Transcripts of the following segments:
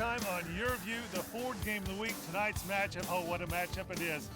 time on YurView, the Ford game of the week. Tonight's matchup, oh, what a matchup it is.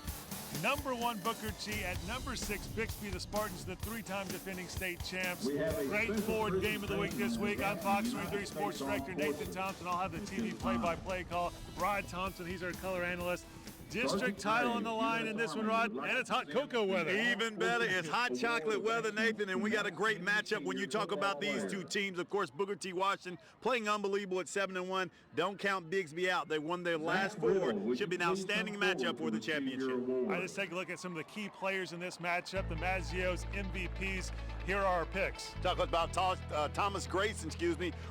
Number 1 Booker T at number 6 Bixby, the Spartans, the 3-time defending state champs. Great Ford game of the week this week. I'm Fox 3 Sports Director Nathan Thompson. I'll have the TV play-by-play call. Rod Thompson, he's our color analyst. District title on the line in this one, Rod, and it's hot cocoa weather. Even better, it's hot chocolate weather, Nathan, and we got a great matchup when you talk about these two teams. Of course, Booker T. Washington playing unbelievable at 7-1. Don't count Bixby out. They won their last 4. Should be an outstanding matchup for the championship. All right, let's take a look at some of the key players in this matchup, the Mazzio's MVPs. Here are our picks. Talk about Thomas Grayson,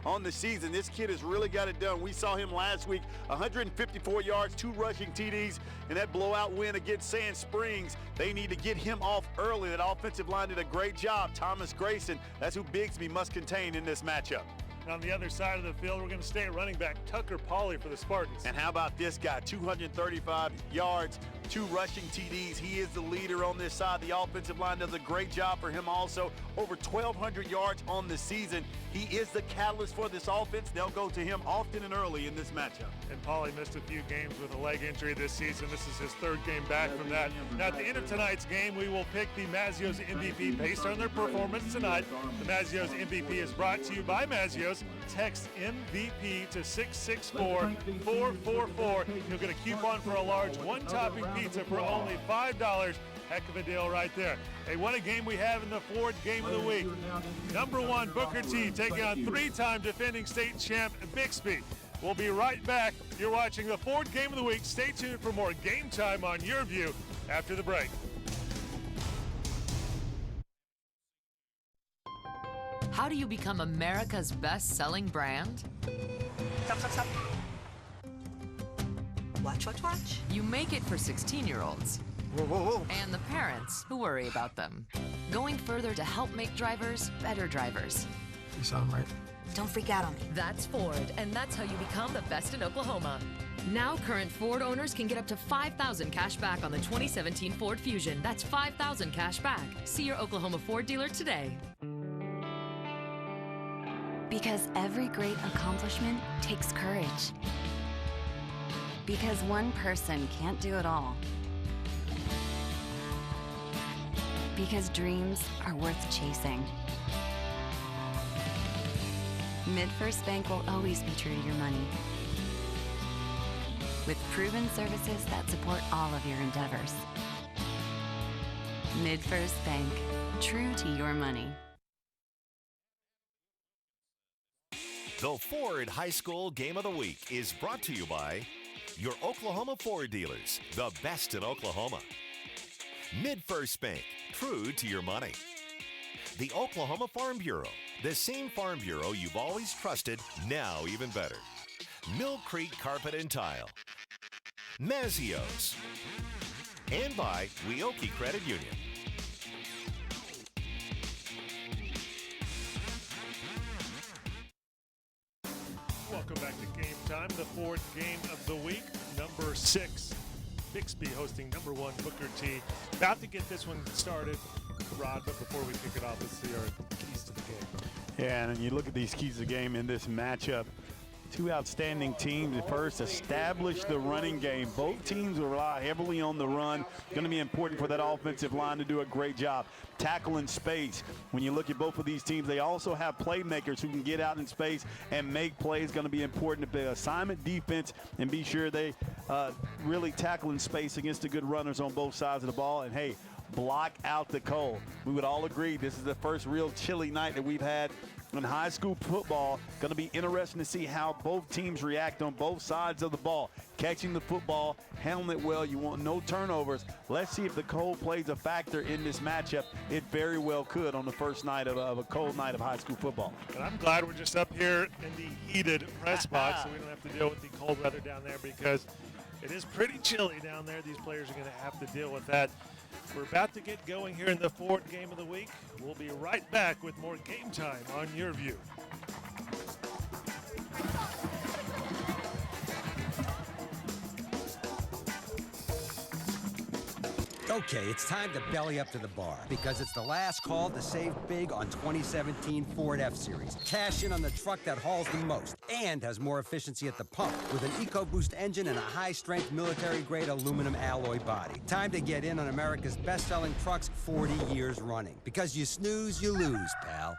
on the season. This kid has really got it done. We saw him last week, 154 yards, 2 rushing TDs, and that blowout win against Sand Springs. They need to get him off early. That offensive line did a great job. Thomas Grayson, that's who Bixby must contain in this matchup. And on the other side of the field, we're going to stay at running back Tucker Pauley for the Spartans. And how about this guy, 235 yards, 2 rushing TDs. He is the leader on this side. The offensive line does a great job for him also. Over 1,200 yards on the season. He is the catalyst for this offense. They'll go to him often and early in this matchup. And Pauley missed a few games with a leg injury this season. This is his 3rd game back from that. Now, at the end of tonight's game, we will pick the Mazzio's MVP based on their performance tonight. The Mazzio's MVP is brought to you by Mazzio's. Text MVP to 664-444. You'll get a coupon for a large 1-topping pizza for only $5. Heck of a deal right there. Hey, what a game we have in the Ford game of the week. Number 1 Booker T taking on 3-time defending state champ Bixby. We'll be right back. You're watching the Ford game of the week. Stay tuned for more game time on YurView after the break. How do you become America's best-selling brand? Stop, stop, stop. Watch, watch, watch. You make it for 16-year-olds. Whoa, whoa, whoa. And the parents who worry about them. Going further to help make drivers better drivers. You sound right. Don't freak out on me. That's Ford, and that's how you become the best in Oklahoma. Now, current Ford owners can get up to $5,000 cash back on the 2017 Ford Fusion. That's $5,000 cash back. See your Oklahoma Ford dealer today. Because every great accomplishment takes courage. Because one person can't do it all. Because dreams are worth chasing. MidFirst Bank will always be true to your money. With proven services that support all of your endeavors. MidFirst Bank, true to your money. The Ford High School Game of the Week is brought to you by your Oklahoma Ford dealers, the best in Oklahoma. MidFirst Bank, true to your money. The Oklahoma Farm Bureau, the same Farm Bureau you've always trusted, now even better. Mill Creek Carpet and Tile. Mazzio's. And by Weoki Credit Union. Welcome back to Game Time, the Ford game of the week. Number 6, Bixby hosting number 1, Booker T. About to get this one started, Rod, but before we kick it off, let's see our keys to the game. Yeah, and you look at these keys to the game in this matchup. 2 outstanding teams. First, establish the running game. Both teams will rely heavily on the run. Going to be important for that offensive line to do a great job. Tackle in space. When you look at both of these teams, they also have playmakers who can get out in space and make plays. Going to be important to be assignment defense and be sure they really tackle in space against the good runners on both sides of the ball. And, hey, block out the cold. We would all agree this is the first real chilly night that we've had in high school football. Going to be interesting to see how both teams react on both sides of the ball. Catching the football, handling it well. You want no turnovers. Let's see if the cold plays a factor in this matchup. It very well could on the first night of a cold night of high school football. And I'm glad we're just up here in the heated press box so we don't have to deal with the cold weather down there because it is pretty chilly down there. These players are going to have to deal with that. We're about to get going here in the Ford game of the week. We'll be right back with more game time on YurView. Okay, it's time to belly up to the bar because it's the last call to save big on 2017 Ford F-Series. Cash in on the truck that hauls the most and has more efficiency at the pump with an EcoBoost engine and a high-strength military-grade aluminum alloy body. Time to get in on America's best-selling trucks 40 years running. Because you snooze, you lose, pal.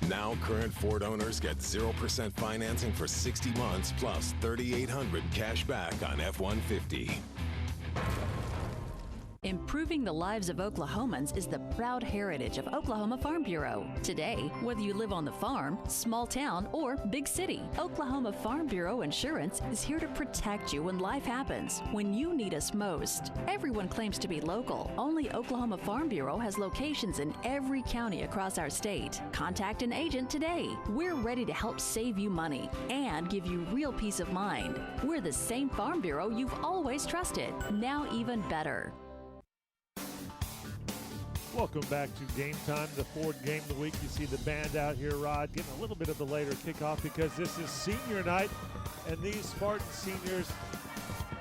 Now current Ford owners get 0% financing for 60 months plus $3,800 cash back on F-150. Improving the lives of Oklahomans is the proud heritage of Oklahoma Farm Bureau. Today, whether you live on the farm, small town, or big city, Oklahoma Farm Bureau Insurance is here to protect you when life happens, when you need us most. Everyone claims to be local. Only Oklahoma Farm Bureau has locations in every county across our state. Contact an agent today. We're ready to help save you money and give you real peace of mind. We're the same Farm Bureau you've always trusted, now even better. Welcome back to Game Time, the Ford Game of the Week. You see the band out here, Rod, getting a little bit of the later kickoff because this is senior night, and these Spartan seniors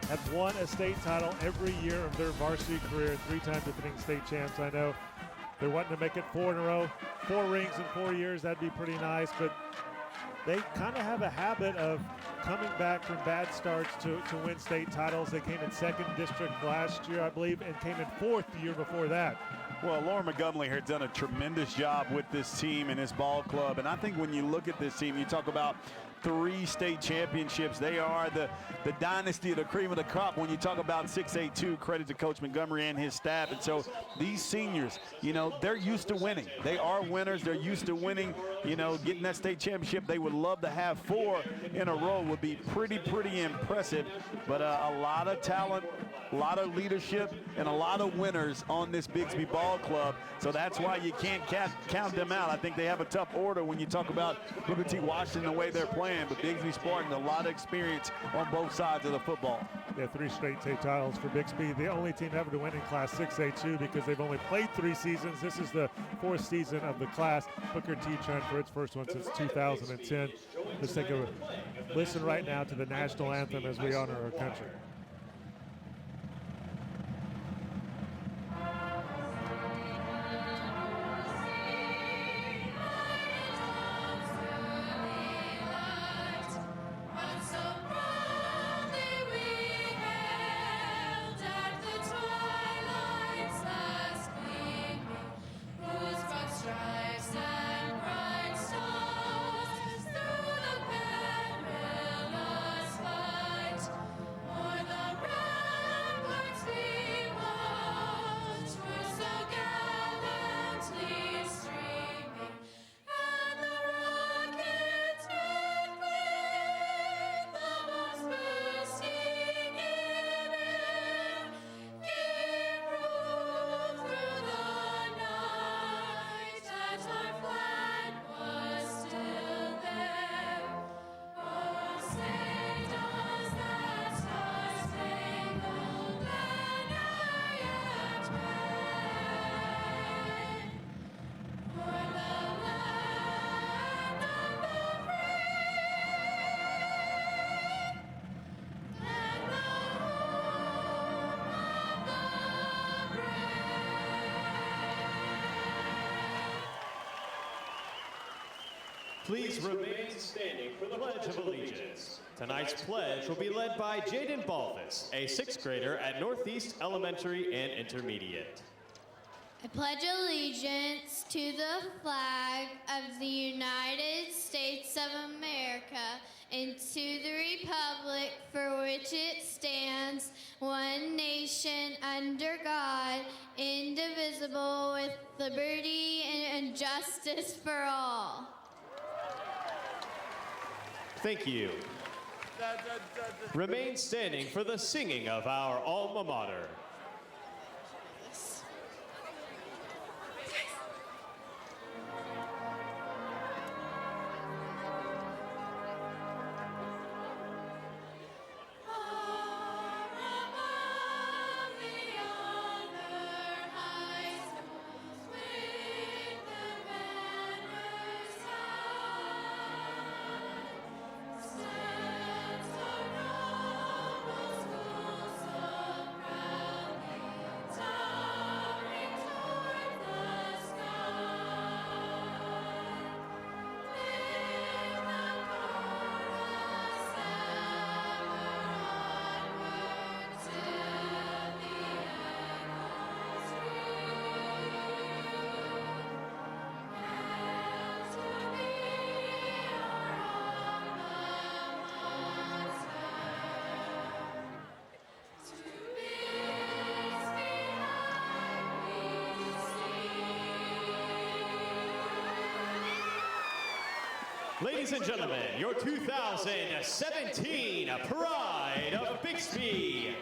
have won a state title every year of their varsity career, 3-time defending state champs. I know they're wanting to make it 4 in a row, 4 rings in 4 years. That'd be pretty nice, but they kind of have a habit of coming back from bad starts to win state titles. They came in 2nd district last year, I believe, and came in 4th the year before that. Well, Lauren Montgomery has done a tremendous job with this team and this ball club. And I think when you look at this team, you talk about 3 state championships. They are the dynasty of the cream of the crop. When you talk about 6A2, credit to Coach Montgomery and his staff. And so these seniors, you know, they're used to winning. They are winners. They're used to winning, you know, getting that state championship. They would love to have 4 in a row. Would be pretty impressive. But a lot of talent, a lot of leadership, and a lot of winners on this Bixby ball club. So that's why you can't count them out. I think they have a tough order when you talk about Booker T. Washington, the way they're playing. But Bixby Spartans, a lot of experience on both sides of the football. They have 3 straight state titles for Bixby. The only team ever to win in Class 6A2 because they've only played 3 seasons. This is the 4th season of the class. Booker T. trying for its first one since 2010. Let's take a listen right now to the national anthem as we honor our country. Please remain standing for the Pledge of Allegiance. Tonight's pledge will be led by Jaden Balthus, a 6th grader at Northeast Elementary and Intermediate. I pledge allegiance to the flag of the United States of America and to the republic for which it stands, one nation under God, indivisible, with liberty and justice for all. Thank you. Remain standing for the singing of our alma mater. Ladies and gentlemen, your 2017 Pride of Bixby.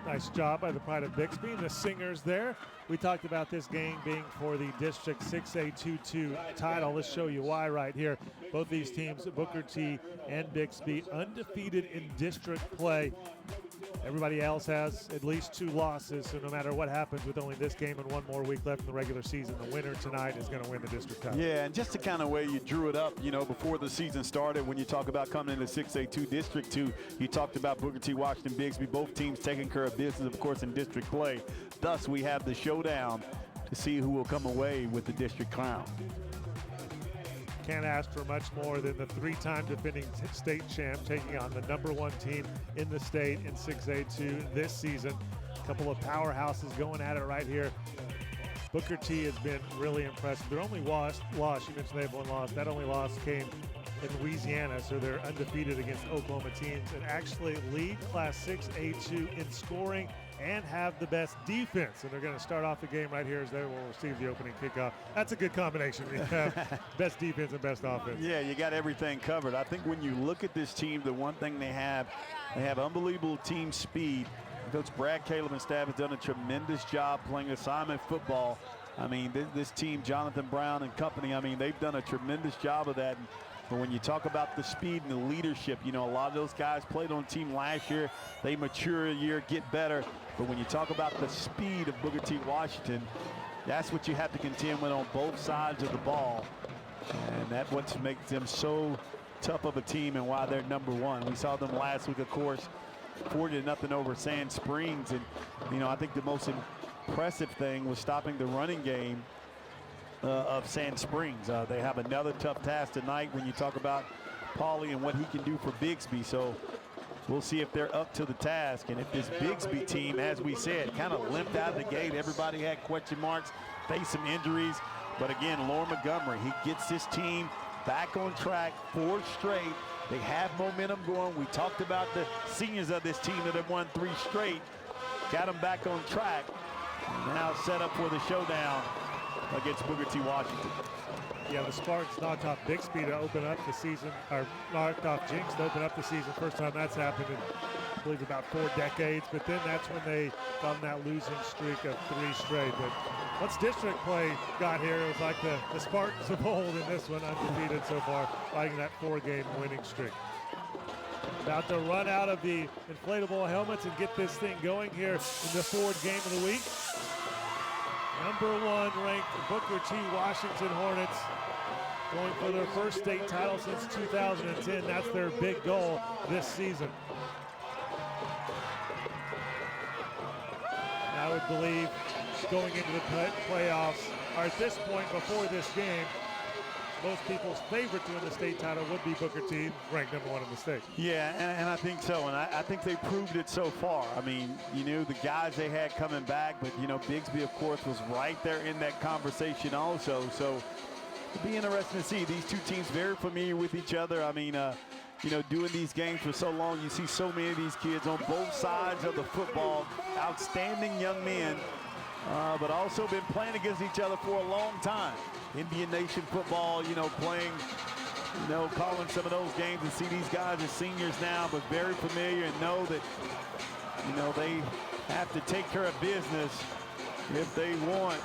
Nice job by the Pride of Bixby and the singers there. We talked about this game being for the District 6A22 title. Let's show you why right here. Both these teams, Booker T and Bixby, undefeated in district play. Everybody else has at least 2 losses, so no matter what happens with only this game and 1 more week left in the regular season, the winner tonight is going to win the district title. Yeah, and just the kind of way you drew it up, you know, before the season started, when you talk about coming into 6A2 District 2, you talked about Booker T, Washington, Bixby, both teams taking care of business, of course, in district play. Thus, we have the showdown to see who will come away with the district crown. Can't ask for much more than the 3-time defending state champ taking on the #1 team in the state in 6A2 this season. A couple of powerhouses going at it right here. Booker T has been really impressive. Their only loss, you mentioned they have 1 loss. That only loss came in Louisiana, so they're undefeated against Oklahoma teams and actually lead Class 6A2 in scoring and have the best defense. And they're going to start off the game right here as they will receive the opening kickoff. That's a good combination. You have best defense and best offense. Yeah, you got everything covered. I think when you look at this team, the one thing they have unbelievable team speed. Coach Brad Caleb and staff has done a tremendous job playing assignment football. I mean, this team, Jonathan Brown and company, I mean, they've done a tremendous job of that. But when you talk about the speed and the leadership, you know, a lot of those guys played on the team last year. They mature a year, get better. But when you talk about the speed of Booker T. Washington, that's what you have to contend with on both sides of the ball. And that's what makes them so tough of a team and why they're #1. We saw them last week, of course, 40-0 over Sand Springs. And, you know, I think the most impressive thing was stopping the running game of Sand Springs. They have another tough task tonight when you talk about Pauly and what he can do for Bixby. So we'll see if they're up to the task. And if this Bixby team, as we said, kind of limped out of the gate, everybody had question marks, faced some injuries. But again, Lauren Montgomery, he gets this team back on track, 4 straight. They have momentum going. We talked about the seniors of this team that have won 3 straight. Got them back on track. Now set up for the showdown against Booker T. Washington. Yeah, the Spartans knocked off Bixby to open up the season, or knocked off Jinx to open up the season. First time that's happened in, I believe, about 4 decades. But then that's when they got on that losing streak of 3 straight. But once district play got here, it was like the Spartans of old in this one, undefeated so far, fighting that 4-game winning streak. About to run out of the inflatable helmets and get this thing going here in the 4th game of the week. #1 ranked Booker T. Washington Hornets going for their first state title since 2010. That's their big goal this season. And I would believe going into the playoffs, or at this point before this game, most people's favorite to win the state title would be Booker T, ranked #1 in the state. Yeah, and I think so, and I think they proved it so far. I mean, you know, the guys they had coming back, but, you know, Bixby, of course, was right there in that conversation also. So it'll be interesting to see. These two teams very familiar with each other. I mean, you know, doing these games for so long, you see so many of these kids on both sides of the football, outstanding young men, but also been playing against each other for a long time. Indian Nation football, you know, playing, you know, calling some of those games and see these guys as seniors now, but very familiar and know that, you know, they have to take care of business if they want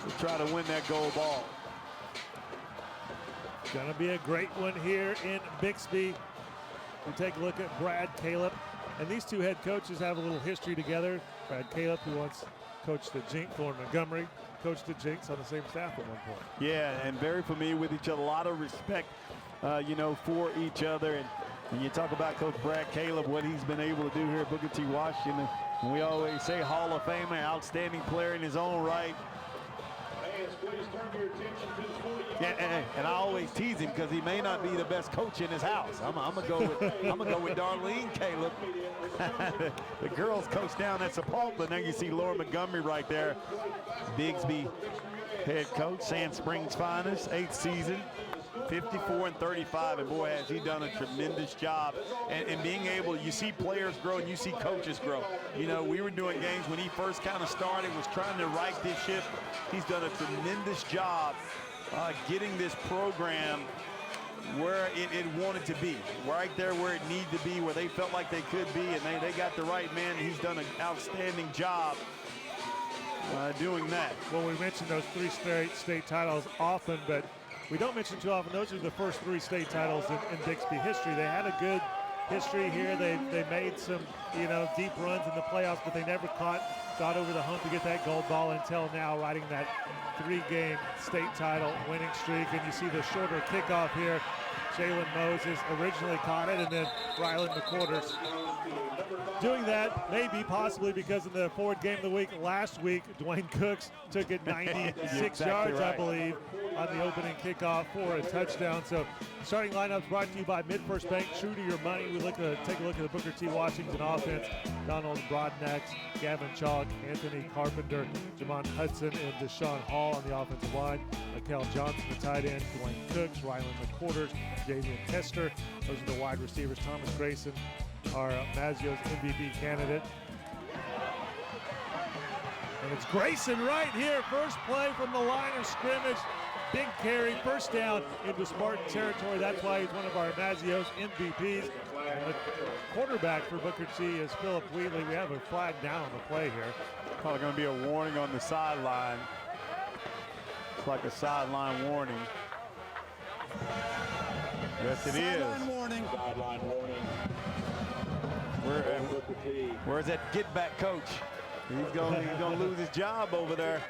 to try to win that gold ball. Gonna be a great one here in Bixby. We take a look at Brad Caleb, and these two head coaches have a little history together. Brad Caleb, who once coached at Jinx, Lauren Montgomery, coached at Jinx on the same staff at one point. Yeah, and very familiar with each other. A lot of respect, you know, for each other. And when you talk about Coach Brad Caleb, what he's been able to do here at Booker T. Washington, and we always say Hall of Famer, outstanding player in his own right. Yeah, and I always tease him because he may not be the best coach in his house. I'm gonna go with Darlene Caleb. The girls coach down at Sepulpa, but now you see Laura Montgomery right there. Bixby head coach, Sand Springs finest, 8th season, 54-35, and boy, has he done a tremendous job. And being able, you see players grow and you see coaches grow. You know, we were doing games when he first kind of started, was trying to right this ship. He's done a tremendous job getting this program where it wanted to be, right there where it needed to be, where they felt like they could be, and they got the right man, and he's done an outstanding job doing that. Well, we mentioned those 3 straight state titles often, but we don't mention too often those are the first 3 state titles in Bixby history. They had a good history here. They made some, you know, deep runs in the playoffs, but they never got over the hump to get that gold ball until now, riding that 3-game state title winning streak. And you see the shorter kickoff here. Jalen Moses originally caught it, and then Rylan McQuarters doing that, maybe possibly because in the forward game of the week last week, Dwayne Cooks took it 96 exactly yards, right. I believe, on the opening kickoff for a touchdown. So starting lineups brought to you by Mid-First Bank. True to your money. We take a look at the Booker T. Washington offense. Donald Broadnax, Gavin Chalk, Anthony Carpenter, Jamon Hudson, and Deshaun Hall on the offensive line. Mikel Johnson, the tight end, Dwayne Cooks, Rylan McQuarters, Javian Tester. Those are the wide receivers. Thomas Grayson, our Mazzio's MVP candidate. And it's Grayson right here. First play from the line of scrimmage. Big carry, first down into Spartan territory. That's why he's one of our Mazzio's MVPs. And the quarterback for Booker T is Philip Wheatley. We have a flag down on the play here. Probably going to be a warning on the sideline. It's like a sideline warning. Yes, it is. Sideline warning. Sideline warning. Where's that get back coach? He's gonna lose his job over there.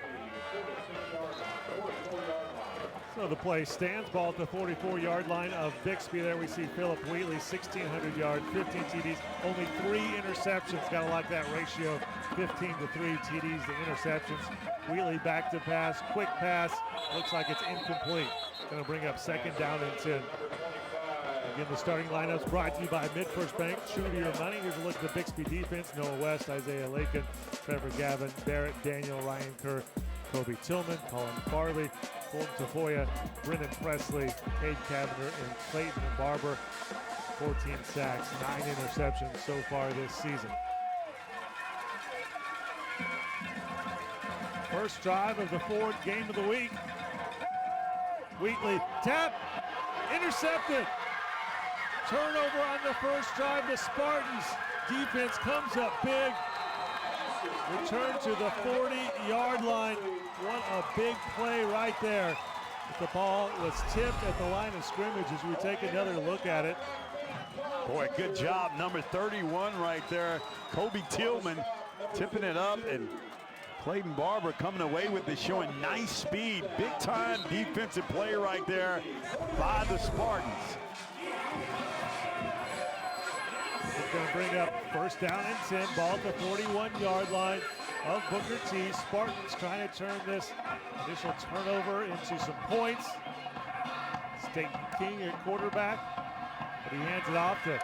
So the play stands. Ball at the 44-yard line of Bixby. There we see Philip Wheatley, 1,600 yards, 15 TDs, only 3 interceptions. Gotta like that ratio, 15 to 3 TDs to interceptions. Wheatley back to pass, quick pass. Looks like it's incomplete. Gonna bring up 2nd down and 10. Again, the starting lineups brought to you by Mid-First Bank. True to your money. Here's a look at the Bixby defense. Noah West, Isaiah Lakin, Trevor Gavin, Barrett Daniel, Ryan Kerr, Kobe Tillman, Colin Farley, Colton Tafoya, Brennan Presley, Cade Cavender, and Clayton and Barber. 14 sacks, 9 interceptions so far this season. First drive of the forward game of the week. Wheatley, tap, intercepted. Turnover on the first drive. The Spartans defense comes up big. Return to the 40-yard line. What a big play right there. The ball was tipped at the line of scrimmage as we take another look at it. Boy, good job. Number 31 right there. Kobe Tillman tipping it up, and Clayton Barber coming away with this, showing nice speed. Big time defensive play right there by the Spartans. It's going to bring up 1st down and 10. Ball at the 41-yard line of Booker T. Spartans trying to turn this initial turnover into some points. Staten King at quarterback, but he hands it off to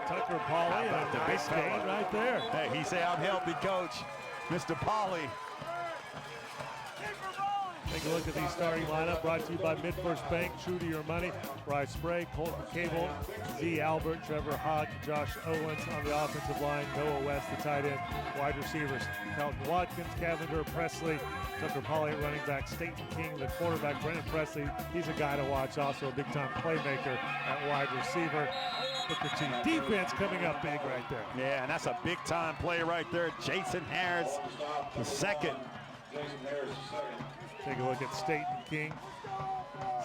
Tucker Pauley. A nice gain right there. Hey, he say, I'm healthy, coach. Mr. Pauley. Take a look at the starting lineup brought to you by Mid-First Bank. True to your money. Bryce Spray, Colton Cable, Z. Albert, Trevor Hawk, Josh Owens on the offensive line. Noah West, the tight end. Wide receivers, Calvin Watkins, Cavender, Presley, Tucker Pauley, running back, Staten King, the quarterback, Brennan Presley. He's a guy to watch, also a big-time playmaker at wide receiver. Booker T defense coming up big right there. Yeah, and that's a big-time play right there. Jason Harris, the second. Take a look at Staten King.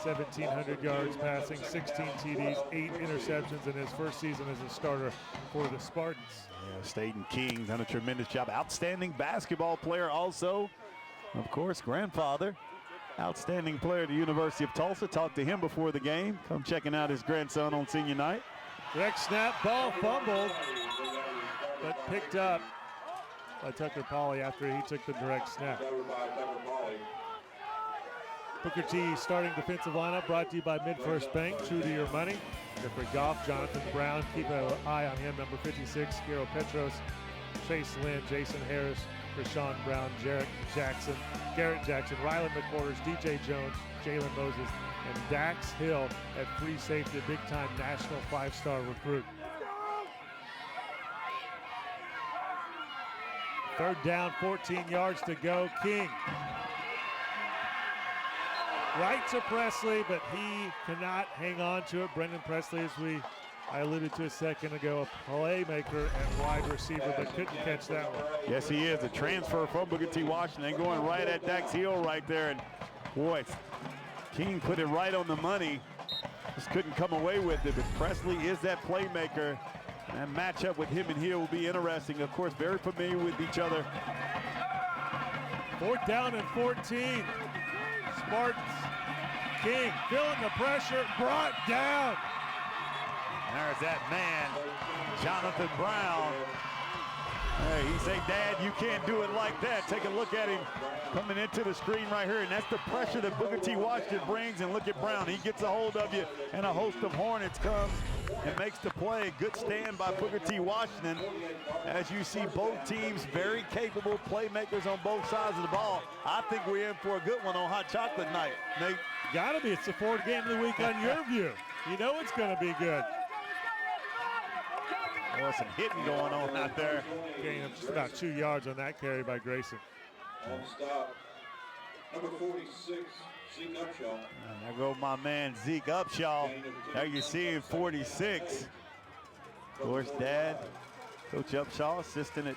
1,700 yards passing, 16 TDs, 8 interceptions in his first season as a starter for the Spartans. Yeah, Staten King done a tremendous job. Outstanding basketball player also. Of course, grandfather. Outstanding player at the University of Tulsa. Talked to him before the game. Come checking out his grandson on senior night. Direct snap, ball fumbled, but picked up by Tucker Pauley after he took the direct snap. Booker T starting defensive lineup brought to you by Mid-First Bank. True to your money. Jeffrey Goff, Jonathan Brown. Keep an eye on him. Number 56, Garo Petros, Chase Lynn, Jason Harris, Rashawn Brown, Garrett Jackson, Rylan McQuarters, DJ Jones, Jalen Moses, and Dax Hill at free safety, big-time national 5-star recruit. Third down, 14 yards to go. King. Right to Presley, but he cannot hang on to it. Brendan Presley, as I alluded to a second ago, a playmaker and wide receiver, but couldn't catch that one. Yes, he is. A transfer from Booker T. Washington, going right at Dax Hill right there. And boy, King put it right on the money. Just couldn't come away with it, but Presley is that playmaker. And matchup with him and Hill will be interesting. Of course, very familiar with each other. 4th down and 14. Spartans. King feeling the pressure, brought down. There's that man, Jonathan Brown. Hey, he say, Dad, you can't do it like that. Take a look at him coming into the screen right here, and that's the pressure that Booker T. Washington brings. And look at Brown, he gets a hold of you, and a host of Hornets comes and makes the play. Good stand by Booker T. Washington. As you see, both teams very capable playmakers on both sides of the ball. I think we're in for a good one on Hot Chocolate Night, Nate. Gotta be. It's the 4th game of the week on YurView. You know it's gonna be good. Oh, some hitting going on out there. Gain of just about 2 yards on that carry by Grayson. On stop, number 46, Zeke Upshaw. And there goes my man Zeke Upshaw. There you see him, 46. Of course, Dad, Coach Upshaw, assistant at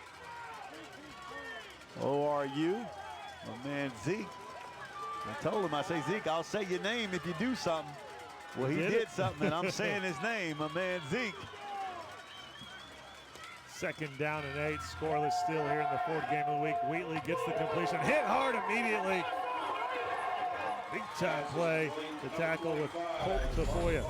ORU. My man Zeke. I told him, I say, Zeke, I'll say your name if you do something. Well, he did something, and I'm saying his name, my man Zeke. 2nd down and 8, scoreless still here in the 4th game of the week. Wheatley gets the completion, hit hard immediately. Big time play, the tackle with Colt Tafoya.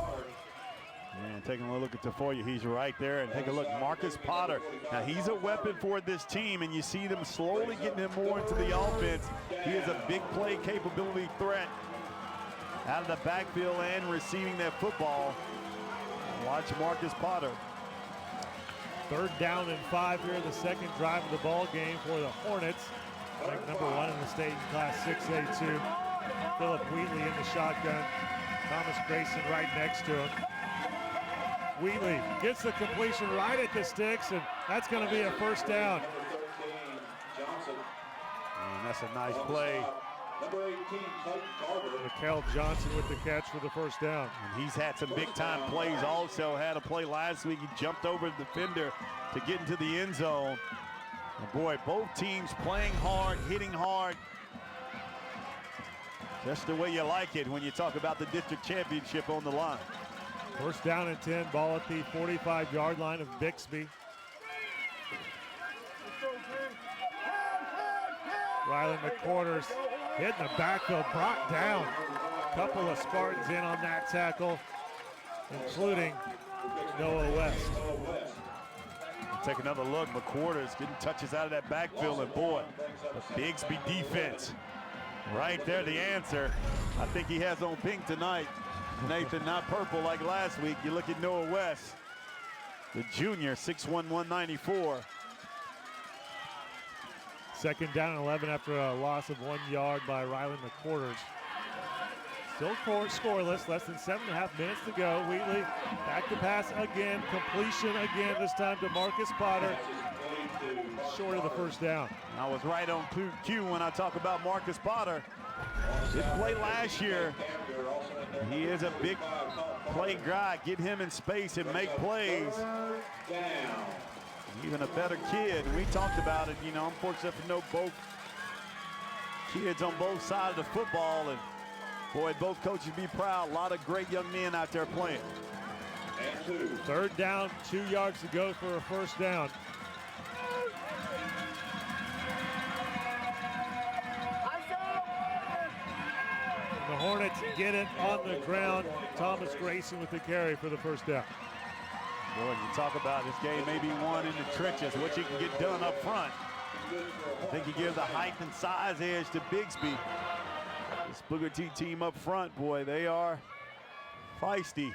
And taking a look at Tafoya, he's right there. And take a look, Marcus Potter. Now he's a weapon for this team, and you see them slowly getting him more into the offense. He is a big play capability threat out of the backfield and receiving that football. Watch Marcus Potter. 3rd down and 5 here, the 2nd drive of the ball game for the Hornets. Ranked number 1 in the state in Class 6A2. Philip Wheatley in the shotgun. Thomas Grayson right next to him. Wheatley gets the completion right at the sticks, and that's going to be a 1st down. And that's a nice play. Number 18, Clayton Carter. Mikel Johnson with the catch for the 1st down. And he's had some big-time plays also. Had a play last week. He jumped over the defender to get into the end zone. And boy, both teams playing hard, hitting hard. Just the way you like it when you talk about the district championship on the line. 1st down and 10, ball at the 45-yard line of Bixby. Rylan McQuarters hit in the backfield, brought down. A couple of Spartans in on that tackle, including Noah West. Take another look, McQuarters getting touches out of that backfield, and boy, the Bixby defense. Right there, the answer. I think he has on pink tonight. Nathan, not purple like last week. You look at Noah West, the junior, 6'1", 194. 2nd down and 11 after a loss of 1 yard by Rylan McQuarters. Still scoreless, less than 7.5 minutes to go. Wheatley back to pass again, completion again, this time to Marcus Potter. Short of the 1st down. I was right on cue when I talk about Marcus Potter. Did play last year. He is a big play guy. Get him in space and make plays. Even a better kid. We talked about it. You know, I'm fortunate to know both kids on both sides of the football. And Boy, both coaches be proud. A lot of great young men out there playing. Third down, 2 yards to go for a first down. The Hornets get it on the ground. Thomas Grayson with the carry for the first down. Boy, you talk about this game may be won in the trenches, what you can get done up front. I think you give the height and size edge to Bixby. This Booker T team up front, boy, they are feisty.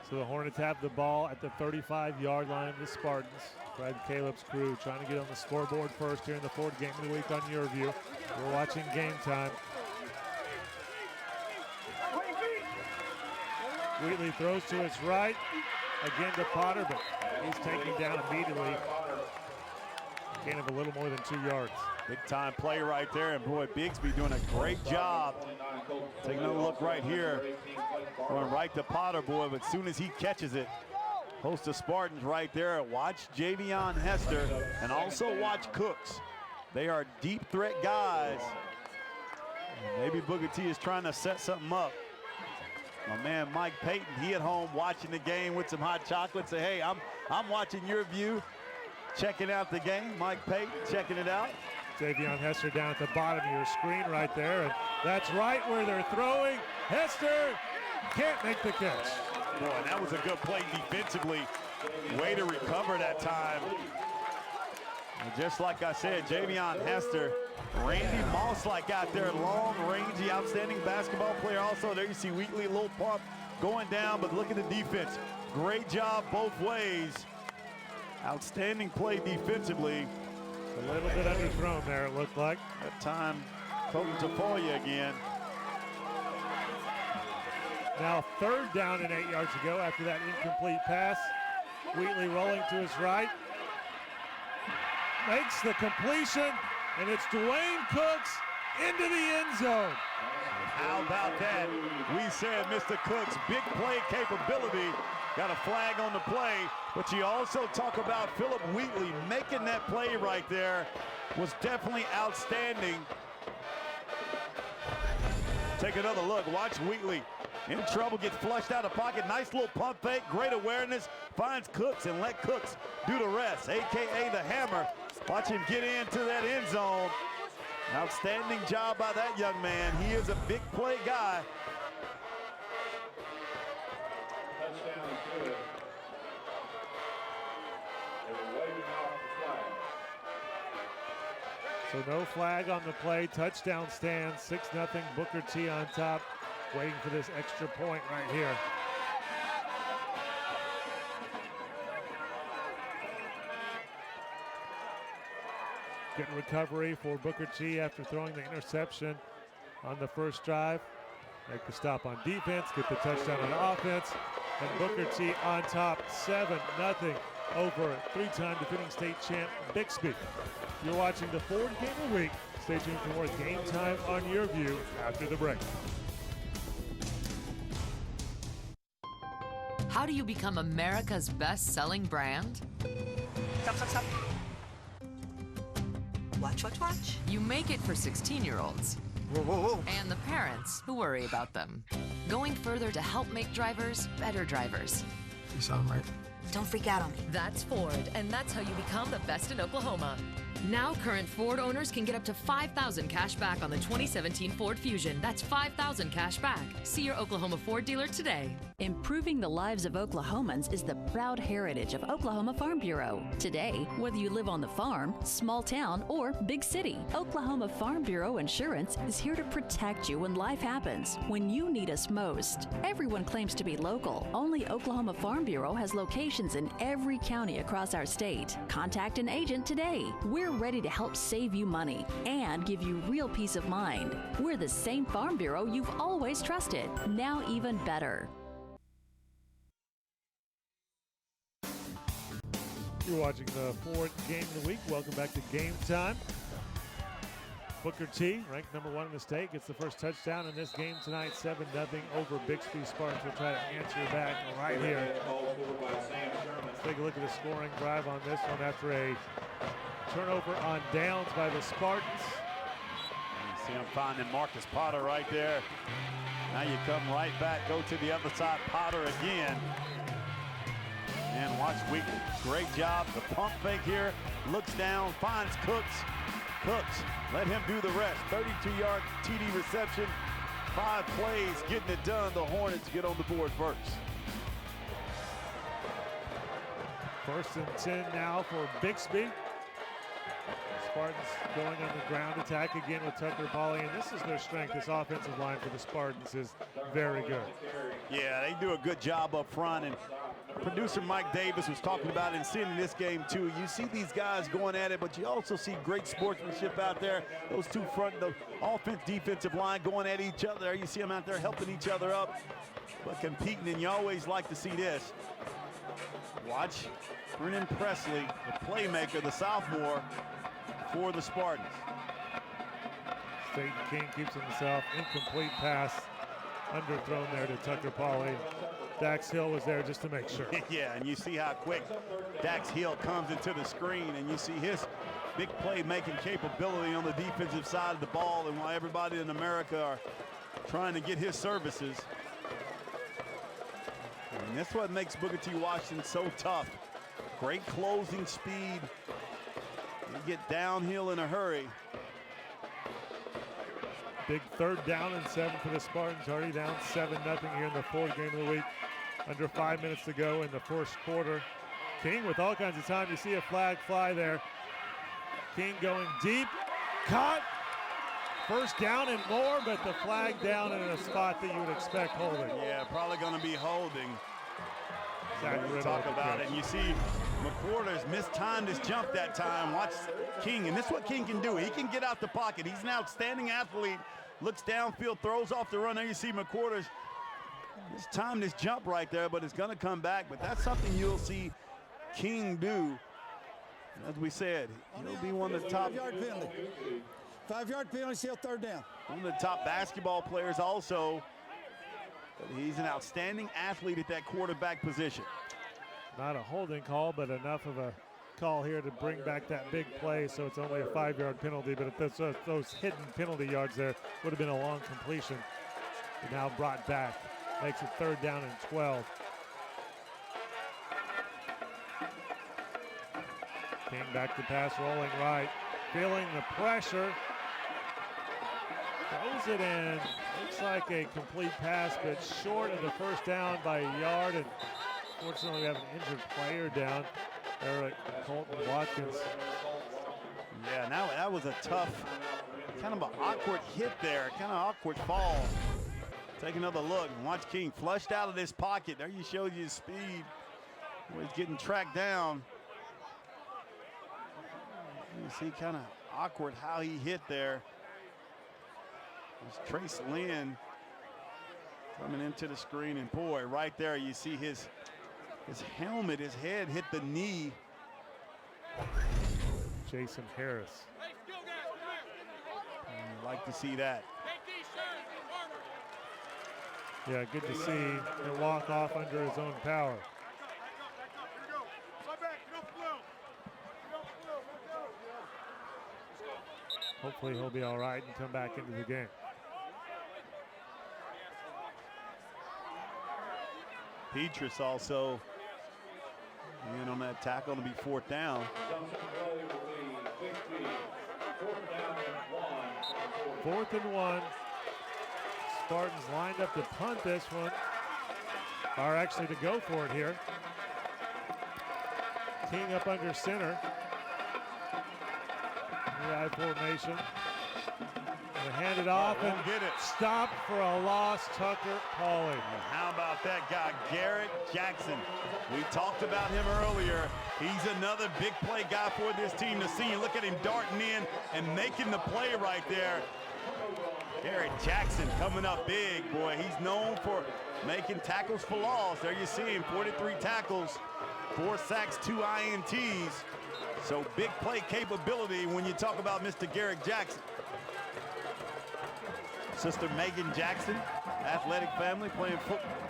So the Hornets have the ball at the 35-yard line of the Spartans. Brad Caleb's crew trying to get on the scoreboard first here in the fourth game of the week on YurView. We're watching Game Time. Wheatley throws to his right, again to Potter, but he's taken down immediately. Gain of a little more than 2 yards. Big time play right there, and boy, Bixby doing a great job. Take another look right here. Going right to Potter, boy, but as soon as he catches it, host of Spartans right there. Watch Javion Hester and also watch Cooks. They are deep threat guys. And maybe Booker T is trying to set something up. My man Mike Payton, he at home watching the game with some hot chocolate. Say, hey, I'm watching YurView, checking out the game. Mike Payton checking it out. Javion Hester down at the bottom of your screen right there. And that's right where they're throwing. Hester can't make the catch. Boy, that was a good play defensively. Way to recover that time. And just like I said, Javion Hester, Randy Moss-like out there, long, rangy, outstanding basketball player. Also, there you see Wheatley, a little pump going down, but look at the defense. Great job both ways. Outstanding play defensively. A little bit underthrown there, it looked like. That time, Colton Tafoya again. Now third down and 8 yards to go after that incomplete pass. Wheatley rolling to his right. Makes the completion, and it's Dwayne Cooks into the end zone. How about that? We said Mr. Cooks, big play capability. Got a flag on the play, but you also talk about Philip Wheatley making that play right there. Was definitely outstanding. Take another look, watch Wheatley. In trouble, gets flushed out of pocket. Nice little pump fake, great awareness. Finds Cooks and let Cooks do the rest, AKA the hammer. Watch him get into that end zone. Outstanding job by that young man. He is a big play guy. Touchdown is good. They were waving off the flag. So no flag on the play. Touchdown stand, 6-0. Booker T on top, waiting for this extra point right here. Good recovery for Booker T after throwing the interception on the first drive. Make the stop on defense, get the touchdown on offense, and Booker T on top, 7-0 over three-time defending state champ Bixby. You're watching the fourth game of the week. Stay tuned for more Game Time on YurView after the break. How do you become America's best-selling brand? Stop, stop, stop. Watch, watch, watch. You make it for 16-year-olds. Whoa, whoa, whoa. And the parents who worry about them. Going further to help make drivers better drivers. You sound right. Don't freak out on me. That's Ford, and that's how you become the best in Oklahoma. Now, current Ford owners can get up to $5,000 cash back on the 2017 Ford Fusion. That's $5,000 cash back. See your Oklahoma Ford dealer today. Improving the lives of Oklahomans is the proud heritage of Oklahoma Farm Bureau. Today, whether you live on the farm, small town, or big city, Oklahoma Farm Bureau Insurance is here to protect you when life happens, when you need us most. Everyone claims to be local. Only Oklahoma Farm Bureau has locations in every county across our state. Contact an agent today. We're ready to help save you money and give you real peace of mind. We're the same Farm Bureau you've always trusted, now even better. You're watching the fourth game of the week. Welcome back to Game Time. Booker T, ranked number 1 in the state, gets the first touchdown in this game tonight, 7-0 over Bixby. Spartans will try to answer back right here. Let's take a look at the scoring drive on this one after a Turnover on downs by the Spartans. And you see him finding Marcus Potter right there. Now you come right back, go to the other side, Potter again. And watch Weekly. Great job. The pump fake here. Looks down, finds Cooks. Cooks, let him do the rest. 32-yard TD reception. 5 plays, getting it done. The Hornets get on the board first. 1st and 10 now for Bixby. Spartans going on the ground attack again with Tucker Polley, and this is their strength. This offensive line for the Spartans is very good. Yeah, they do a good job up front, and producer Mike Davis was talking about it and seeing in this game too. You see these guys going at it, but you also see great sportsmanship out there. Those two front, the offense, defensive line going at each other. You see them out there helping each other up, but competing, and you always like to see this. Watch Brennan Presley, the playmaker, the sophomore for the Spartans. Staten King keeps himself incomplete pass, underthrown there to Tucker Polley. Dax Hill was there just to make sure. Yeah, and you see how quick Dax Hill comes into the screen, and you see his big play-making capability on the defensive side of the ball, and while everybody in America are trying to get his services. And that's what makes Booker T. Washington so tough. Great closing speed. You get downhill in a hurry. Big 3rd down and 7 for the Spartans. Already down 7-0 here in the 4th game of the week. Under 5 minutes to go in the 1st quarter. King with all kinds of time. You see a flag fly there. King going deep. Caught. 1st down and more, but the flag down in a spot that you would expect holding. Yeah, probably going to be holding. Exactly. Talk about it. And you see McWhorter's mistimed his jump that time. Watch King, and this is what King can do. He can get out the pocket. He's an outstanding athlete. Looks downfield, throws off the run. There you see McWhorter's mistimed his jump right there, but it's going to come back. But that's something you'll see King do. As we said, he'll be one of the top. 5-yard penalty. 5-yard penalty, still 3rd down. One of the top basketball players also. But he's an outstanding athlete at that quarterback position. Not a holding call, but enough of a call here to bring back that big play, so it's only a 5-yard penalty. But if those hidden penalty yards there would have been a long completion. Now brought back. Makes it 3rd down and 12. King back to pass, rolling right. Feeling the pressure. Throws it in. Looks like a complete pass, but short of the 1st down by a yard. And fortunately, we have an injured player down. Eric Colton Watkins. Yeah, now that was a tough, kind of an awkward hit there, kind of awkward fall. Take another look and watch King flushed out of this pocket. There you showed you his speed. He's getting tracked down. You see kind of awkward how he hit there. There's Trace Lynn coming into the screen, and boy, right there you see his helmet, his head hit the knee. Jason Harris. And you like to see that. Yeah, good to see him walk off under his own power. Hopefully he'll be all right and come back into the game. Petrus also in on that tackle to be 4th down. 4th and 1. Spartans lined up to punt this one, or actually to go for it here. King up under center. The I formation. And hand it off and get it. Stopped for a loss, Tucker Polley. And how about that guy, Garrett Jackson? We talked about him earlier. He's another big play guy for this team. The senior, look at him darting in and making the play right there. Garrett Jackson coming up big, boy. He's known for making tackles for loss. There you see him, 43 tackles, 4 sacks, 2 INTs. So big play capability when you talk about Mr. Garrett Jackson. Sister Megan Jackson, athletic family, playing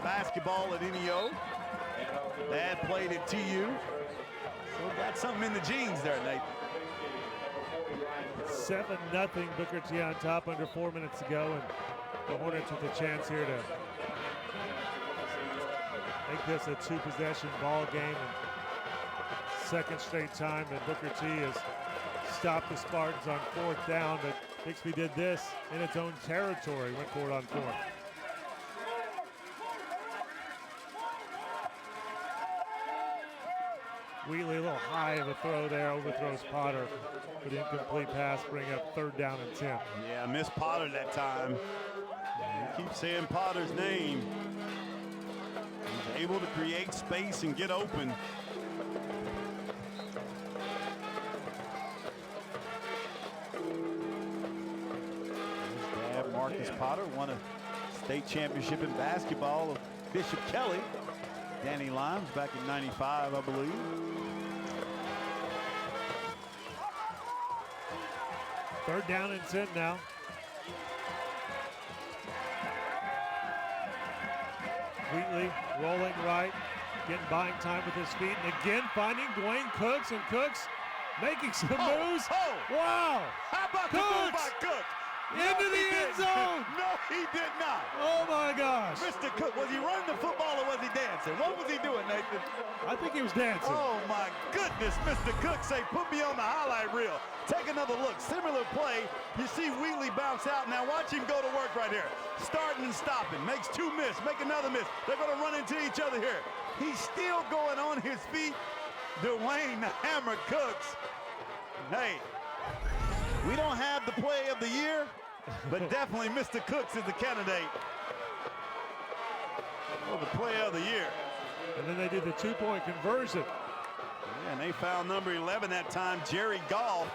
basketball at NEO. Dad played at TU. So got something in the genes there, Nate. 7-0 Booker T on top under 4 minutes to go, and the Hornets with a chance here to make this a 2-possession ball game. And second straight time that Booker T has stopped the Spartans on 4th down, but Bixby did this in its own territory, went for it on 4th. Wheatley a little high of a throw there, overthrows Potter, but incomplete pass, bring up 3rd down and 10. Yeah, missed Potter that time. You keep saying Potter's name. He's able to create space and get open. His dad, Marcus Potter, won a state championship in basketball of Bishop Kelly. Danny Limes back in '95, I believe. Third down and 10 now. Wheatley rolling right, getting buying time with his feet, and again finding Dwayne Cooks, and Cooks making some moves. Wow! How about the move by Cook? Into the end zone! No, he did not. Oh my gosh! Mr. Cook, was he running the football or was he dancing? What was he doing, Nathan? I think he was dancing. Oh my goodness, Mr. Cook say, put me on the highlight reel. Take another look. Similar play. You see Wheatley bounce out. Now watch him go to work right here. Starting and stopping. Makes 2 miss. Make another miss. They're going to run into each other here. He's still going on his feet. Dwayne the Hammer Cooks. Hey, we don't have the play of the year, but definitely Mr. Cooks is the candidate for the play of the year. And then they did the 2-point conversion. Yeah, and they found number 11 that time, Jerry Goff,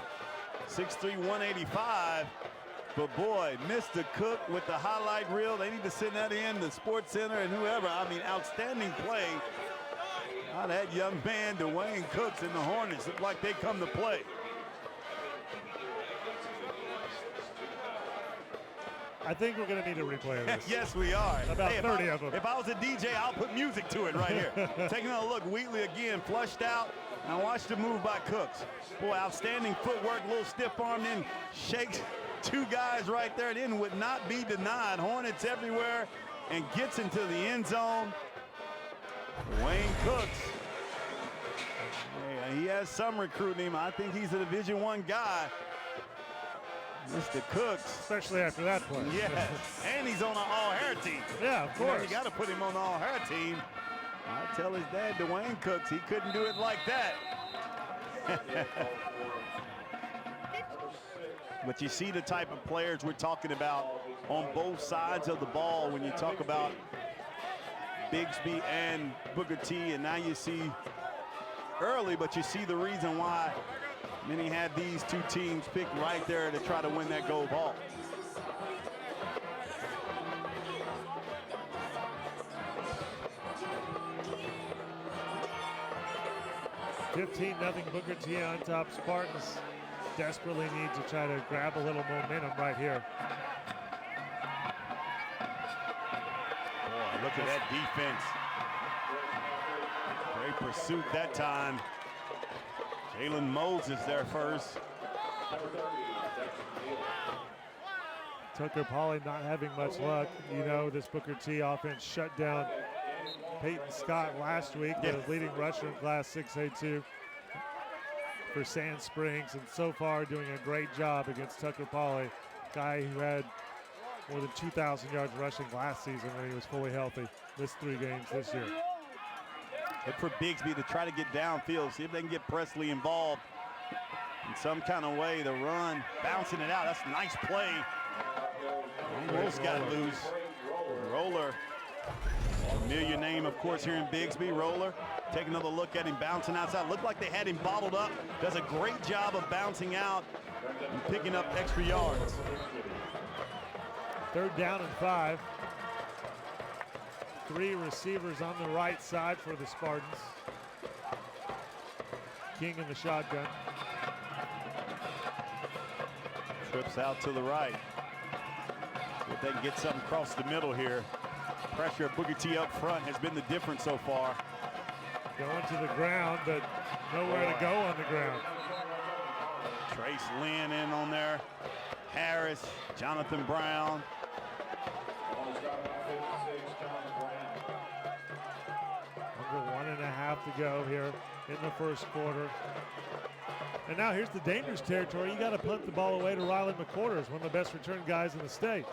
6'3", 185. But boy, Mr. Cook with the highlight reel. They need to send that in, the Sports Center and whoever. I mean, outstanding play. Now that young man, Dwayne Cooks, and the Hornets look like they come to play. I think we're going to need a replay of this. Yes, we are. About 30 of them. If I was a DJ, I'll put music to it right here. Taking a look, Wheatley again, flushed out. Now watch the move by Cooks. Boy, outstanding footwork, a little stiff arm, then shakes 2 guys right there. Then would not be denied. Hornets everywhere and gets into the end zone. Wayne Cooks. Yeah, he has some recruiting him. I think he's a Division I guy. Mr. Cooks. Especially after that play. Yes, and he's on an all-hair team. Yeah, of course. You got to put him on the all-hair team. I'll tell his dad, Dwayne Cooks, he couldn't do it like that. But you see the type of players we're talking about on both sides of the ball when you talk about Bixby and Booker T, and now you see early, but you see the reason why many had these 2 teams picked right there to try to win that gold ball. $15-0 Booker T on top. Spartans desperately need to try to grab a little momentum right here. Boy, look at that defense. Great pursuit that time. Jalen Moses there first. Tucker Polley not having much luck. You know, this Booker T offense shut down Peyton Scott last week, the leading rusher in Class 6A2 for Sand Springs, and so far doing a great job against Tucker Polley, guy who had more than 2,000 yards rushing last season when he was fully healthy. Missed 3 games this year. Look for Bixby to try to get downfield, see if they can get Presley involved in some kind of way. The run, bouncing it out. That's a nice play. Almost got loose. Roller. Familiar name, of course, here in Bixby. Roller. Take another look at him bouncing outside. Looked like they had him bottled up. Does a great job of bouncing out and picking up extra yards. 3rd down and 5. 3 receivers on the right side for the Spartans. King in the shotgun. Trips out to the right. See if they can get something across the middle here. Pressure of Booker T up front has been the difference so far. Going to the ground, but nowhere to go on the ground. Trace Lynn in on there. Harris, Jonathan Brown. Under 1.5 to go here in the first quarter. And now here's the dangerous territory. You got to punt the ball away to Rylan McQuarters, one of the best return guys in the state.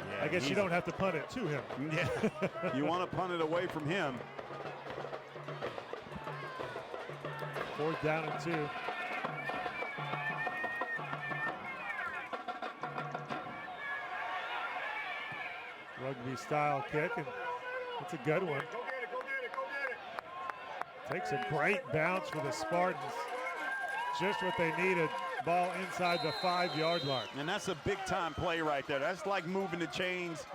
Yeah, I guess you don't have to punt it to him. Yeah, you want to punt it away from him. 4th down and 2. Rugby style kick, and it's a good one. Takes a great bounce for the Spartans. Just what they needed. Ball inside the 5-yard line. And that's a big time play right there. That's like moving the chains,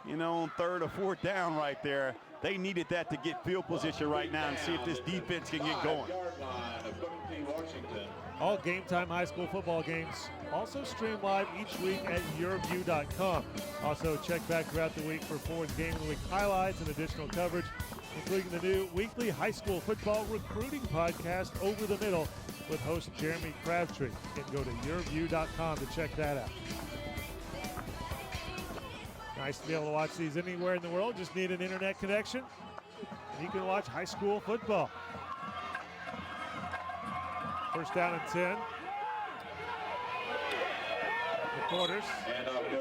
you know, on 3rd or 4th down right there. They needed that to get field position right now and see if this defense can get going. All Game Time high school football games also stream live each week at YurView.com. Also check back throughout the week for Ford's Game of the Week highlights and additional coverage, including the new weekly high school football recruiting podcast, Over the Middle, with host Jeremy Crabtree. You can go to YurView.com to check that out. Nice to be able to watch these anywhere in the world. Just need an internet connection, and you can watch high school football. 1st down and 10. McQuarters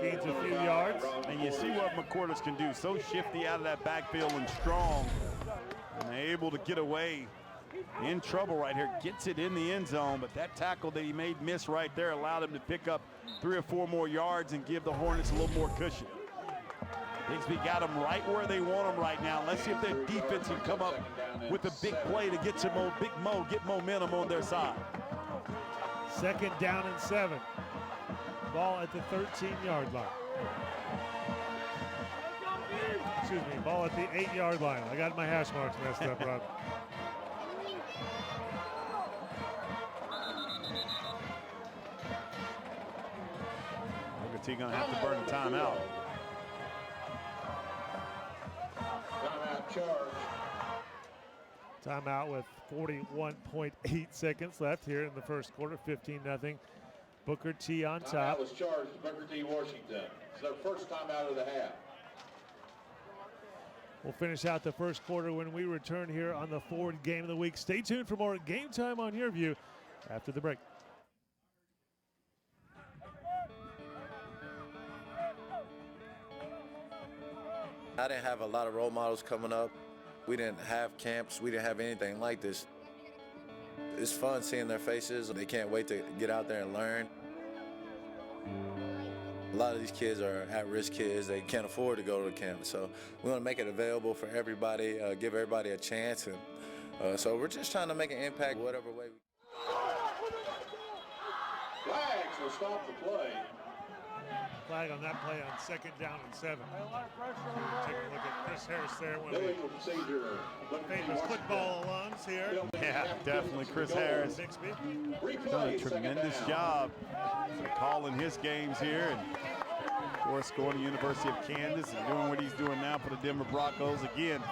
gains a few yards. And you see what McQuarters can do. So shifty out of that backfield and strong. And they're able to get away. In trouble right here. Gets it in the end zone, but that tackle that he made miss right there allowed him to pick up 3 or 4 more yards and give the Hornets a little more cushion. Bixby got them right where they want them right now. Let's see if their defense can come up with a big play to get some get momentum on their side. 2nd down and 7. Ball at the 13-yard line. Excuse me, ball at the 8-yard line. I got my hash marks messed up, Rob. He's going to have to burn a timeout. Timeout with 41.8 seconds left here in the first quarter. 15-0. Booker T on top. Timeout was charged to Booker T. Washington. It's their first timeout of the half. We'll finish out the first quarter when we return here on the Ford Game of the Week. Stay tuned for more Game Time on YurView after the break. I didn't have a lot of role models coming up. We didn't have camps. We didn't have anything like this. It's fun seeing their faces. They can't wait to get out there and learn. A lot of these kids are at-risk kids. They can't afford to go to camp. So we want to make it available for everybody, give everybody a chance. And so we're just trying to make an impact whatever way. Flags will stop the play. Flag on that play on 2nd down and 7. Take a look at Chris Harris there, one of the famous football alums here. Yeah, definitely Chris Harris. Bixby. Done a tremendous job calling his games here. And of course, going to the University of Kansas and doing what he's doing now for the Denver Broncos. Again,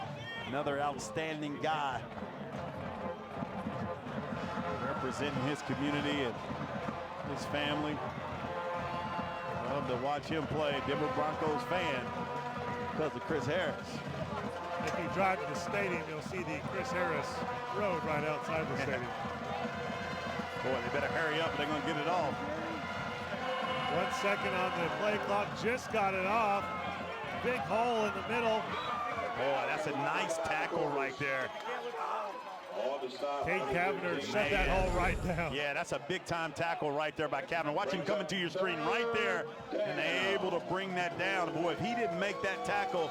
another outstanding guy. Representing his community and his family. Love to watch him play. Denver Broncos fan because of Chris Harris. If you drive to the stadium, you'll see the Chris Harris Road right outside the stadium. Boy, they better hurry up. They're going to get it off. 1 second on the play clock. Just got it off. Big hole in the middle. Boy, that's a nice tackle right there. Kate Cavender shut that hole right down. Yeah, that's a big-time tackle right there by Cavender. Watch him coming to your screen right there, and they're able to bring that down. Boy, if he didn't make that tackle,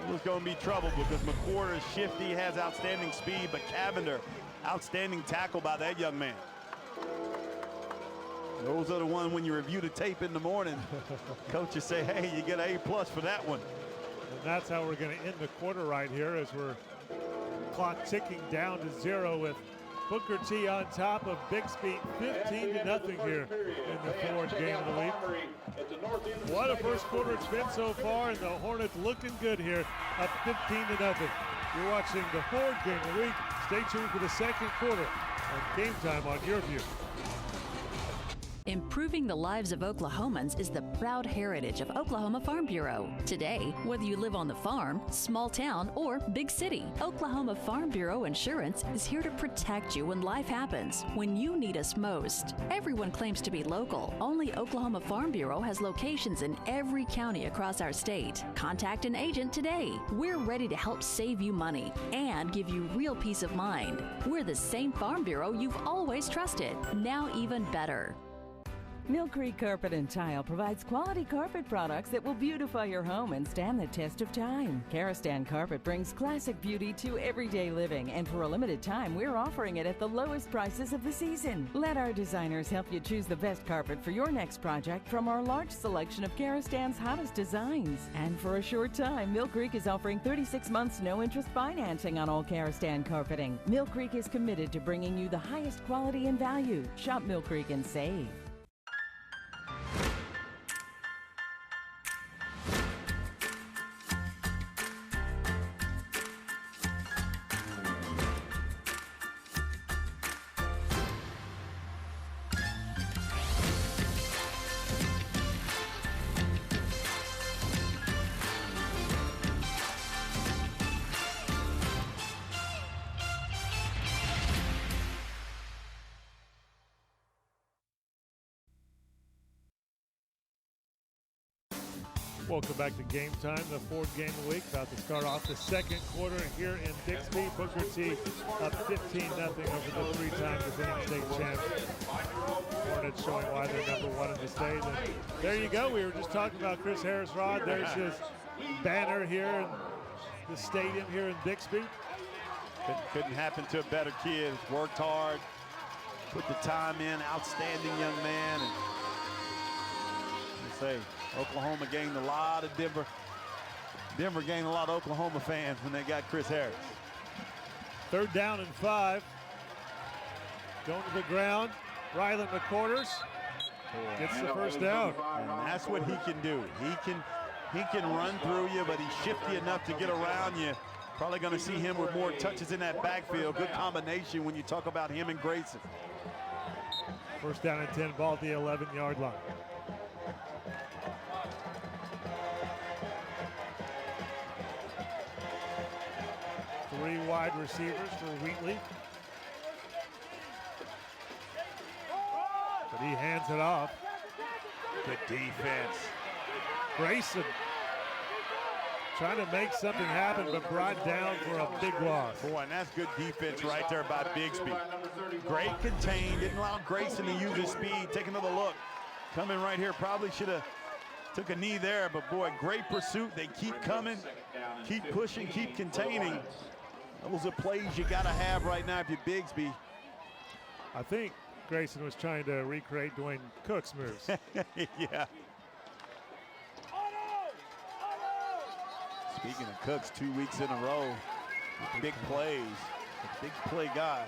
it was going to be trouble because McQuarter is shifty, has outstanding speed, but Cavender, outstanding tackle by that young man. Those are the ones when you review the tape in the morning, coaches say, hey, you get an A+ for that one. And that's how we're going to end the quarter right here as we're clock ticking down to 0 with Booker T on top of Bixby, 15-0 here in the Ford Game of the Week. What a first quarter it's been so far, and the Hornets looking good here, up 15-0. You're watching the Ford Game of the Week. Stay tuned for the second quarter on Game Time on YurView. Improving the lives of Oklahomans is the proud heritage of Oklahoma Farm Bureau. Today, whether you live on the farm, small town, or big city, Oklahoma Farm Bureau Insurance is here to protect you when life happens, when you need us most. Everyone claims to be local. Only Oklahoma Farm Bureau has locations in every county across our state. Contact an agent today. We're ready to help save you money and give you real peace of mind. We're the same Farm Bureau you've always trusted, now even better. Mill Creek Carpet and Tile provides quality carpet products that will beautify your home and stand the test of time. Karastan Carpet brings classic beauty to everyday living, and for a limited time, we're offering it at the lowest prices of the season. Let our designers help you choose the best carpet for your next project from our large selection of Karastan's hottest designs. And for a short time, Mill Creek is offering 36 months no-interest financing on all Karastan carpeting. Mill Creek is committed to bringing you the highest quality and value. Shop Mill Creek and save. Welcome back to Game Time, the fourth game of the week. About to start off the second quarter here in Bixby. Booker T up 15-0 over the three-time defending state champs. Hornets showing why they're #1 in the state. And there you go. We were just talking about Chris Harris Rod. There's his banner here in the stadium here in Bixby. Couldn't happen to a better kid. Worked hard, put the time in. Outstanding young man. And say, Oklahoma gained a lot of Denver gained a lot of Oklahoma fans when they got Chris Harris. 3rd down and 5. Going to the ground. Ryland McCorders gets the first down. And that's what he can do. He can run through you, but he's shifty enough to get around you. Probably going to see him with more touches in that backfield. Good combination when you talk about him and Grayson. 1st down and 10, ball at the 11-yard line. Three wide receivers for Wheatley. But he hands it off. Good defense. Grayson trying to make something happen, but brought down for a big loss. Boy, and that's good defense right there by Bixby. Great contained, didn't allow Grayson to use his speed. Take another look. Coming right here, probably should have took a knee there, but boy, great pursuit. They keep coming, keep pushing, keep containing. Those are plays you got to have right now if you're Bixby. I think Grayson was trying to recreate Dwayne Cook's moves. Yeah. Speaking of Cooks, 2 weeks in a row, big plays, a big play guy.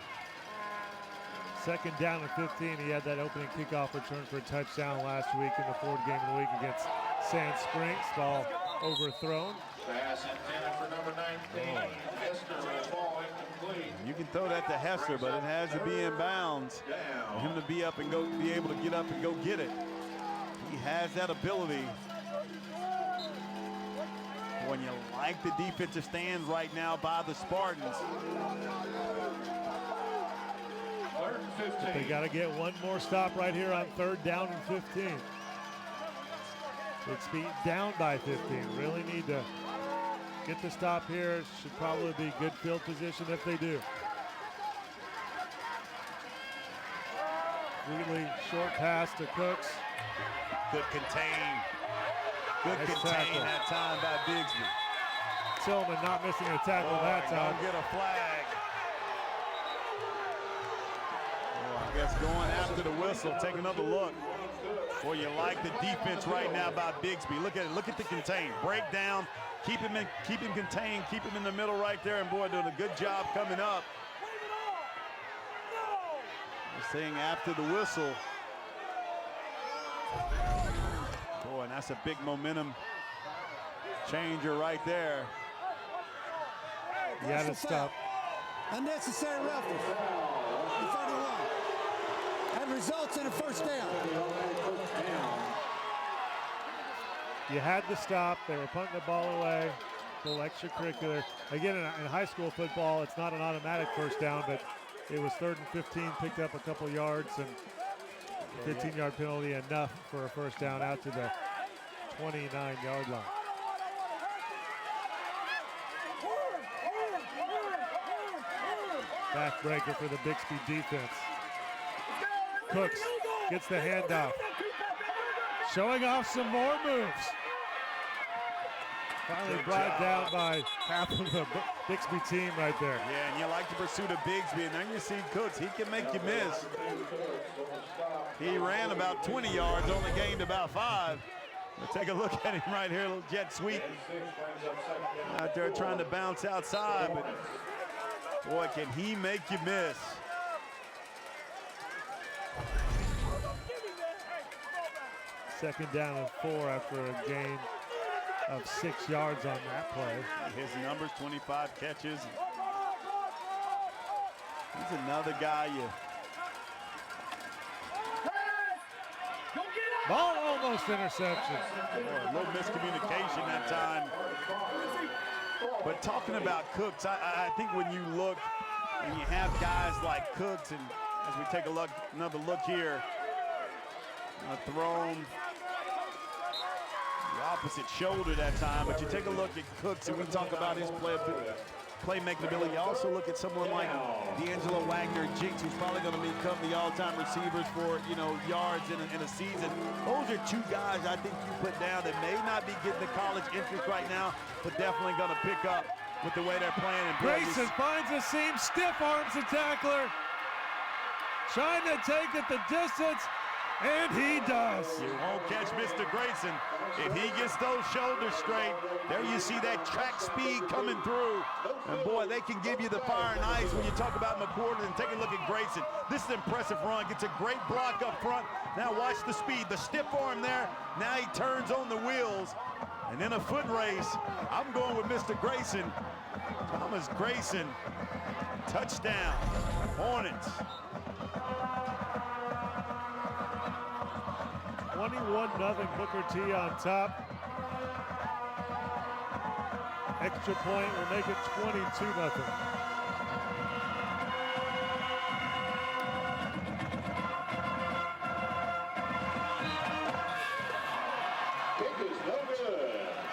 2nd down and 15. He had that opening kickoff return for a touchdown last week in the 4th game of the week against Sand Springs. Ball overthrown. Pass intended for number 19. Hester will fall incomplete. You can throw that to Hester, but it has to be in bounds. For him to be up and be able to get up and go get it. He has that ability. When you like the defensive stands right now by the Spartans. They got to get one more stop right here on 3rd down and 15. Bixby down by 15. Really need to get the stop here. Should probably be good field position if they do. Wheatley, short pass to Cooks. Good contain. Good contain that time by Bixby. Tillman not missing a tackle that time. Don't get a flag. I guess going after the whistle, take another look. Boy, you like the defense right now by Bixby. Look at it. Look at the contain. Break down. Keep him contained. Keep him in the middle right there. And boy, doing a good job coming up. They're saying after the whistle. Boy, and that's a big momentum changer right there. He had to stop. Unnecessary roughness. 31. That results in a first down. You had to stop. They were punting the ball away. A little extracurricular. Again, in high school football, it's not an automatic first down, but it was 3rd and 15, picked up a couple yards, and 15-yard penalty enough for a first down out to the 29-yard line. Backbreaker for the Bixby defense. Cooks gets the handoff. Showing off some more moves. Finally brought down by half of the Bixby team right there. Yeah, and you like the pursuit of Bixby, and then you see Cooks. He can make you miss. He ran about 20 yards, only gained about 5. Let's take a look at him right here, a little jet sweep. Out there trying to bounce outside, but boy, can he make you miss. Second down and 4 after a gain of 6 yards on that play. His numbers, 25 catches. He's another guy you... Ball almost interception. A little miscommunication that time. But talking about Cooks, I think when you look and you have guys like Cooks, and as we take a look, another look here, thrown the opposite shoulder that time, but you take a look at Cooks and we talk about his playmaking ability. You also look at someone like D'Angelo Wagner, Jinx, who's probably going to become the all-time receivers for, yards in a season. Those are 2 guys I think you put down that may not be getting the college interest right now, but definitely going to pick up with the way they're playing. And Grayson finds a seam, stiff arms the tackler, trying to take it the distance, and he does. You won't catch Mr. Grayson. If he gets those shoulders straight, there you see that track speed coming through. And boy, they can give you the fire and ice when you talk about McCord. And take a look at Grayson. This is an impressive run. Gets a great block up front. Now watch the speed, the stiff arm there. Now he turns on the wheels. And then a foot race. I'm going with Mr. Grayson. Thomas Grayson, touchdown, Hornets. 21-0 Booker T on top. Extra point will make it 22-0.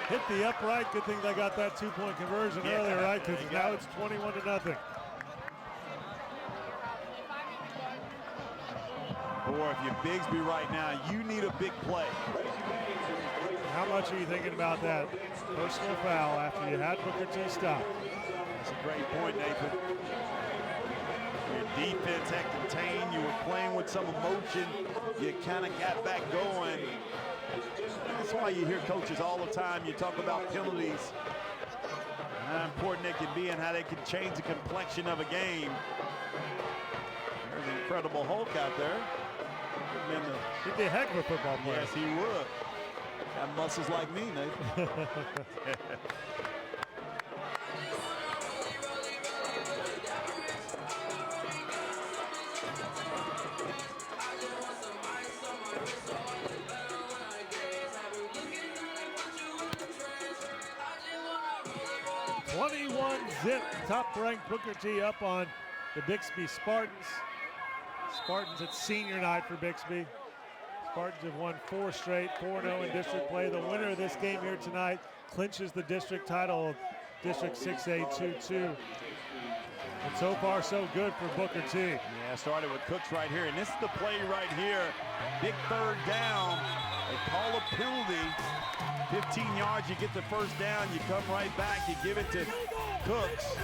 Hit the upright. Good thing they got that 2-point conversion earlier, right? Because now it's 21-0. Or if you're Bixby right now, you need a big play. How much are you thinking about that personal foul after you had Booker T stop? That's a great point, Nathan. Your defense had contained. You were playing with some emotion. You kind of got back going. That's why you hear coaches all the time. You talk about penalties, how important they can be and how they can change the complexion of a game. There's an incredible Hulk out there. He'd be a heck of a football player. Yes, he would. Got muscles like me, Nathan. 21-0, top-ranked Booker T up on the Bixby Spartans. Spartans at senior night for Bixby. Spartans have won 4 straight, 4-0 in district play. The winner of this game here tonight clinches the district title of District 6A 2-2. And so far, so good for Booker T. Yeah, started with Cooks right here, and this is the play right here. Big 3rd down. They call a penalty. 15 yards, you get the first down, you come right back, you give it to Cooks.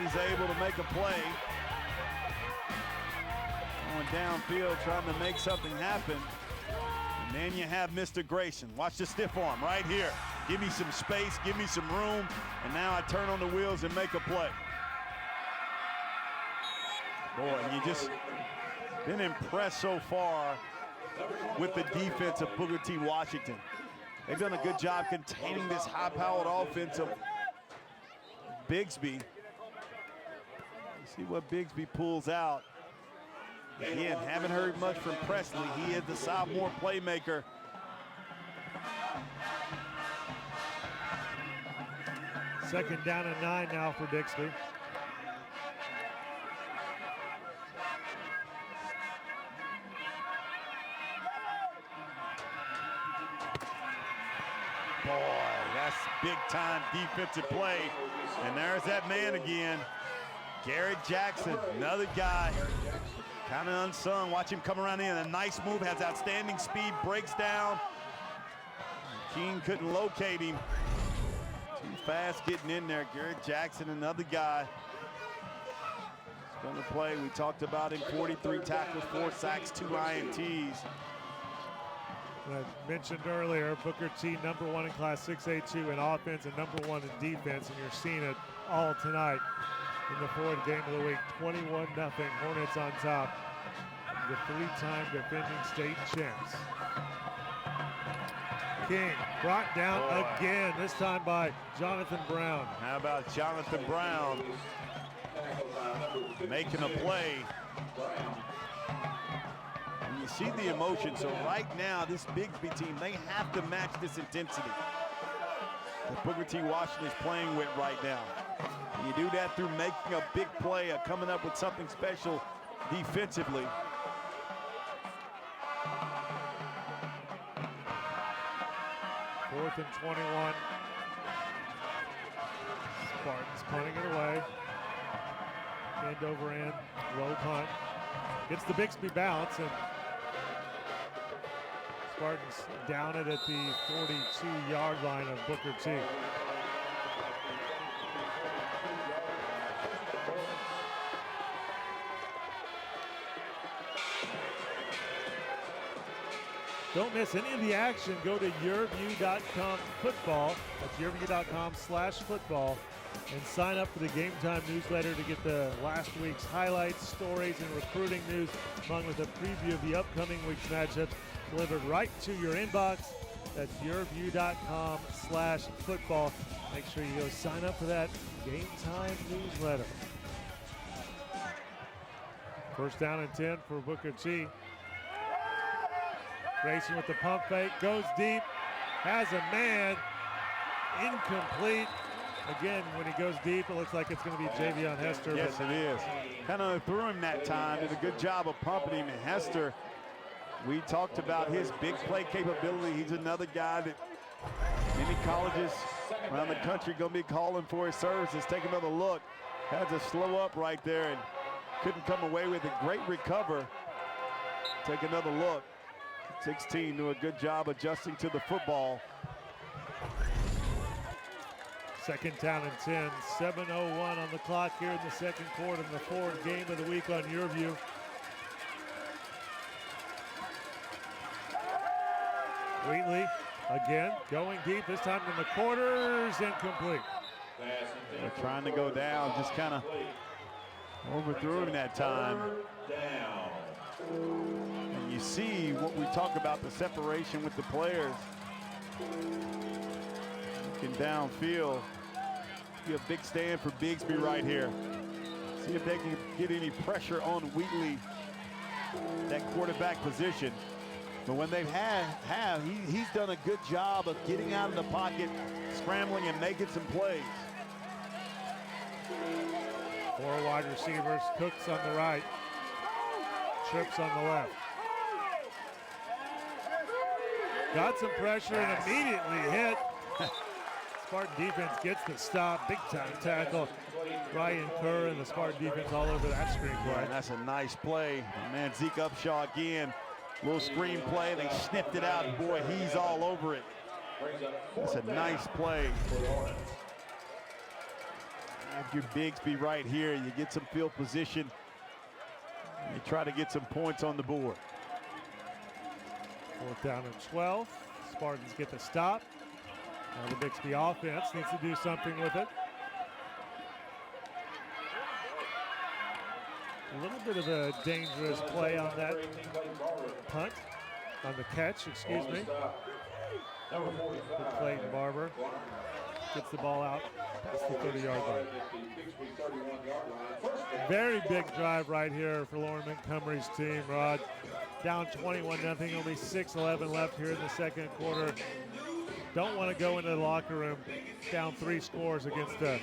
He's able to make a play. Going downfield, trying to make something happen. And then you have Mr. Grayson. Watch the stiff arm right here. Give me some space, give me some room, and now I turn on the wheels and make a play. Boy, you just been impressed so far with the defense of Booker T. Washington. They've done a good job containing this high-powered offense of Bixby. See what Bixby pulls out. Again, haven't heard much from Presley. He is the sophomore playmaker. Second down and 9 now for Bixby. Boy, that's big time defensive play. And there's that man again. Garrett Jackson, another guy, kind of unsung. Watch him come around in. A nice move, has outstanding speed, breaks down. King couldn't locate him. Too fast getting in there. Garrett Jackson, another guy. He's going to play. We talked about him, 43 tackles, 4 sacks, 2 INTs. I mentioned earlier, Booker T, #1 in Class 6A2 in offense and #1 in defense, and you're seeing it all tonight in the Ford game of the week. 21-0, Hornets on top. The 3-time defending state champs. King brought down again, this time by Jonathan Brown. How about Jonathan Brown making a play? And you see the emotion. So right now, this Bixby team, they have to match this intensity that Booker T. Washington is playing with right now. And you do that through making a big play, coming up with something special defensively. Fourth and 21. Spartans punting it away. End over end, low punt. Gets the Bixby bounce, and Spartans down it at the 42-yard line of Booker T. Don't miss any of the action. Go to YurView.com football. That's YurView.com/football. And sign up for the Game Time newsletter to get the last week's highlights, stories, and recruiting news, along with a preview of the upcoming week's matchups delivered right to your inbox. That's YurView.com/football. Make sure you go sign up for that Game Time newsletter. First down and 10 for Booker T. Grayson with the pump fake, goes deep, has a man, incomplete. Again, when he goes deep, it looks like it's going to be Javion Hester. Yes, it is. Kind of threw him that time. Did a good job of pumping him. And Hester, we talked about his big play capability. He's another guy that many colleges around the country going to be calling for his services. Take another look. Had to slow up right there and couldn't come away with a great recover. Take another look. 16 do a good job adjusting to the football. Second down and 10, 7:01 on the clock here in the second quarter in the Ford game of the week on YurView. Wheatley again going deep, this time in the quarters, incomplete. They're trying to go down, just kind of overthrew him that time. And you see what we talk about, the separation with the players. Looking downfield. Be a big stand for Bixby right here. See if they can get any pressure on Wheatley, that quarterback position. But when they've he's done a good job of getting out of the pocket, scrambling and making some plays. 4 wide receivers, Cooks on the right, Trips on the left. Got some pressure and immediately hit. Spartan defense gets the stop, big time tackle. Ryan Kerr and the Spartan defense all over that screen play. Yeah, that's a nice play. Man, Zeke Upshaw again, little screen play. They sniffed it out, and boy, he's all over it. That's a nice play. Have your Bixby right here. You get some field position. You try to get some points on the board. 4th down and 12. Spartans get the stop. Now the Bixby offense needs to do something with it. A little bit of a dangerous play on that punt, on the catch, excuse me. For Clayton Barber. gets the ball out past the 30-yard line. Very big drive right here for Lauren Montgomery's team, Rod. Down 21-0, only 6:11 left here in the second quarter. Don't want to go into the locker room down 3 scores against a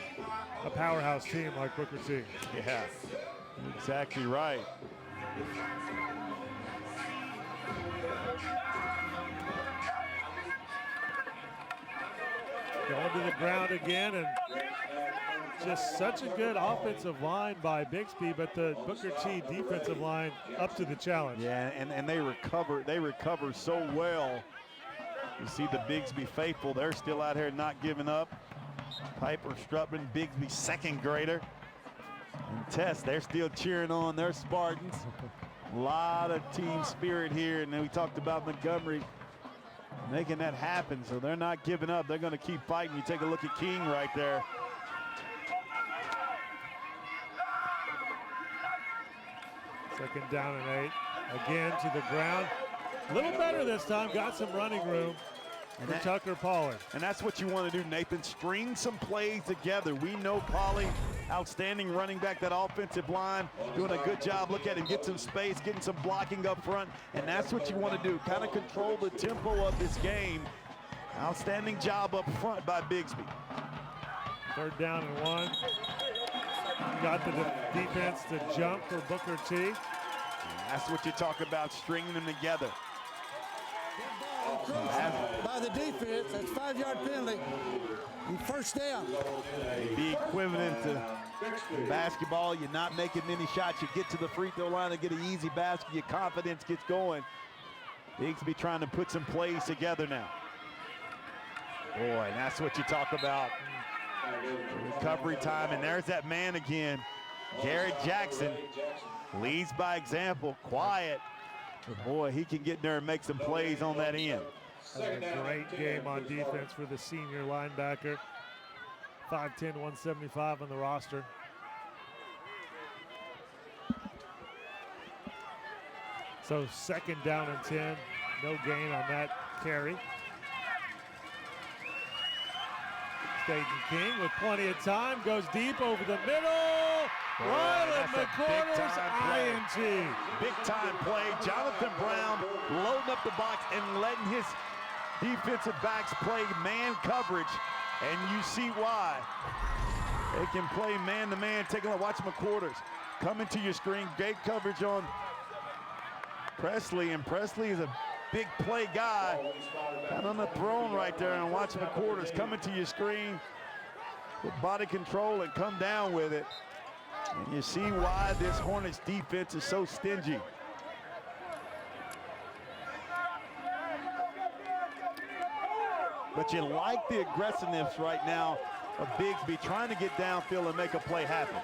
powerhouse team like Booker T. Yeah, exactly right. Going to the ground again, and just such a good offensive line by Bixby, but the Booker T defensive line up to the challenge. Yeah, and they recover so well. You see the Bixby faithful, they're still out here not giving up. Piper Strutman, Bixby second grader. And Tess, they're still cheering on their Spartans. A lot of team spirit here, and then we talked about Montgomery making that happen, so they're not giving up. They're going to keep fighting. You take a look at King right there. Second down and 8. Again to the ground. A little better this time. Got some running room for Tucker Pollard. And that's what you want to do, Nathan. String some plays together. We know Polly, outstanding running back, that offensive line, doing a good job. Look at him, get some space, getting some blocking up front. And that's what you want to do. Kind of control the tempo of this game. Outstanding job up front by Bixby. Third down and 1. Got the defense to jump for Booker T. That's what you talk about, stringing them together. By the defense, that's 5-yard penalty. And first down. Be equivalent to basketball. You're not making many shots. You get to the free throw line and get an easy basket. Your confidence gets going. Bixby trying to put some plays together now. Boy, and that's what you talk about. Recovery time, and there's that man again. Garrett Jackson leads by example, quiet. But boy, he can get there and make some plays on that end. A great game on defense for the senior linebacker. 5'10", 175 on the roster. So second down and 10. No gain on that carry. Staten King with plenty of time, goes deep over the middle. Rylan McCorders, INT. Big time play. Jonathan Brown loading up the box and letting his defensive backs play man coverage. And you see why. They can play man-to-man. Take a look. Watch McCorders coming to your screen. Great coverage on Presley, and Presley is a big play guy. Kind of on the throne right there, and watch McCorders coming to your screen with body control and come down with it. And you see why this Hornets defense is so stingy. But you like the aggressiveness right now of Bixby trying to get downfield and make a play happen.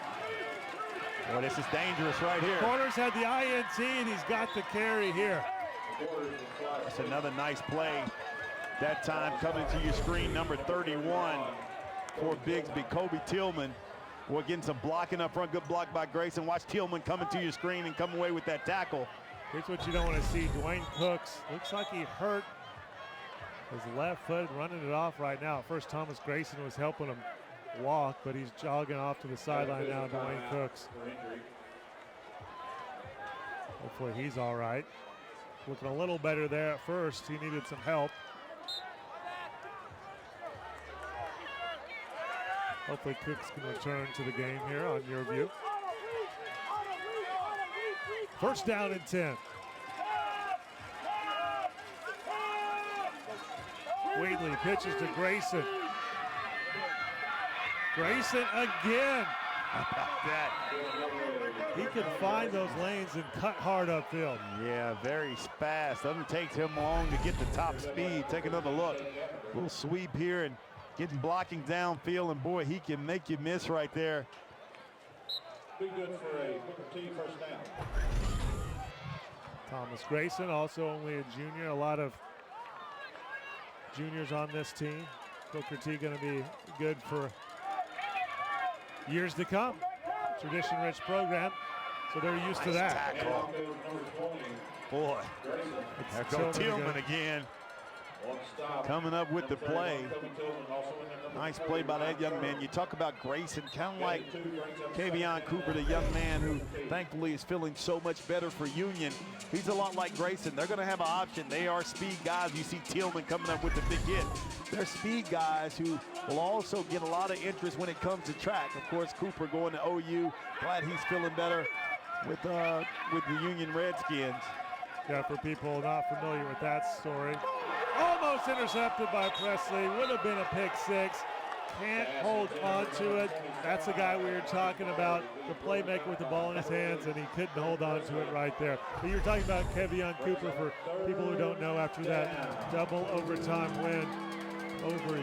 Boy, this is dangerous right here. Corners had the INT, and he's got the carry here. That's another nice play. That time coming to your screen, number 31 for Bixby, Kobe Tillman. We're getting some blocking up front. Good block by Grayson. Watch Tillman coming to your screen and come away with that tackle. Here's what you don't want to see. Dwayne Cooks looks like he hurt his left foot, running it off right now. At first, Thomas Grayson was helping him walk, but he's jogging off to the sideline now, Dwayne Cooks. Hopefully he's all right. Looking a little better there at first. He needed some help. Hopefully Cooks can return to the game here on YurView. First down and 10. Wheatley pitches to Grayson. Grayson again. How about that? He can find those lanes and cut hard upfield. Yeah, very fast. Doesn't take him long to get the top speed. Take another look. Little sweep here and getting blocking downfield, and boy, he can make you miss right there. Be good for a Booker T first down. Thomas Grayson, also only a junior. A lot of juniors on this team. Booker T going to be good for years to come. Tradition-rich program, so they're used to that. Tackle. Boy, there goes Tillman again. coming up with the play. Nice play by that young man. You talk about Grayson, kind of like Kavion Cooper, the young man who thankfully is feeling so much better for Union. He's a lot like Grayson. They're going to have an option. They are speed guys. You see Tillman coming up with the big hit. They're speed guys who will also get a lot of interest when it comes to track. Of course, Cooper going to OU. Glad he's feeling better with the Union Redskins. Yeah, for people not familiar with that story. Almost intercepted by Presley. Would have been a pick six. Can't hold on to it. That's the guy we were talking about, the playmaker with the ball in his hands, and he couldn't hold on to it right there. But you're talking about Kevion Cooper, for people who don't know, after that double overtime win over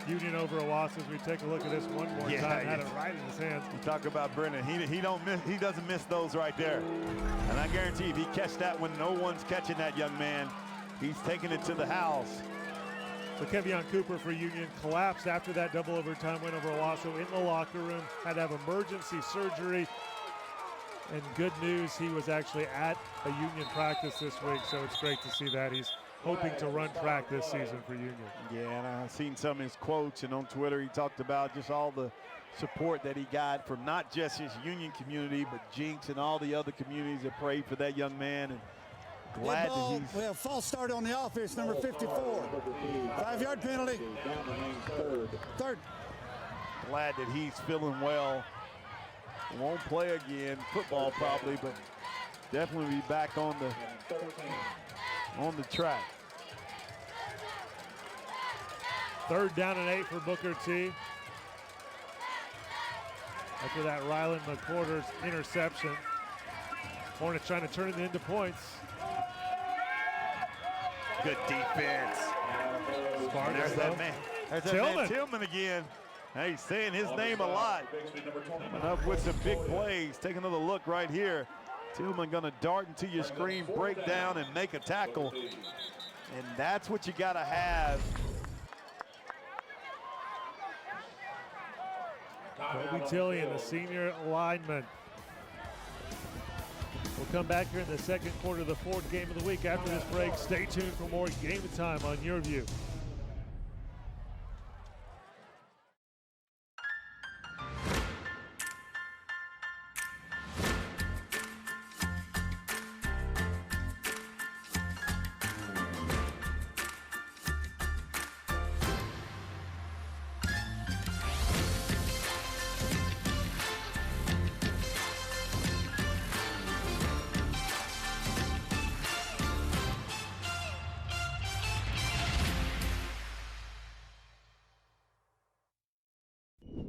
Union over Owasso. As we take a look at this one more time, had it right in his hands. You talk about Brennan, he doesn't miss those right there. And I guarantee if he catch that when no one's catching that young man, he's taking it to the house. So Kevion Cooper for Union collapsed after that double overtime win over Owasso in the locker room, had to have emergency surgery. And good news, he was actually at a Union practice this week, so it's great to see that. He's hoping to run track this season for Union. Yeah, and I've seen some of his quotes, and on Twitter he talked about just all the support that he got from not just his Union community, but Jinx and all the other communities that prayed for that young man. And glad that he's... We have false start on the offense, number 54. 5-yard penalty. Third. Glad that he's feeling well. Won't play again, football probably, but definitely be back on the track. 3rd down and 8 for Booker T. After that Ryland McWhorter's interception. Hornets trying to turn it into points. Good defense. Smart. There's that man. There's that man Tillman again. Hey, he's saying his name a lot. Coming up with some big plays. Take another look right here. Tillman gonna dart into your screen, break down, and make a tackle. And that's what you gotta have. Kobe Tillian, the senior lineman. We'll come back here in the second quarter of the 4th game of the week. After this break, stay tuned for more Game Time on YurView.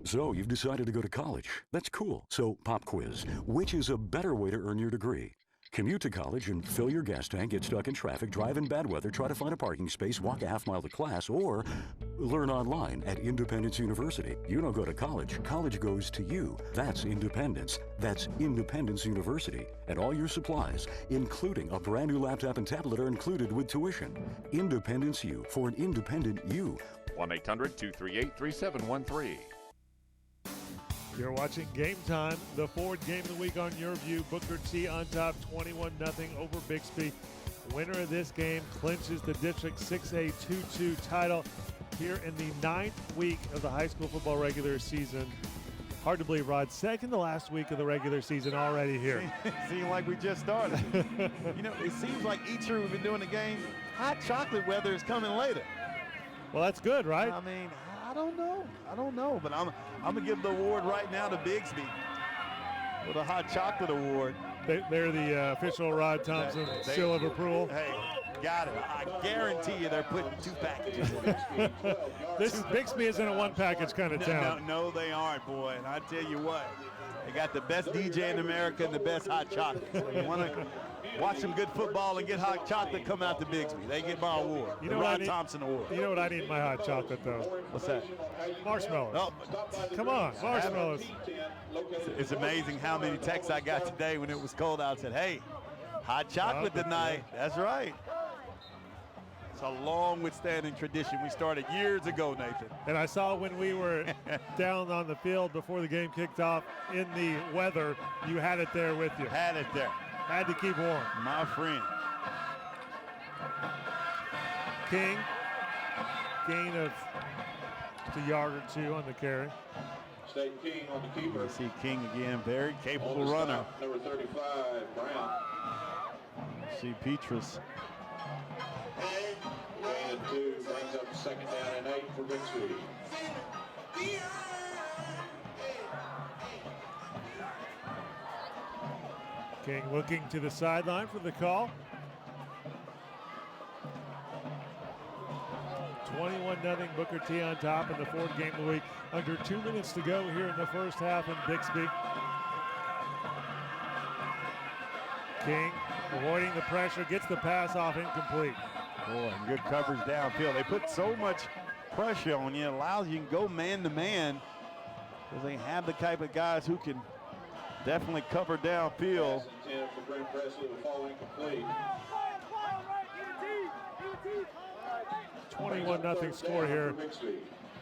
So you've decided to go to college. That's cool. So pop quiz. Which is a better way to earn your degree? Commute to college and fill your gas tank, get stuck in traffic, drive in bad weather, try to find a parking space, walk a half-mile to class, or learn online at Independence University. You don't go to college. College goes to you. That's independence. That's Independence University. And all your supplies, including a brand new laptop and tablet, are included with tuition. Independence U, for an independent you. 1-800-238-3713. You're watching Game Time, the 4th game of the week on YurView. Booker T on top, 21-0 over Bixby. Winner of this game clinches the District 6A 2-2 title here in the 9th week of the high school football regular season. Hard to believe, Rod. Second to last week of the regular season already here. Seems like we just started. You know, it seems like each year we've been doing the game, hot chocolate weather is coming later. Well, that's good, right? I mean, I don't know, but I'm gonna give the award right now to Bixby with a hot chocolate award. They're the official Rod Thompson seal of approval. Hey, got it. I guarantee you they're putting 2 packages in. Bixby isn't a 1-package kind of town. No, they aren't, boy. And I tell you what, they got the best DJ in America and the best hot chocolate. So you want to watch some good football and get hot chocolate, come out to Bixby. They get my award, the Rod Thompson Award. You know what I need in my hot chocolate, though? What's that? Marshmallows. Oh. Come on, marshmallows. It's amazing how many texts I got today when it was cold out. Said, hey, hot chocolate tonight. That's right. It's a long withstanding tradition. We started years ago, Nathan. And I saw when we were down on the field before the game kicked off in the weather, you had it there with you. Had it there. Had to keep warm. My friend. King. Gain of just a yard or two on the carry. State King on the keeper. You see King again, very capable On the runner. stop, number 35, Brown. See Petrus. Gain of 2 brings up 2nd down and 8 for Bixby. King looking to the sideline for the call. 21-0 Booker T on top in the fourth game of the week. Under 2 minutes to go here in the first half in Bixby. King avoiding the pressure, gets the pass off incomplete. Boy, good coverage downfield. They put so much pressure on you, it allows you to go man to man because they have the type of guys who can definitely cover downfield. 21-0 score here.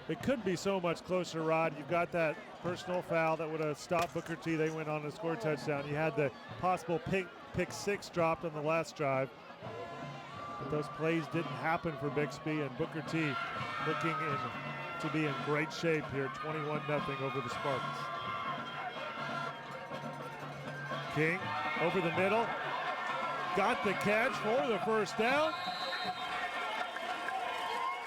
It could be so much closer, Rod. You've got that personal foul that would have stopped Booker T. They went on to score a touchdown. You had the possible pick 6 dropped on the last drive. But those plays didn't happen for Bixby, and Booker T looking to be in great shape here, 21-0 over the Spartans. King over the middle, got the catch for the first down.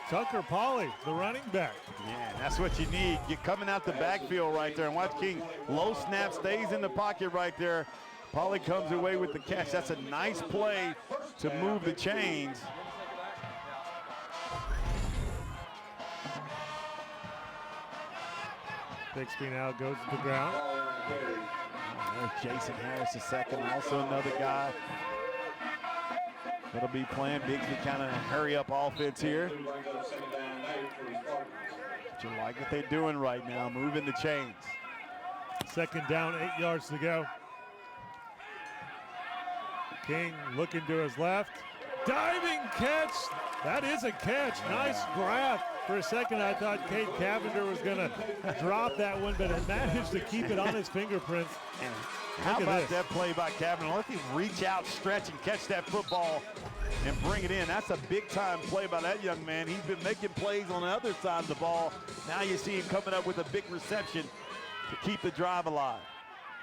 Tucker Polley, the running back. Yeah, that's what you need. You're coming out the backfield right there, and watch King, low snap, stays in the pocket right there. Polley comes away with the catch. That's a nice play to move the chains. Bixby now goes to the ground. There's Jason Harris the second, also another guy that'll be playing. Bixby kind of hurry up offense here. But you like what they're doing right now, moving the chains. 2nd down, 8 yards to go. King looking to his left. Diving catch. That is a catch. Nice grab. For a second, I thought Cade Cavender was going to drop that one, but managed to keep it on his fingerprints. How about that play by Cavender? Let him reach out, stretch, and catch that football and bring it in. That's a big-time play by that young man. He's been making plays on the other side of the ball. Now you see him coming up with a big reception to keep the drive alive.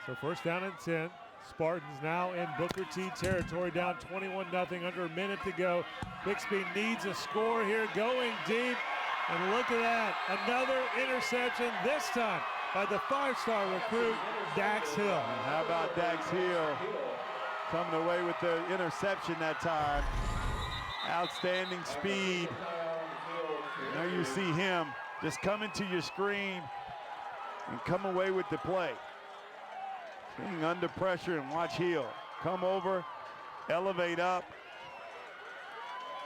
So 1st down and 10. Spartans now in Booker T territory, down 21-0, under a minute to go. Bixby needs a score here, going deep. And look at that, another interception, this time by the 5-star recruit, Dax Hill. And how about Dax Hill coming away with the interception that time. Outstanding speed. There you see him just coming to your screen and come away with the play. Being under pressure, and watch Hill come over, elevate up,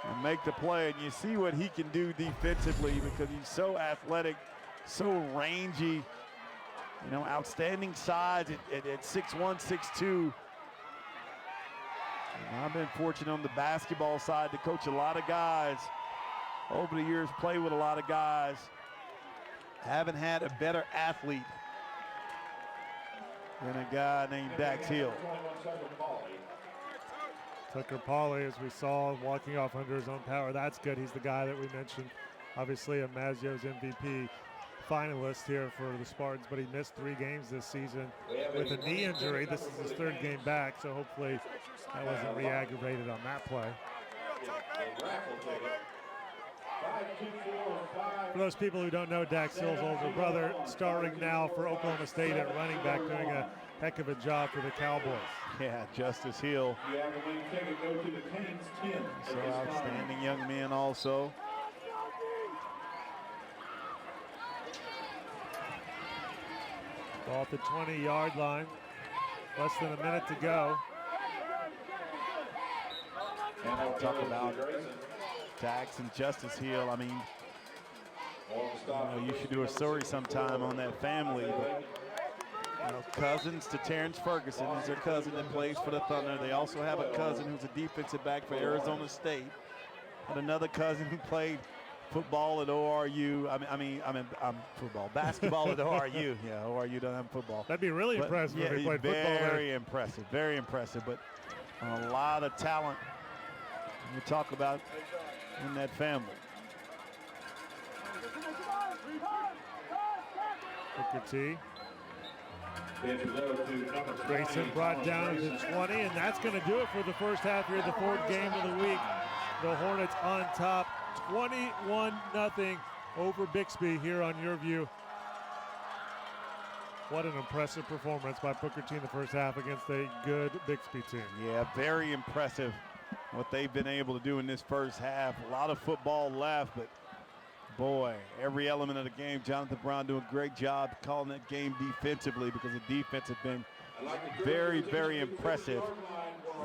and make the play. And you see what he can do defensively because he's so athletic, so rangy, you know, outstanding size at 6'1", 6'2". And I've been fortunate on the basketball side to coach a lot of guys over the years, play with a lot of guys. Haven't had a better athlete than a guy named Dax Hill. Tucker Polley, as we saw, walking off under his own power. That's good. He's the guy that we mentioned. Obviously a Mazzio's MVP finalist here for the Spartans, but he missed 3 games this season with a knee injury. This is his 3rd game back, so hopefully that wasn't re-aggravated on that play. For those people who don't know, Dax Hill's older brother, starring now for Oklahoma State at running back, doing a heck of a job for the Cowboys. Yeah, Justice Hill. So outstanding young man also. Ball at the 20-yard line. Less than a minute to go. And we'll talk about Dax and Justice Hill. I mean, you should do a story sometime on that family. But, cousins to Terrence Ferguson. He's their cousin that plays for the Thunder. They also have a cousin who's a defensive back for Arizona State. And another cousin who played football at ORU. Basketball at ORU. Yeah, ORU doesn't have football. That'd be really impressive if he played football there. Very impressive, very impressive. But a lot of talent. You talk about in that family. Booker T. Grayson brought down to 20, and that's going to do it for the first half here, the fourth game of the week. The Hornets on top, 21-0 over Bixby here on YurView. What an impressive performance by Booker T in the first half against a good Bixby team. Yeah, very impressive what they've been able to do in this first half. A lot of football left, but boy, every element of the game, Jonathan Brown doing a great job calling that game defensively, because the defense has been very, very impressive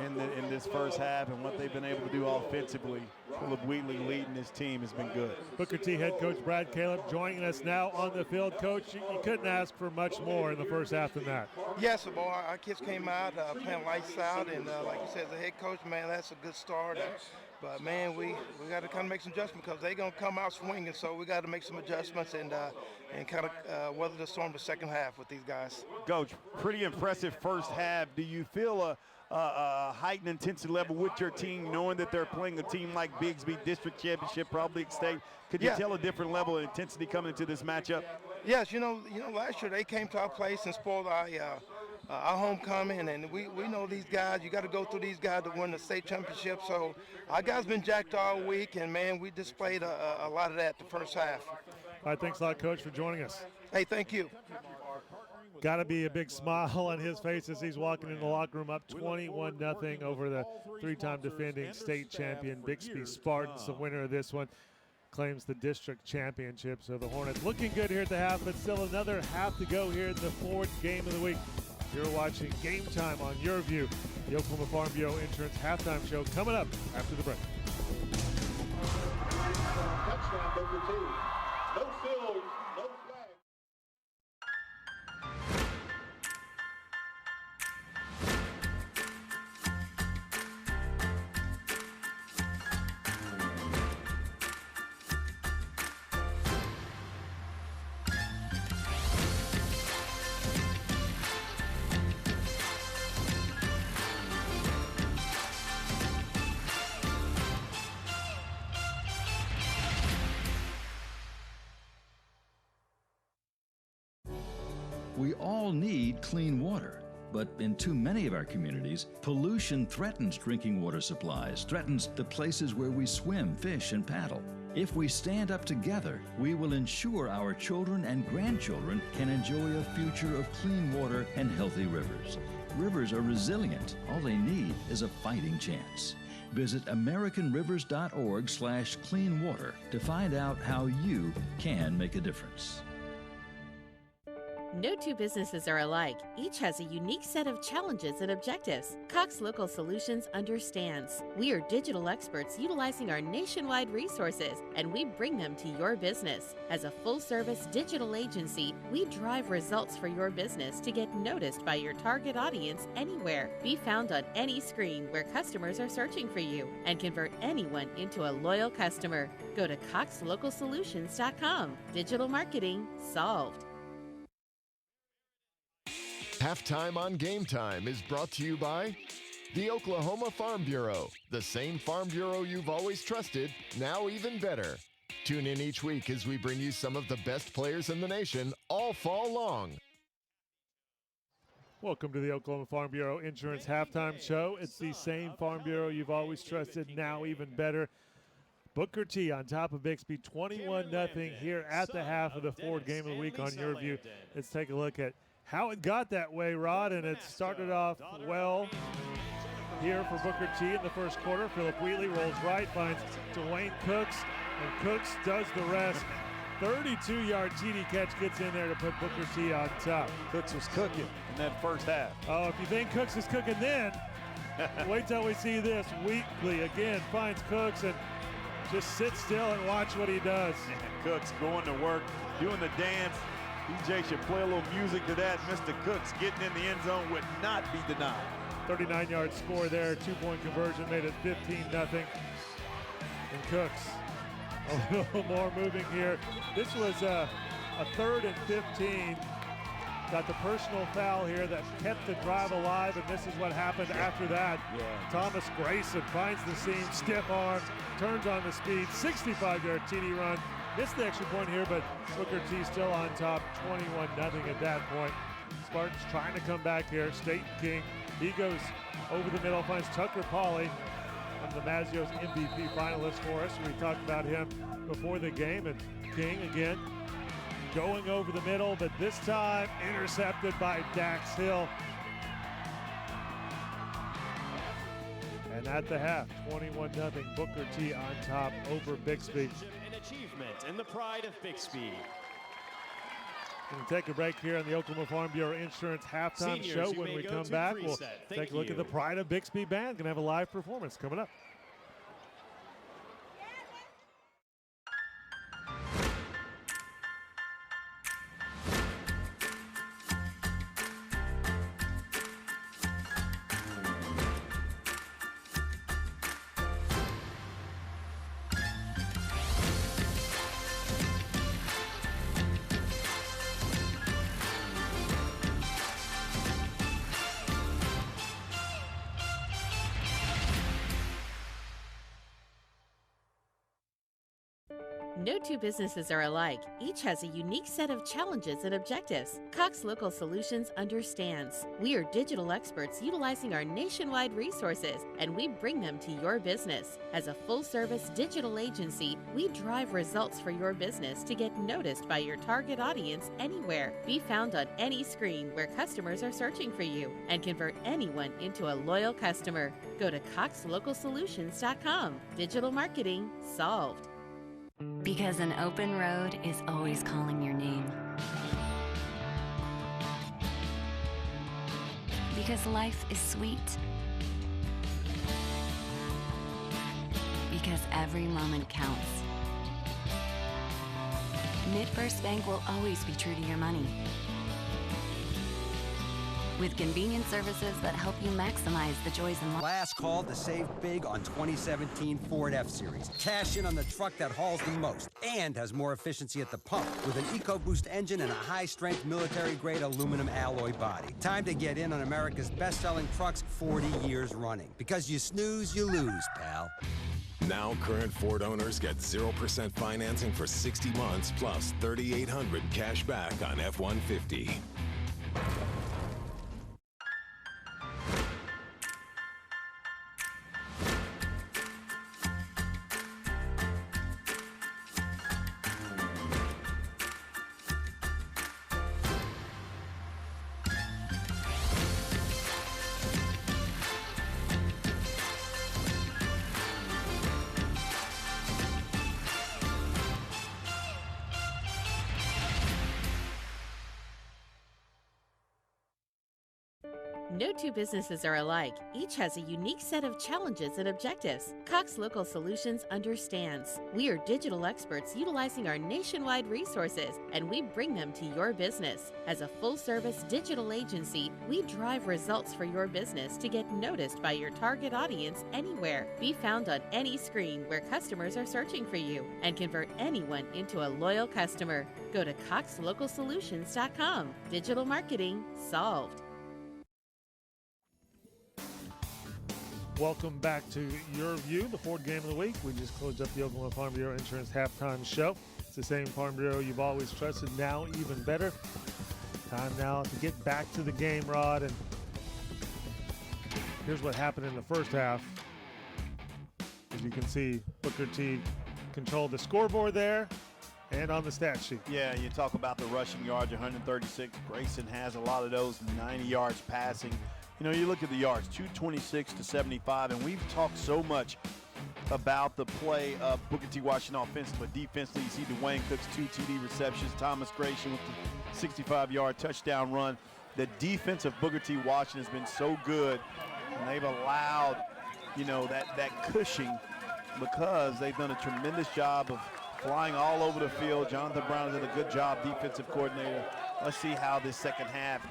in this first half, and what they've been able to do offensively. Philip Wheatley leading this team has been good. Booker T head coach Brad Caleb joining us now on the field. Coach, you couldn't ask for much more in the first half than that. Yes, boy, our kids came out playing lights out, and like you said, as a head coach, man, that's a good start. But man, we got to kind of make some adjustments, because they're gonna come out swinging. So we got to make some adjustments and kind of weather the storm the second half with these guys. Coach, pretty impressive first half. Do you feel a heightened intensity level with your team, knowing that they're playing a team like Bixby, district championship, probably state? Could you tell a different level of intensity coming into this matchup? Yes, you know, last year they came to our place and spoiled our homecoming, and we know these guys. You got to go through these guys to win the state championship. So our guys been jacked all week, and man, we displayed a lot of that the first half. All right, thanks a lot, Coach, for joining us. Hey, thank you. Got to be a big smile on his face as he's walking in the locker room, up 21-0 over the three-time defending state champion Bixby Spartans. The winner of this one claims the district championship. So the Hornets looking good here at the half, but still another half to go here in the fourth game of the week. You're watching Game Time on YurView, the Oklahoma Farm Bureau Insurance halftime show, coming up after the break. Touchdown, Booker T. No field, no flag. We all need clean water, but in too many of our communities, pollution threatens drinking water supplies, threatens the places where we swim, fish, and paddle. If we stand up together, we will ensure our children and grandchildren can enjoy a future of clean water and healthy rivers. Rivers are resilient. All they need is a fighting chance. Visit americanrivers.org/cleanwater to find out how you can make a difference. No two businesses are alike. Each has a unique set of challenges and objectives. Cox Local Solutions understands. We are digital experts utilizing our nationwide resources, and we bring them to your business. As a full-service digital agency, we drive results for your business to get noticed by your target audience anywhere. Be found on any screen where customers are searching for you, and convert anyone into a loyal customer. Go to coxlocalsolutions.com. Digital marketing solved. Halftime on Game Time is brought to you by the Oklahoma Farm Bureau, the same Farm Bureau you've always trusted, now even better. Tune in each week as we bring you some of the best players in the nation all fall long. Welcome to the Oklahoma Farm Bureau Insurance halftime show. It's the same Farm Bureau you've always trusted, now even better. Booker T on top of Bixby, 21-0 here at the half of the fourth game of the week on YurView. Let's take a look at how it got that way, Rod, and it started off well here for Booker T in the first quarter. Philip Wheatley rolls right, finds Dwayne Cooks, and Cooks does the rest. 32-yard TD catch gets in there to put Booker T on top. Cooks was cooking in that first half. Oh, if you think Cooks is cooking then, wait till we see this. Wheatley again finds Cooks and just sit still and watch what he does. Cooks going to work, doing the dance. DJ should play a little music to that. Mr. Cooks getting in the end zone would not be denied. 39-yard score there, two-point conversion made it 15-0. And Cooks a little more moving here. This was a 3rd and 15 got the personal foul here that kept the drive alive, and this is what happened after that. Thomas Grayson finds the seam, stiff arm, turns on the speed, 65-yard TD run. Missed the extra point here, but Booker T still on top, 21-0 at that point. Spartans trying to come back here. State King, he goes over the middle, finds Tucker Pauley, one of the Mazzio's MVP finalists for us. We talked about him before the game, and King again going over the middle, but this time intercepted by Dax Hill. And at the half, 21-0, Booker T on top over Bixby. An achievement and the pride of Bixby. We'll take a break here on the Oklahoma Farm Bureau Insurance halftime Seniors, show. When we come back, we'll take a look at the Pride of Bixby band. Gonna have a live performance coming up. No two businesses are alike. Each has a unique set of challenges and objectives. Cox Local Solutions understands. We are digital experts utilizing our nationwide resources, and we bring them to your business. As a full-service digital agency, we drive results for your business to get noticed by your target audience anywhere. Be found on any screen where customers are searching for you, and convert anyone into a loyal customer. Go to coxlocalsolutions.com. Digital marketing solved. Because an open road is always calling your name. Because life is sweet. Because every moment counts. MidFirst Bank will always be true to your money. With convenient services that help you maximize the joys in life. Last call to save big on 2017 Ford F-Series. Cash in on the truck that hauls the most and has more efficiency at the pump with an EcoBoost engine and a high-strength military-grade aluminum alloy body. Time to get in on America's best-selling trucks 40 years running. Because you snooze, you lose, pal. Now current Ford owners get 0% financing for 60 months plus $3,800 cash back on F-150. No two businesses are alike. Each has a unique set of challenges and objectives. Cox Local Solutions understands. We are digital experts utilizing our nationwide resources, and we bring them to your business. As a full-service digital agency, we drive results for your business to get noticed by your target audience anywhere. Be found on any screen where customers are searching for you, and convert anyone into a loyal customer. Go to coxlocalsolutions.com. Digital marketing solved. Welcome back to YurView, the Ford Game of the Week. We just closed up the Oklahoma Farm Bureau Insurance halftime show. It's the same Farm Bureau you've always trusted, now even better. Time now to get back to the game, Rod. And here's what happened in the first half. As you can see, Booker T controlled the scoreboard there and on the stat sheet. Yeah, you talk about the rushing yards, 136. Grayson has a lot of those, 90 yards passing. You know, you look at the yards, 226 to 75, and we've talked so much about the play of Booker T. Washington offensively, but defensively, you see Dwayne Cook's 2 TD receptions, Thomas Grayson with the 65-yard touchdown run. The defense of Booker T. Washington has been so good, and they've allowed, you know, that cushing because they've done a tremendous job of flying all over the field. Jonathan Brown has done a good job, defensive coordinator. Let's see how this second half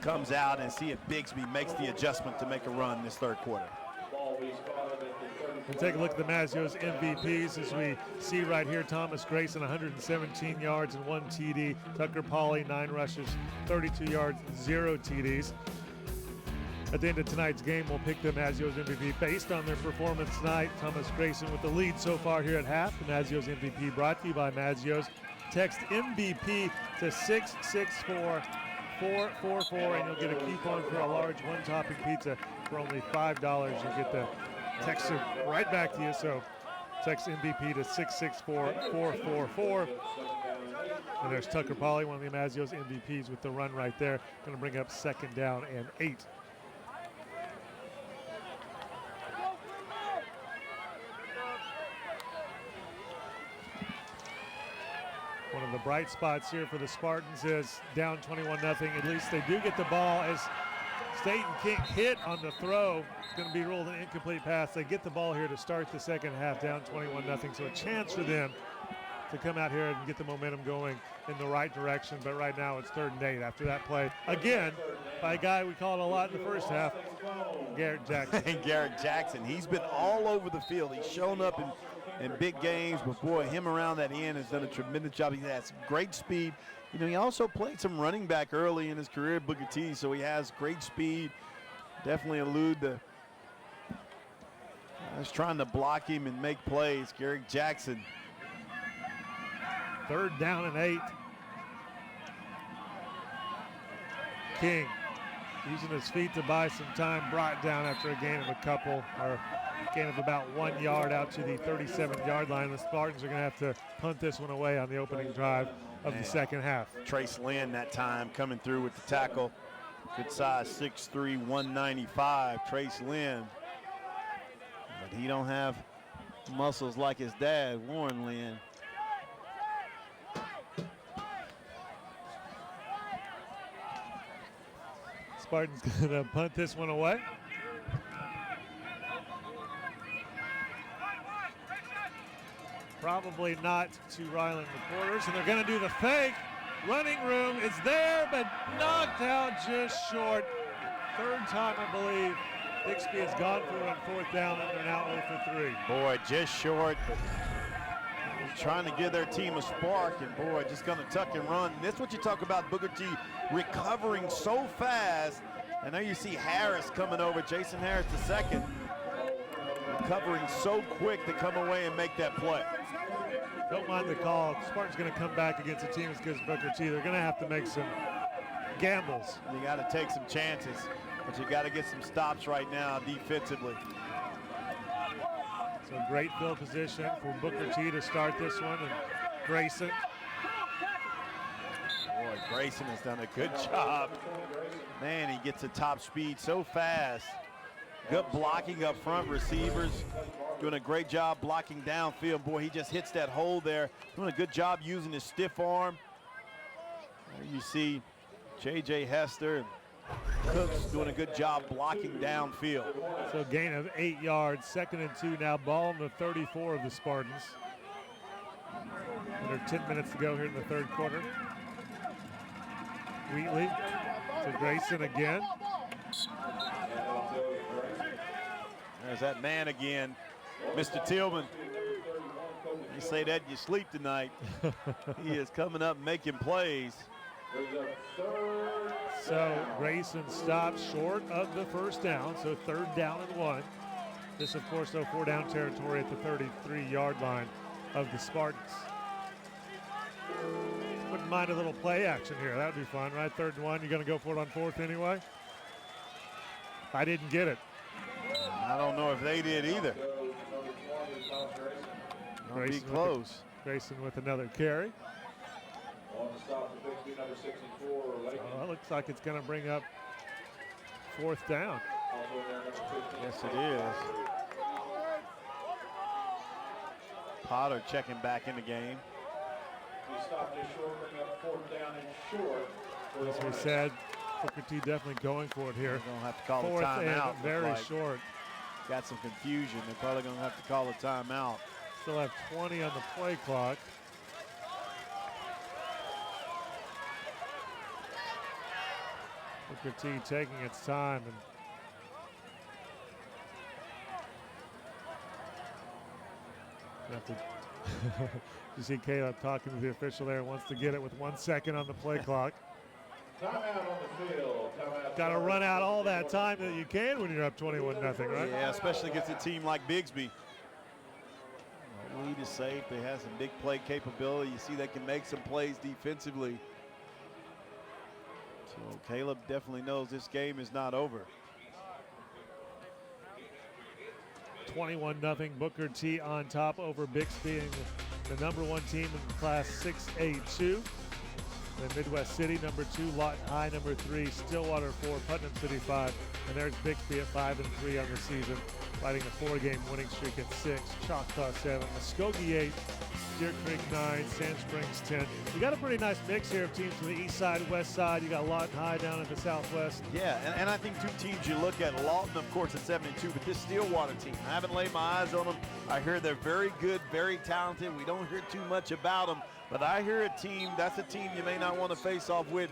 comes out and see if Bixby makes the adjustment to make a run this third quarter. We'll take a look at the Mazio's MVPs as we see right here. Thomas Grayson, 117 yards and 1 TD. Tucker Pauley, 9 rushes, 32 yards, 0 TDs. At the end of tonight's game, we'll pick the Mazio's MVP based on their performance tonight. Thomas Grayson with the lead so far here at half. The Mazio's MVP brought to you by Mazio's. Text MVP to 664-444, and you'll get a coupon for a large one-topping pizza for only $5. You'll get the text right back to you. So text MVP to 664-444. And there's Tucker Pauley, one of the Mazio's MVPs, with the run right there. Going to bring up 2nd down and 8. One of the bright spots here for the Spartans is down 21-0. At least they do get the ball as Staten King hit on the throw. It's going to be ruled an incomplete pass. They get the ball here to start the second half, down 21-0. So a chance for them to come out here and get the momentum going in the right direction. But right now it's 3rd and 8 after that play. Again, by a guy we called a lot in the first half, Garrett Jackson. And Garrett Jackson, he's been all over the field. He's shown up in big games, but boy, him around that end has done a tremendous job. He has great speed. You know, he also played some running back early in his career at Booker T, so he has great speed. Definitely elude the. I was trying to block him and make plays. Garrett Jackson. 3rd down and 8. King using his feet to buy some time, brought down after a gain of a couple, or gain of about 1 yard out to the 37-yard line. The Spartans are going to have to punt this one away on the opening drive of the second half. Trace Lynn that time coming through with the tackle. Good size, 6'3", 195, Trace Lynn. But he don't have muscles like his dad, Warren Lynn. Spartans going to punt this one away. Probably not to Ryland McQuarters, and they're going to do the fake. Running room is there, but knocked out just short. 3rd time, I believe, Bixby has gone for it on 4th down, and they're now 0 for 3. Boy, just short. Trying to give their team a spark, and boy, just going to tuck and run. And that's what you talk about, Booker T recovering so fast. And there you see Harris coming over, Jason Harris II, recovering so quick to come away and make that play. Don't mind the call. Spartans going to come back against a team as good as Booker T. They're going to have to make some gambles. You got to take some chances, but you got to get some stops right now defensively. So great field position for Booker T to start this one, and Grayson. Boy, Grayson has done a good job. Man, he gets a top speed so fast. Good blocking up front, receivers doing a great job blocking downfield. Boy, he just hits that hole there. Doing a good job using his stiff arm. There you see J.J. Hester and Cooks doing a good job blocking downfield. So gain of 8 yards, 2nd and 2 now, ball on the 34 of the Spartans. Under 10 minutes to go here in the 3rd quarter. Wheatley to Grayson again. There's that man again, Mr. Tillman. You say that you sleep tonight. He is coming up making plays. So Grayson stops short of the 1st down, so 3rd down and 1. This, of course, though, 4-down territory at the 33-yard line of the Spartans. Wouldn't mind a little play action here. That would be fun, right? 3rd and 1. You're going to go for it on 4th anyway? I didn't get it. I don't know if they did either. Grayson be close. Grayson with another carry. It looks like it's going to bring up 4th down. Yes, it is. Potter checking back in the game. As we said, Booker T definitely going for it here. They're going to have to call 4th a timeout. and very short. Got some confusion. They're probably going to have to call a timeout. Still have 20 on the play clock. Booker T taking its time, and have to. You see Caleb talking to the official there, wants to get it with 1 second on the play clock. Timeout on the field. Got to run out all that time that you can when you're up 21-0, right? Yeah, especially against a team like Bixby. Lead is safe. They have some big play capability. You see they can make some plays defensively. So Caleb definitely knows this game is not over. 21-0 Booker T on top over Bixby, and the #1 team in Class 6A2. Then Midwest City, #2, Lawton High, #3, Stillwater 4, Putnam City 5. And there's Bixby at 5-3 on the season, riding a 4-game winning streak at 6, Choctaw 7, Muskogee 8, Deer Creek 9, Sand Springs 10. You got a pretty nice mix here of teams from the east side, west side. You got Lawton High down at the southwest. Yeah, and I think two teams you look at, Lawton, of course, at 7-2, but this Stillwater team, I haven't laid my eyes on them. I hear they're very good, very talented. We don't hear too much about them, but I hear a team, that's a team you may not want to face off with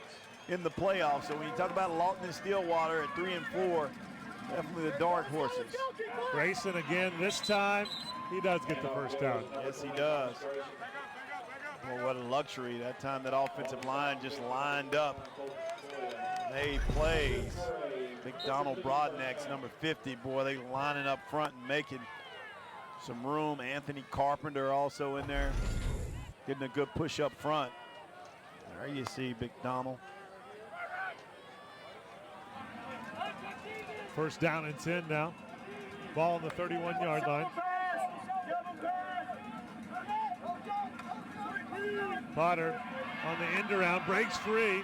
in the playoffs. So when you talk about Lawton and Stillwater at 3 and 4, definitely the dark horses. Grayson again, this time he does get the first down. Yes, he does. Well, what a luxury. That time that offensive line just lined up. Made plays. McDonald Broadneck's #50. Boy, they lining up front and making some room. Anthony Carpenter also in there, getting a good push up front. There you see McDonald. First down and 10 now. Ball on the 31-yard line. Potter on the end around, breaks free.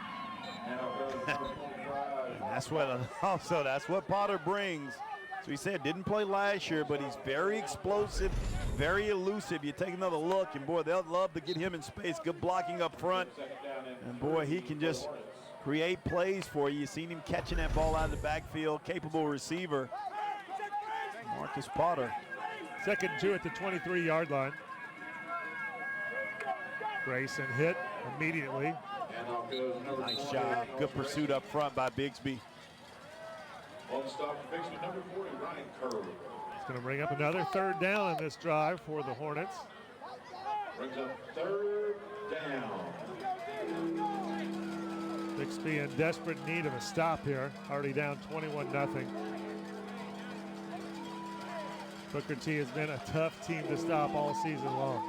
That's what Potter brings. So he said didn't play last year, but he's very explosive, very elusive. You take another look, and boy, they'll love to get him in space. Good blocking up front, and boy, he can just create plays for you. You've seen him catching that ball out of the backfield, capable receiver. Marcus Potter. 2nd and 2 at the 23-yard line. Grayson hit immediately. Nice job. Good pursuit up front by Bixby. On stop, Bixby, #40, Ryan Curry. It's going to bring up another 3rd down in this drive for the Hornets. Brings up 3rd down. Bixby in desperate need of a stop here. Already down 21-0. Booker T has been a tough team to stop all season long.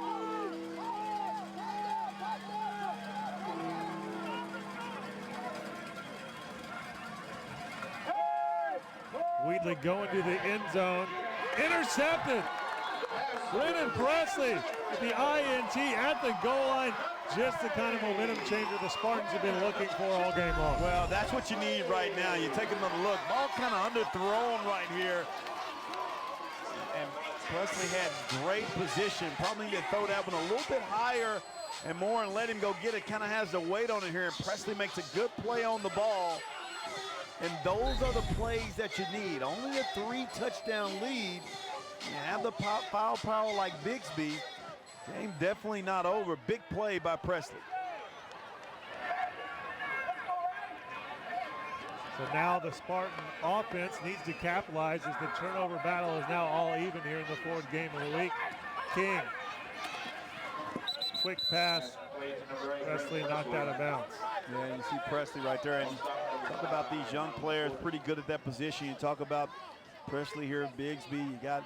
Wheatley going to the end zone. Intercepted. Brennan Presley with the INT at the goal line. Just the kind of momentum changer the Spartans have been looking for all game long. Well, that's what you need right now. You take another look. Ball kind of underthrown right here. And Presley had great position. Probably need to throw that one a little bit higher and more and let him go get it. Kind of has the weight on it here. And Presley makes a good play on the ball. And those are the plays that you need. Only a 3-touchdown lead. You have the foul power like Bixby. Game definitely not over. Big play by Presley. So now the Spartan offense needs to capitalize as the turnover battle is now all even here in the 4th game of the week. King. Quick pass. Presley knocked out of bounds. Yeah, you see Presley right there. And talk about these young players, pretty good at that position. You talk about Presley here at Bixby. You got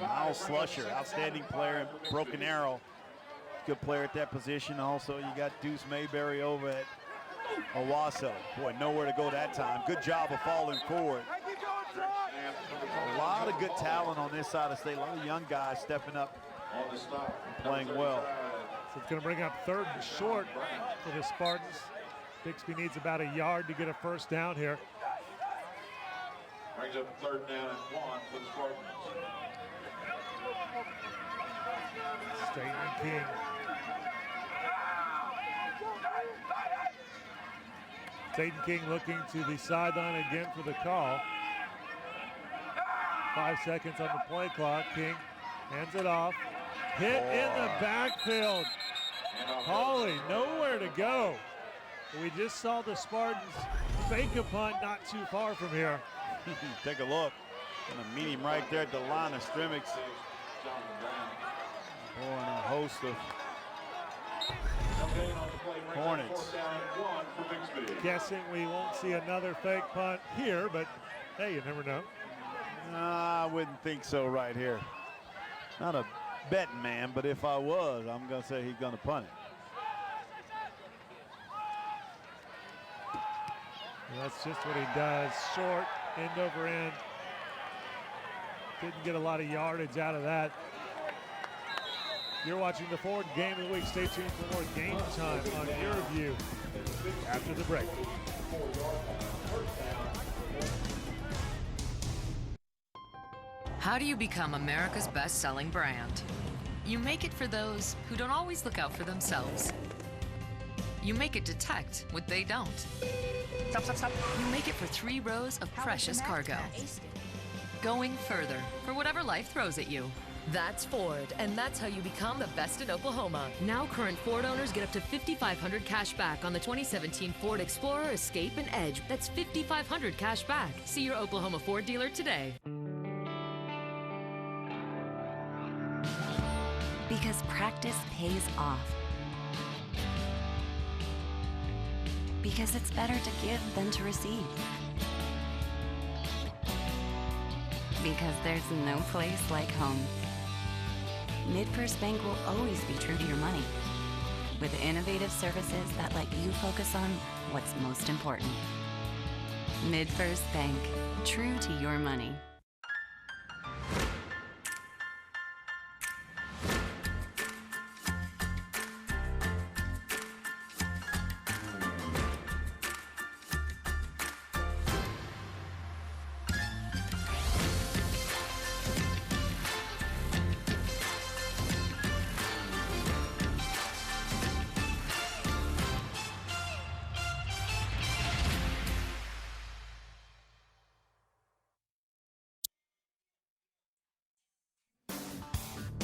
Miles Slusher, outstanding player in Broken Arrow. Good player at that position. Also, you got Deuce Mayberry over at Owasso. Boy, nowhere to go that time. Good job of falling forward. A lot of good talent on this side of the state. A lot of young guys stepping up and playing well. So it's going to bring up 3rd and short for the Spartans. Bixby needs about a yard to get a first down here. Brings up 3rd down and 1 for the Spartans. Staten King. Staten King looking to the sideline again for the call. 5 seconds on the play clock. King hands it off. Hit in the backfield. Hawley, nowhere to go. We just saw the Spartans fake a punt not too far from here. Take a look. Gonna meet him right there at the line of scrimmage. Boy, and a host of Hornets. Guessing we won't see another fake punt here, but hey, you never know. I wouldn't think so right here. Not a betting man, but if I was, I'm going to say he's going to punt it. And that's just what he does. Short, end over end. Didn't get a lot of yardage out of that. You're watching the Ford Game of the Week. Stay tuned for more Game Time on YurView after the break. How do you become America's best-selling brand? You make it for those who don't always look out for themselves. You make it detect what they don't. Stop, stop, stop. You make it for 3 rows of precious cargo. Going further for whatever life throws at you. That's Ford, and that's how you become the best in Oklahoma. Now current Ford owners get up to $5,500 cash back on the 2017 Ford Explorer, Escape, and Edge. That's $5,500 cash back. See your Oklahoma Ford dealer today. Because practice pays off. Because it's better to give than to receive. Because there's no place like home. MidFirst Bank will always be true to your money, with innovative services that let you focus on what's most important. MidFirst Bank, true to your money.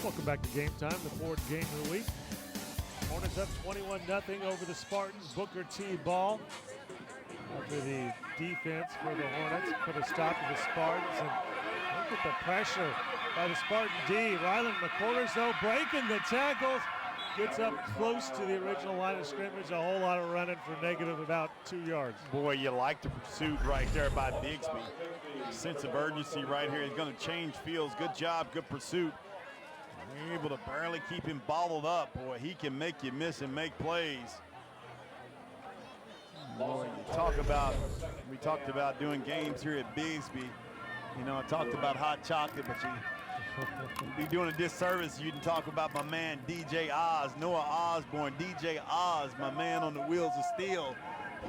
Welcome back to Game Time, the Ford Game of the Week. Hornets up 21-0 over the Spartans. Booker T ball after the defense for the Hornets put a stop to the Spartans. And look at the pressure by the Spartan D. Rylan McCorders, though, breaking the tackles. Gets up close to the original line of scrimmage. A whole lot of running for negative about 2 yards. Boy, you like the pursuit right there by Bixby. Sense of urgency right here. He's going to change fields. Good job, good pursuit. You're able to barely keep him bottled up. Boy, he can make you miss and make plays. Boy, you talk about, we talked about doing games here at Bixby. You know, I talked about hot chocolate, but you'd be doing a disservice. You didn't talk about my man DJ Oz, Noah Osborne, DJ Oz, my man on the wheels of steel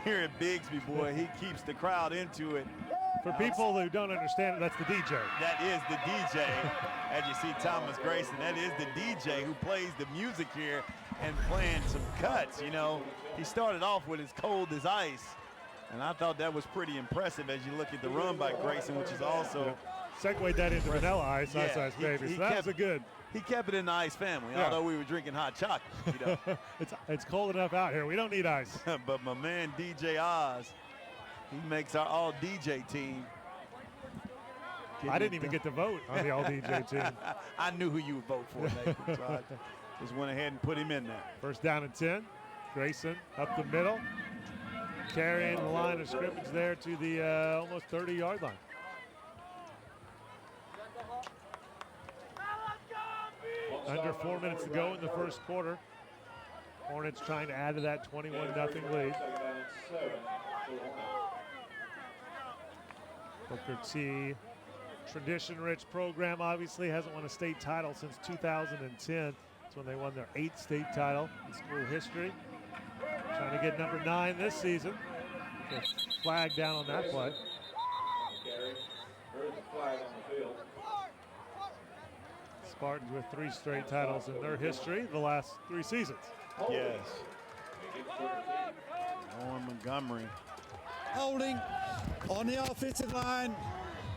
here at Bixby. Boy, he keeps the crowd into it. For people who don't understand it, that's the DJ. That is the DJ. As you see Thomas Grayson, that is the DJ who plays the music here and playing some cuts. You know, he started off with as cold as ice, and I thought that was pretty impressive as you look at the run by Grayson, which is also segued that into Vanilla Ice, Ice Ice Baby. So that was a good. He kept it in the ice family, although we were drinking hot chocolate. You know. it's cold enough out here. We don't need ice. But my man DJ Oz, he makes our all DJ team. I didn't even get to vote on the all DJ team. I knew who you would vote for, Nathan, so I just went ahead and put him in there. First down and 10. Grayson up the middle, carrying the line of scrimmage there to the almost 30-yard line. Under 4 minutes to go in the first quarter. Hornets trying to add to that 21-0 lead. Booker T, tradition-rich program, obviously hasn't won a state title since 2010. That's when they won their 8th state title in school history. Trying to get number 9 this season. So flag down on that play. Spartans with 3 straight titles in their history, the last 3 seasons. Yes. Owen Montgomery. Holding on the offensive line,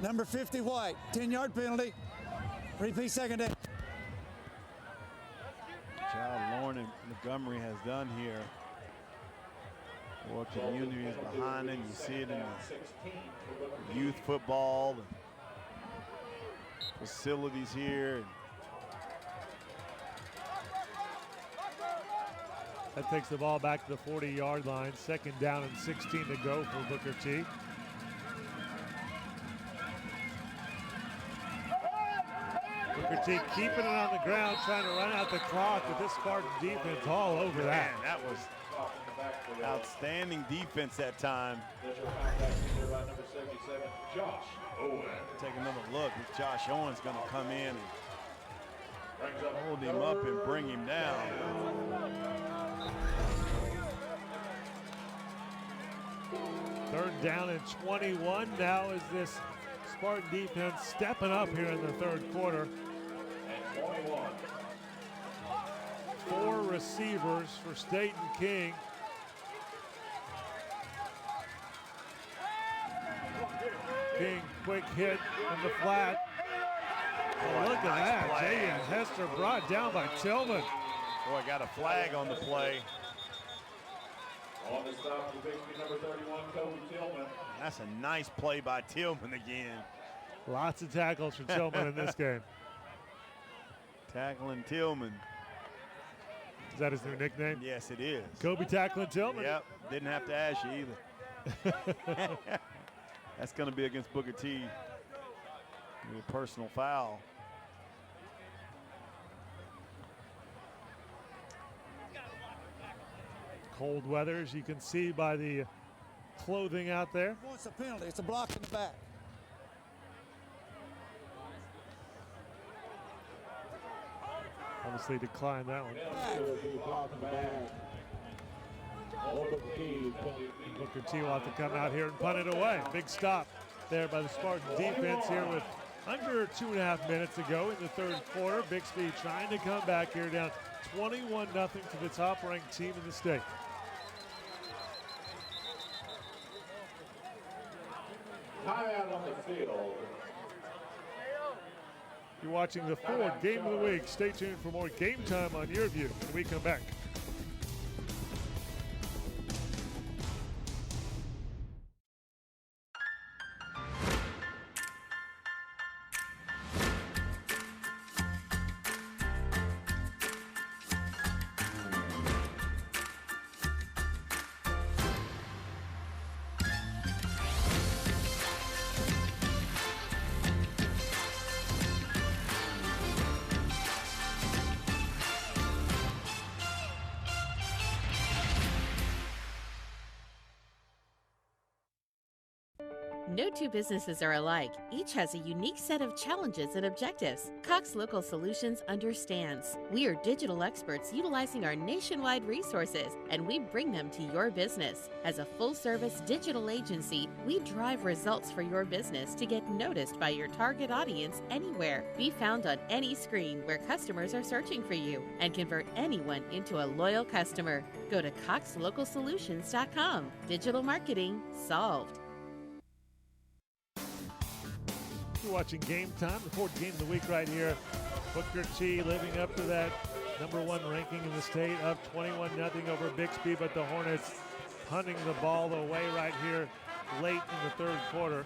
number 50 White, 10-yard penalty. Repeat second down. Job Lauren Montgomery has done here. What community is behind him. You see it in the youth football, the facilities here. That takes the ball back to the 40-yard line. 2nd down and 16 to go for Booker T. Booker T keeping it on the ground, trying to run out the clock, but this Spartan defense all over that. Man, that was outstanding defense that time. Take another look. Josh Owens going to come in and hold him up and bring him down. Third down and 21 now is this Spartan defense stepping up here in the third quarter. 4 receivers for Staten King. King, quick hit in the flat. Oh, look at that. Jaden Hester brought down by Tillman. Boy, got a flag on the play. On the stop for Bixby, number 31, Kobe Tillman. That's a nice play by Tillman again. Lots of tackles for Tillman in this game. Tackling Tillman. Is that his new nickname? Yes, it is. Kobe tackling Tillman? Yep, didn't have to ask you either. That's going to be against Booker T. A personal foul. Cold weather, as you can see by the clothing out there. What's a penalty? It's a block in the back. Obviously declined that one. Booker T will have to come out here and punt it away. Big stop there by the Spartan defense here with under 2.5 minutes to go in the third quarter. Bixby trying to come back here down 21-0 to the top-ranked team in the state. Timeout on the field. You're watching the Ford Game of the Week. Stay tuned for more Game Time on YurView when we come back. No two businesses are alike. Each has a unique set of challenges and objectives. Cox Local Solutions understands. We are digital experts utilizing our nationwide resources, and we bring them to your business. As a full-service digital agency, we drive results for your business to get noticed by your target audience anywhere. Be found on any screen where customers are searching for you, and convert anyone into a loyal customer. Go to coxlocalsolutions.com. Digital marketing solved. You're watching Game Time, the fourth game of the week right here. Booker T living up to that #1 ranking in the state, up 21-0 over Bixby, but the Hornets punting the ball away right here late in the third quarter.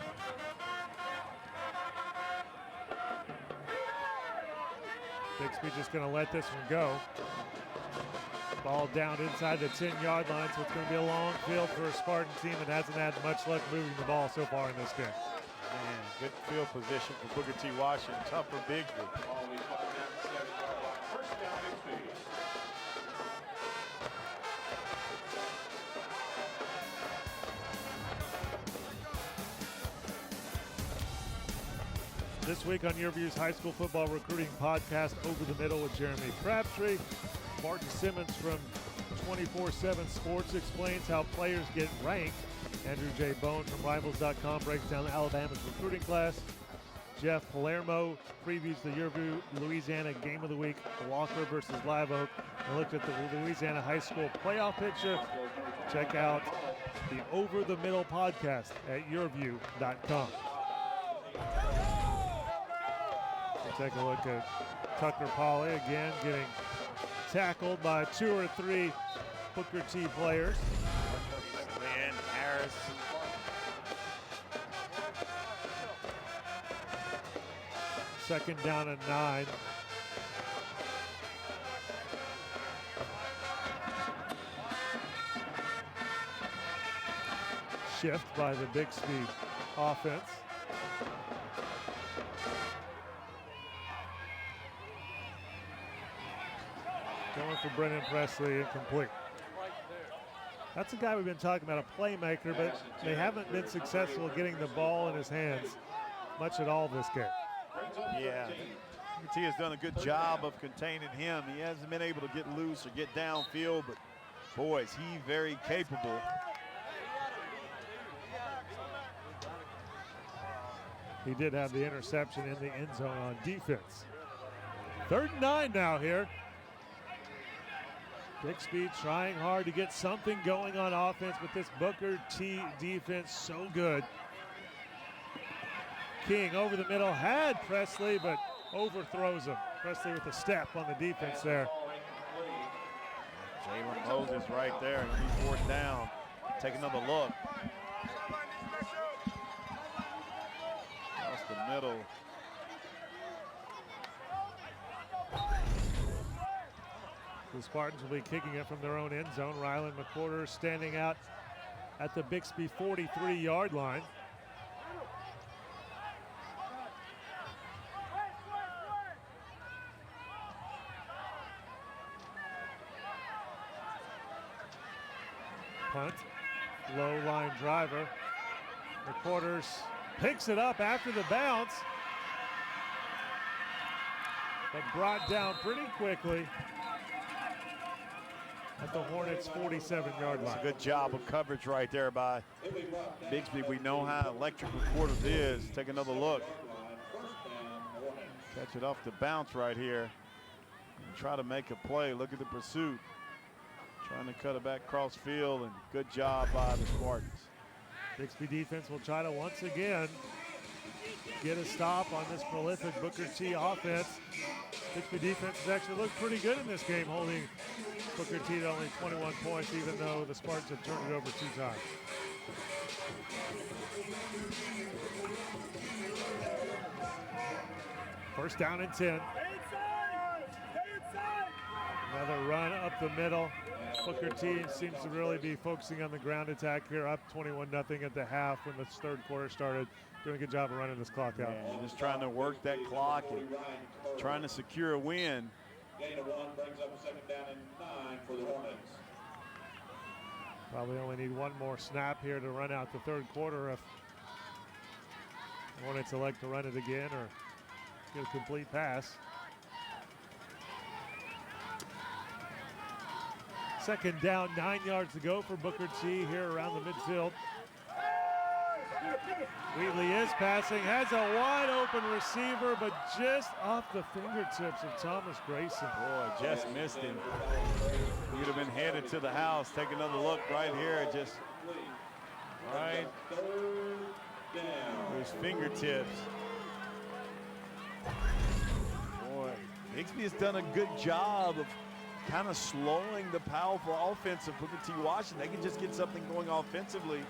Bixby just going to let this one go. Ball down inside the 10-yard line, so it's going to be a long field for a Spartan team that hasn't had much luck moving the ball so far in this game. Man, good field position for Booker T. Washington. Tough for Bixby. This week on YurView's high school football recruiting podcast, Over the Middle with Jeremy Crabtree. Martin Simmons from 24/7 Sports explains how players get ranked. Andrew J. Bone from Rivals.com breaks down Alabama's recruiting class. Jeff Palermo previews the YurView Louisiana Game of the Week, Walker versus Live Oak, and looked at the Louisiana High School playoff picture. Check out the Over the Middle podcast at YurView.com. We'll take a look at Tucker Polley again getting tackled by 2 or 3 Booker T players. Man, Harris. Second down and 9. shift by the Bixby offense. Going for Brennan Presley, incomplete. That's a guy we've been talking about, a playmaker, but they haven't been successful getting the ball in his hands much at all this game. Yeah, T has done a good job of containing him. He hasn't been able to get loose or get downfield, but boy, is he very capable. He did have the interception in the end zone on defense. 3rd and 9 now here. Bixby trying hard to get something going on offense, but this Booker T defense so good. King over the middle, had Presley, but overthrows him. Presley with a step on the defense there. Jalen Moses right there, and he's 4th down. Take another look. Across the middle. The Spartans will be kicking it from their own end zone. Rylan McWhorter standing out at the Bixby 43-yard line. Punt, low line driver. McWhorter picks it up after the bounce, but brought down pretty quickly at the Hornets' 47-yard line. It's a good job of coverage right there by Bixby. We know how electric McWhorter is. Take another look. Catch it off the bounce right here. And try to make a play. Look at the pursuit. Trying to cut it back cross field, and good job by the Spartans. Bixby defense will try to once again get a stop on this prolific Booker T offense. Bixby defense has actually looked pretty good in this game, holding Booker T to only 21 points, even though the Spartans have turned it over 2 times. First down and 10. Another run up the middle. Booker T seems to really be focusing on the ground attack here, up 21-0 at the half when the 3rd quarter started. Doing a good job of running this clock out. Yeah, just trying to work that clock and trying to secure a win. Gain of 1 brings up a 2nd down and 9 for the Hornets. Probably only need one more snap here to run out the 3rd quarter if the Hornets elect to run it again or get a complete pass. 2nd down, 9 yards to go for Booker T here around the midfield. Wheatley is passing, has a wide open receiver, but just off the fingertips of Thomas Grayson. Boy, just missed him. He'd have been headed to the house. Take another look right here, just right his fingertips. Boy, Bixby has done a good job of kind of slowing the powerful offense of Booker T. Washington. They can just get something going offensively.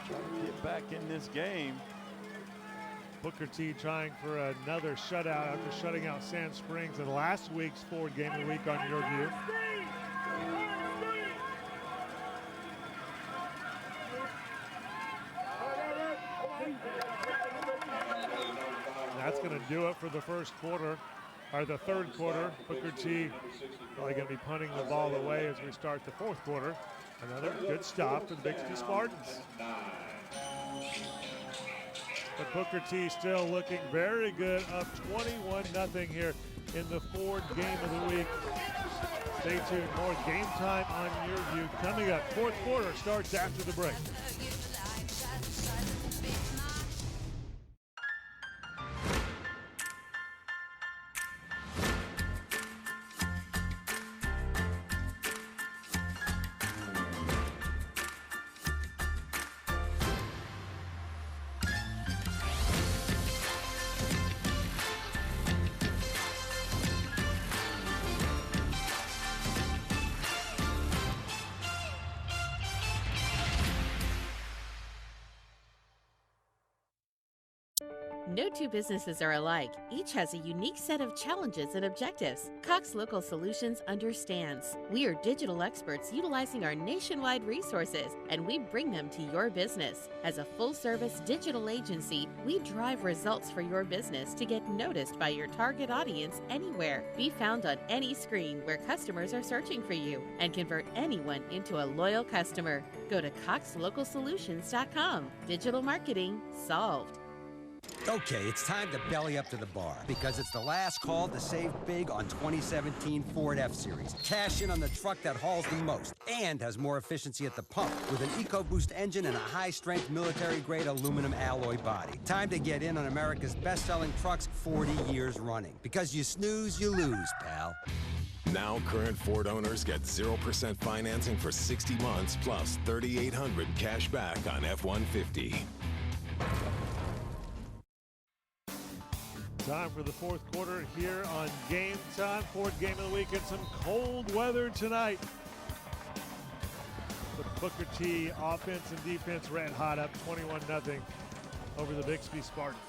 Trying to get back in this game. Booker T trying for another shutout after shutting out Sand Springs in last week's Ford Game of the Week on YurView. That's going to do it for the 1st quarter, or the 3rd quarter. Booker T probably going to be punting the ball away as we start the 4th quarter. Another good stop for the Bixby Spartans. But Booker T still looking very good, up 21-0 here in the Ford Game of the Week. Stay tuned, more Game Time on YurView coming up. 4th quarter starts after the break. No two businesses are alike. Each has a unique set of challenges and objectives. Cox Local Solutions understands. We are digital experts utilizing our nationwide resources, and we bring them to your business. As a full-service digital agency, we drive results for your business to get noticed by your target audience anywhere. Be found on any screen where customers are searching for you, and convert anyone into a loyal customer. Go to coxlocalsolutions.com. Digital marketing solved. Okay, it's time to belly up to the bar because it's the last call to save big on 2017 Ford F-Series. Cash in on the truck that hauls the most and has more efficiency at the pump with an EcoBoost engine and a high-strength military-grade aluminum alloy body. Time to get in on America's best-selling trucks 40 years running because you snooze, you lose, pal. Now current Ford owners get 0% financing for 60 months plus $3,800 cash back on F-150. Time for the fourth quarter here on Game Time. Fourth game of the week and some cold weather tonight. The Booker T offense and defense red hot, up 21-0 over the Bixby Spartans.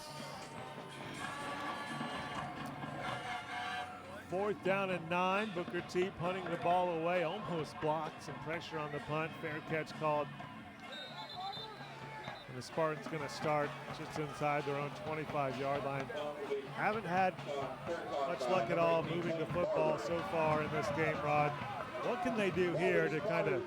Fourth down and 9. Booker T punting the ball away, almost blocked. Some pressure on the punt. Fair catch called. And the Spartans going to start just inside their own 25-yard line. Haven't had much luck at all moving the football so far in this game, Rod. What can they do here to kind of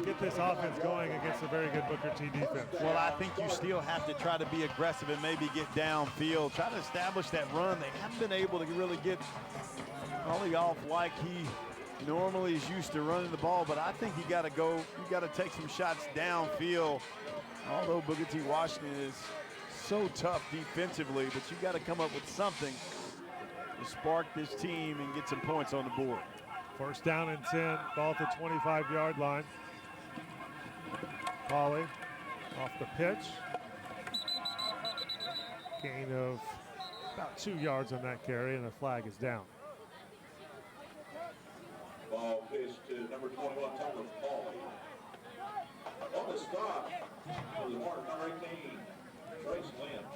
get this offense going against a very good Booker T defense? Well, I think you still have to try to be aggressive and maybe get downfield. Try to establish that run. They haven't been able to really get Ollie off like he normally is used to running the ball, but I think you got to go, you got to take some shots downfield. Although Booker T Washington is so tough defensively, but you got to come up with something to spark this team and get some points on the board. First down and 10, ball at the 25-yard line. Pauly off the pitch. Gain of about 2 yards on that carry, and the flag is down. Ball pitch to number 21, Thomas Pauly. On the stop for the mark, number 18, Trace Lynch.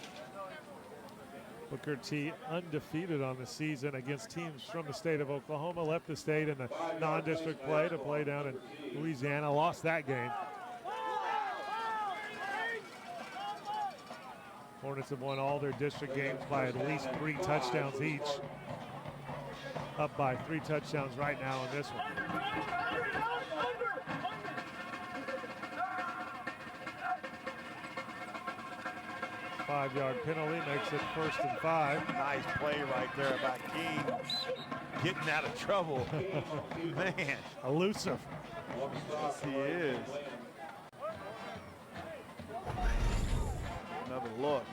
Booker T undefeated on the season against teams from the state of Oklahoma. Left the state in the non-district play to play down in Louisiana. Lost that game. Hornets have won all their district games by at least 3 touchdowns each. Up by 3 touchdowns right now in this one. Five-yard penalty makes it 1st and 5. Nice play right there by King getting out of trouble. Man, elusive. Yes, he is. Another look.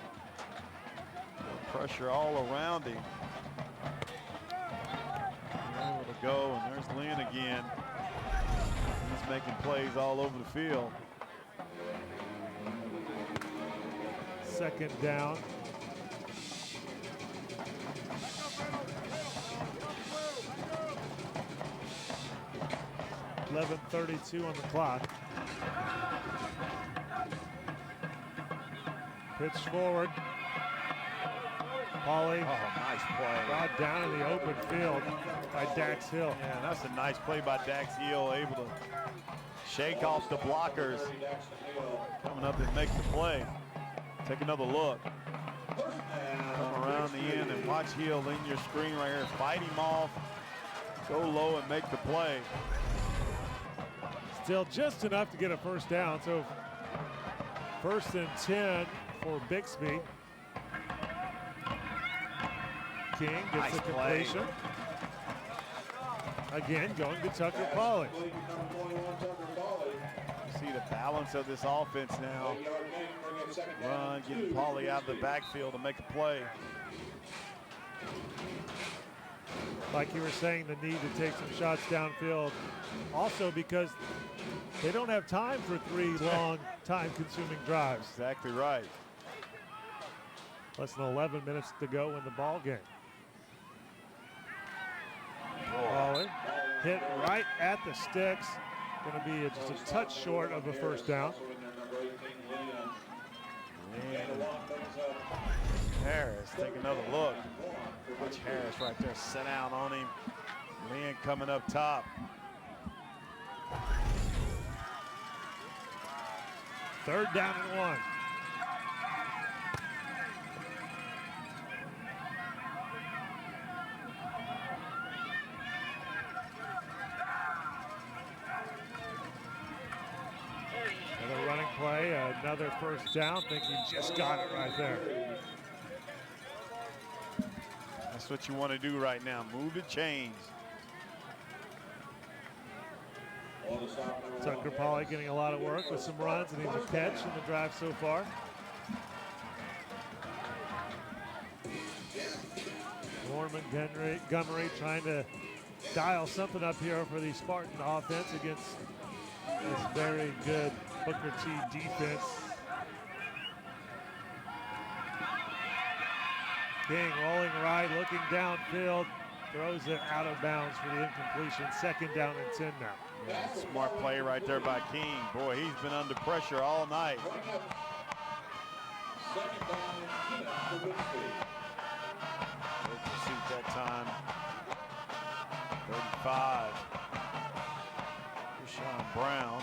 Pressure all around him. Able to go, and there's Lynn again. He's making plays all over the field. Second down. .11:32 on the clock. Pitch forward. Pauly. Oh, nice play. Brought down in the open field by Dax Hill. Yeah, that's a nice play by Dax Hill, able to shake off the blockers. Coming up and make the play. Take another look. Come around the end and watch Hill in your screen right here. Fight him off. Go low and make the play. Still just enough to get a first down. So 1st and 10 for Bixby. King gets nice the completion. Again, going to Tucker Pauly. You see the balance of this offense now. Run, getting Pauly out of the backfield to make a play. Like you were saying, the need to take some shots downfield. Also because they don't have time for 3 long, time-consuming drives. Exactly right. Less than 11 minutes to go in the ball game. Pauly hit right at the sticks. Going to be just a touch short of the first down. Harris take another look. Watch Harris right there, sit down on him. Lynn coming up top. Third down and 1. Another running play, another first down. Think he just got it right there. That's what you want to do right now. Move the chains. Tucker Polley getting a lot of work with some runs and even a catch in the drive so far. Warren Montgomery trying to dial something up here for the Spartan offense against this very good Booker T defense. King rolling right, looking downfield, throws it out of bounds for the incompletion. Second down and 10 now. Yeah, smart play right there by King. Boy, he's been under pressure all night. Good pursuit that time. 35. Rashawn Brown.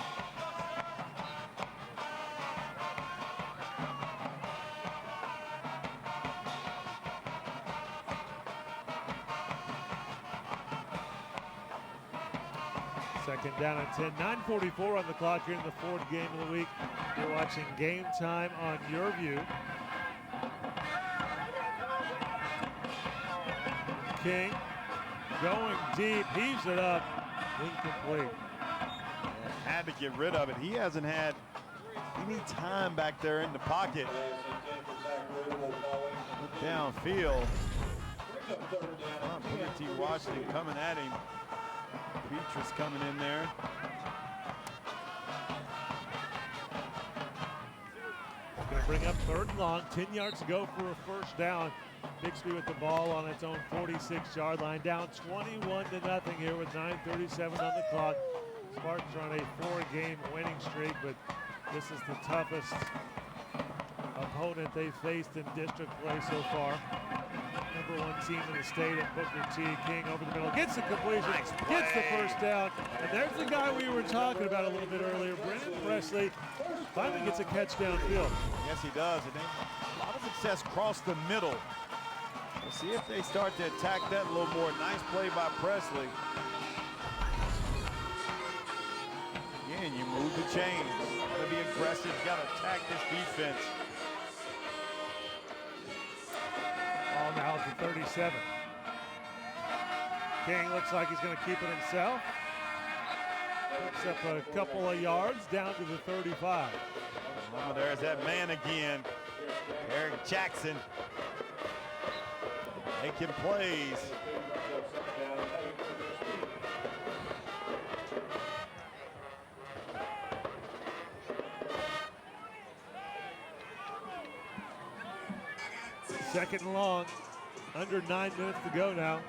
Second down and 10. 9:44 on the clock here in the fourth game of the week. You're watching Game Time on YurView. King going deep, heaves it up, incomplete. Yeah, had to get rid of it. He hasn't had any time back there in the pocket. Look downfield. Booker T. Washington coming at him. Beatrice coming in there. Going to bring up third and long. 10 yards to go for a first down. Bixby with the ball on its own 46-yard line. Down 21-0 here with 9:37 on the clock. Spartans are on a 4-game winning streak, but this is the toughest opponent they've faced in district play so far. Number 1 team in the state at Booker T. King over the middle, gets the completion, gets the first down, and there's the guy we were talking about a little bit earlier, Brennan Presley, finally gets a catch downfield. Yes, he does. And a lot of success across the middle. We'll see if they start to attack that a little more. Nice play by Presley. Again, you move the chains. Got to be aggressive. Got to attack this defense. Ball now at the 37. King looks like he's going to keep it himself. Picks up a couple of yards down to the 35. Oh, there's that man again. Eric Jackson. Making plays. Second and long, under 9 minutes to go now.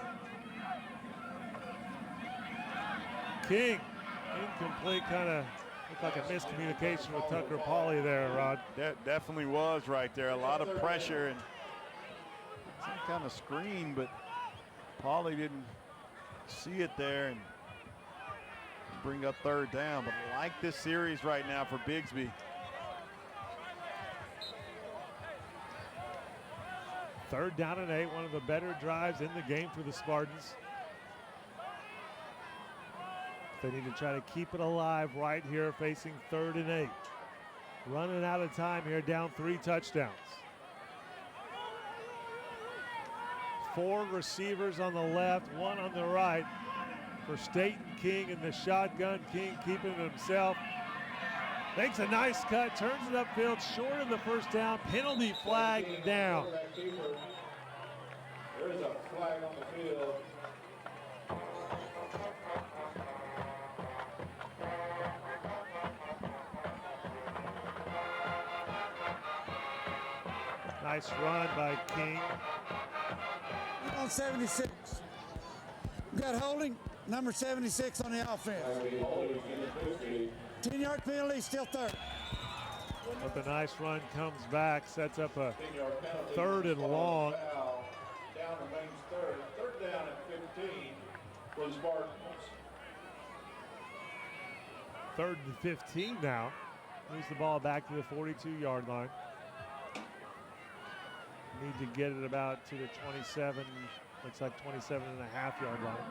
King, incomplete, kind of looked like a miscommunication with Tucker Polley there, Rod. That definitely was right there. A lot of pressure and some kind of screen, but Polley didn't see it there and bring up third down. But I like this series right now for Bixby. Third down and 8, one of the better drives in the game for the Spartans. They need to try to keep it alive right here, facing 3rd and 8. Running out of time here, down 3 touchdowns. 4 receivers on the left, 1 on the right for Staten King in the shotgun. King keeping it himself. Makes a nice cut, turns it upfield, short of the first down. Penalty flag down. There is a flag on the field. Nice run by King. On 76. We got holding, number 76 on the offense. 10-yard penalty, still third. But the nice run comes back, sets up a 3rd and long. Down remains third. Third down at 15 for the Spartans. 3rd and 15 now. Moves the ball back to the 42-yard line. Need to get it about to the 27, looks like 27.5-yard line.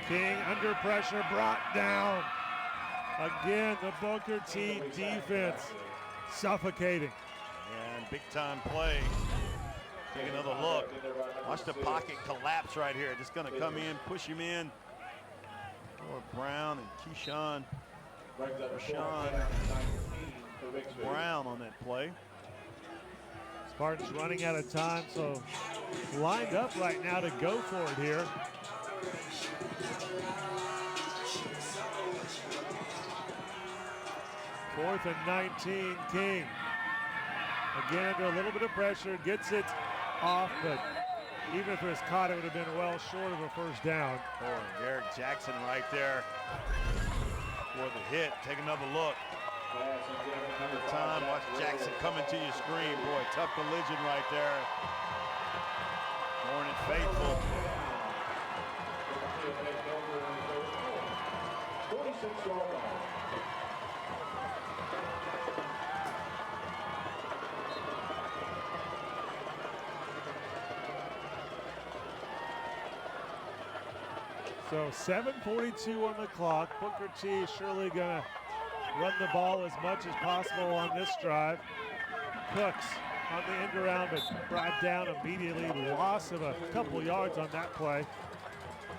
King under pressure, brought down. Again, the Booker T defense suffocating. And big time play. Take another look. Watch the pocket collapse right here. Just gonna come in, push him in. Or Brown and Keyshawn Brown on that play. Spartans running out of time, so lined up right now to go for it here. Fourth and 19, King. Again, under a little bit of pressure, gets it off, but even if it was caught, it would have been well short of a first down. Oh, Garrett Jackson right there for the hit. Take another look. Another time, watch Jackson coming to your screen. Boy, tough collision right there. Hornet faithful. 26-yard line. So 7:42 on the clock. Booker T surely gonna run the ball as much as possible on this drive. Cooks on the end around, but brought down immediately. Loss of a couple yards on that play,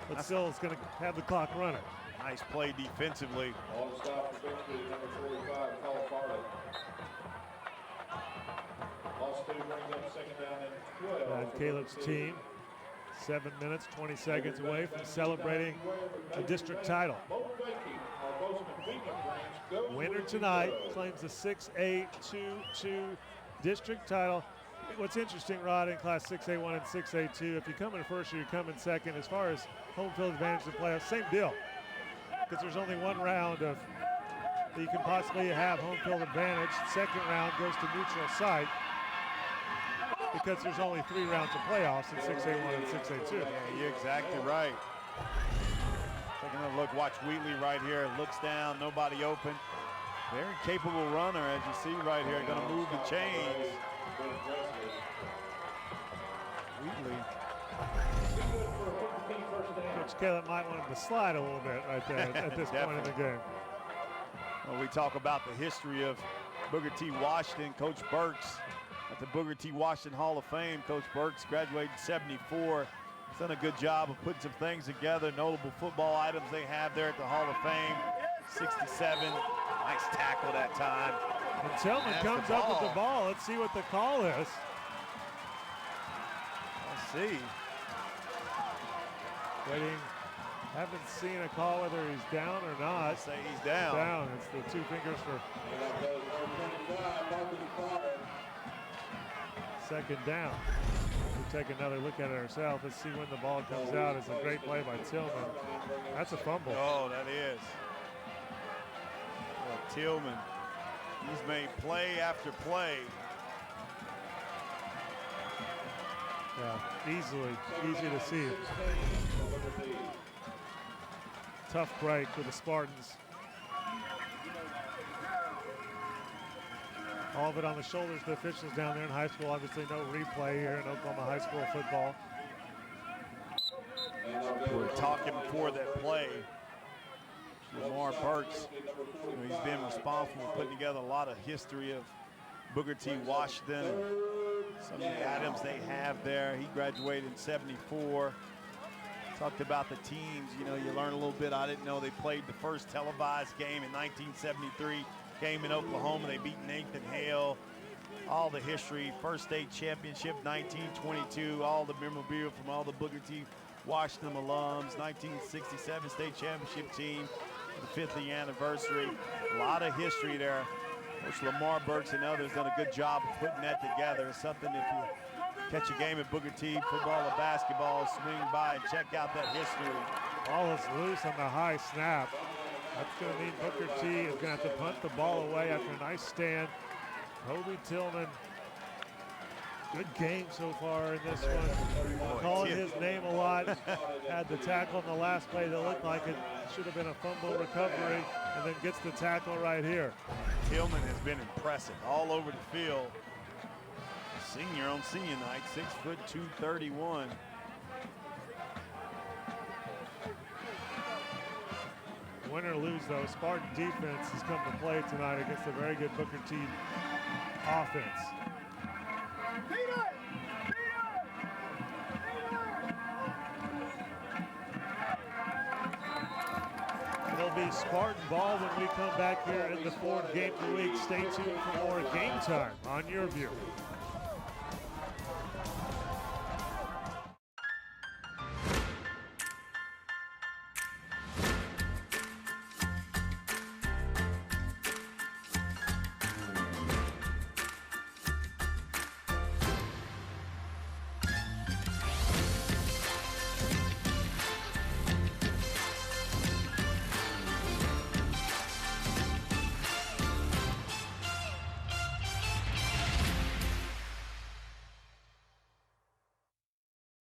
but still is gonna have the clock running. Nice play defensively. On the stop for Bixby, number 45, Colorado. Loss 2 brings up second down and 12. And Caleb's team, 7 minutes, 20 seconds away from celebrating the district title. Winner tonight claims the 6A2-2 district title. What's interesting, Rod, in Class 6A1 and 6A2, if you come in first or you come in second, as far as home field advantage in the playoffs, same deal. Because there's only one round of that you can possibly have home field advantage. Second round goes to neutral site because there's only 3 rounds of playoffs in 6A1 and 6A2. Yeah, you're exactly right. Taking a look, watch Wheatley right here. Looks down, nobody open. Very capable runner, as you see right here. Going to move the chains. Wheatley. Coach Caleb might want him to slide a little bit right there at this point in the game. Well, we talk about the history of Booker T. Washington. Coach Burks at the Booker T. Washington Hall of Fame. Coach Burks graduated in '74. He's done a good job of putting some things together. Notable football items they have there at the Hall of Fame. 67, nice tackle that time. And Tillman comes up with the ball. Let's see what the call is. Let's see. Waiting. Haven't seen a call whether he's down or not. I'd say he's down. Down. It's the 2 fingers for second down. We'll take another look at it ourselves. Let's see when the ball comes out. It's a great play by Tillman. That's a fumble. Oh, that is. Well, Tillman, he's made play after play. Yeah, easy to see. Tough break for the Spartans. All of it on the shoulders of the officials down there in high school. Obviously no replay here in Oklahoma high school football. We were talking before that play. Lamar Burks, he's been responsible for putting together a lot of history of Booker T. Washington. Some of the items they have there. He graduated in '74. Talked about the teams. You know, you learn a little bit. I didn't know they played the first televised game in 1973. Game in Oklahoma. They beat Nathan Hale. All the history. First state championship 1922. All the memorabilia from all the Booker T. Washington alums. 1967 state championship team. The 50th anniversary. A lot of history there. Coach Lamar Burks and others done a good job of putting that together. It's something if you catch a game at Booker T, football or basketball, swing by and check out that history. Ball is loose on the high snap. That's going to mean Booker T is going to have to punt the ball away after a nice stand. Kobe Tillman, good game so far in this one. Calling his name a lot. Had the tackle in the last play that looked like it should have been a fumble recovery, and then gets the tackle right here. Tillman has been impressive all over the field. Senior on senior night, 6'2", 231. Win or lose, though, Spartan defense has come to play tonight against a very good Booker T offense. It'll be Spartan ball when we come back here in the fourth game of the week. Stay tuned for more Game Time on YurView.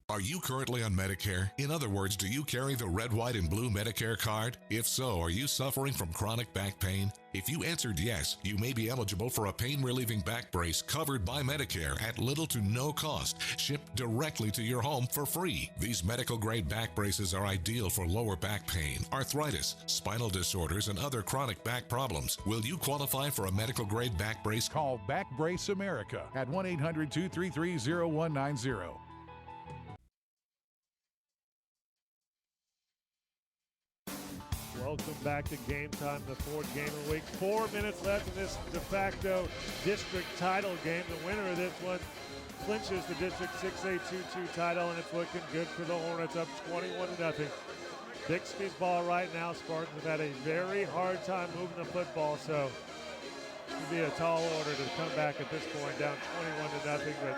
Are you currently on Medicare? In other words, do you carry the red, white, and blue Medicare card? If so, are you suffering from chronic back pain? If you answered yes, you may be eligible for a pain-relieving back brace covered by Medicare at little to no cost, shipped directly to your home for free. These medical-grade back braces are ideal for lower back pain, arthritis, spinal disorders, and other chronic back problems. Will you qualify for a medical-grade back brace? Call Back Brace America at 1-800-233-0190. Welcome back to Game Time, the fourth game of the week. 4 minutes left in this de facto district title game. The winner of this one clinches the District 6A 2-2 title, and it's looking good for the Hornets, up 21-0. Bixby's ball right now. Spartans have had a very hard time moving the football, so it would be a tall order to come back at this point, down 21-0. But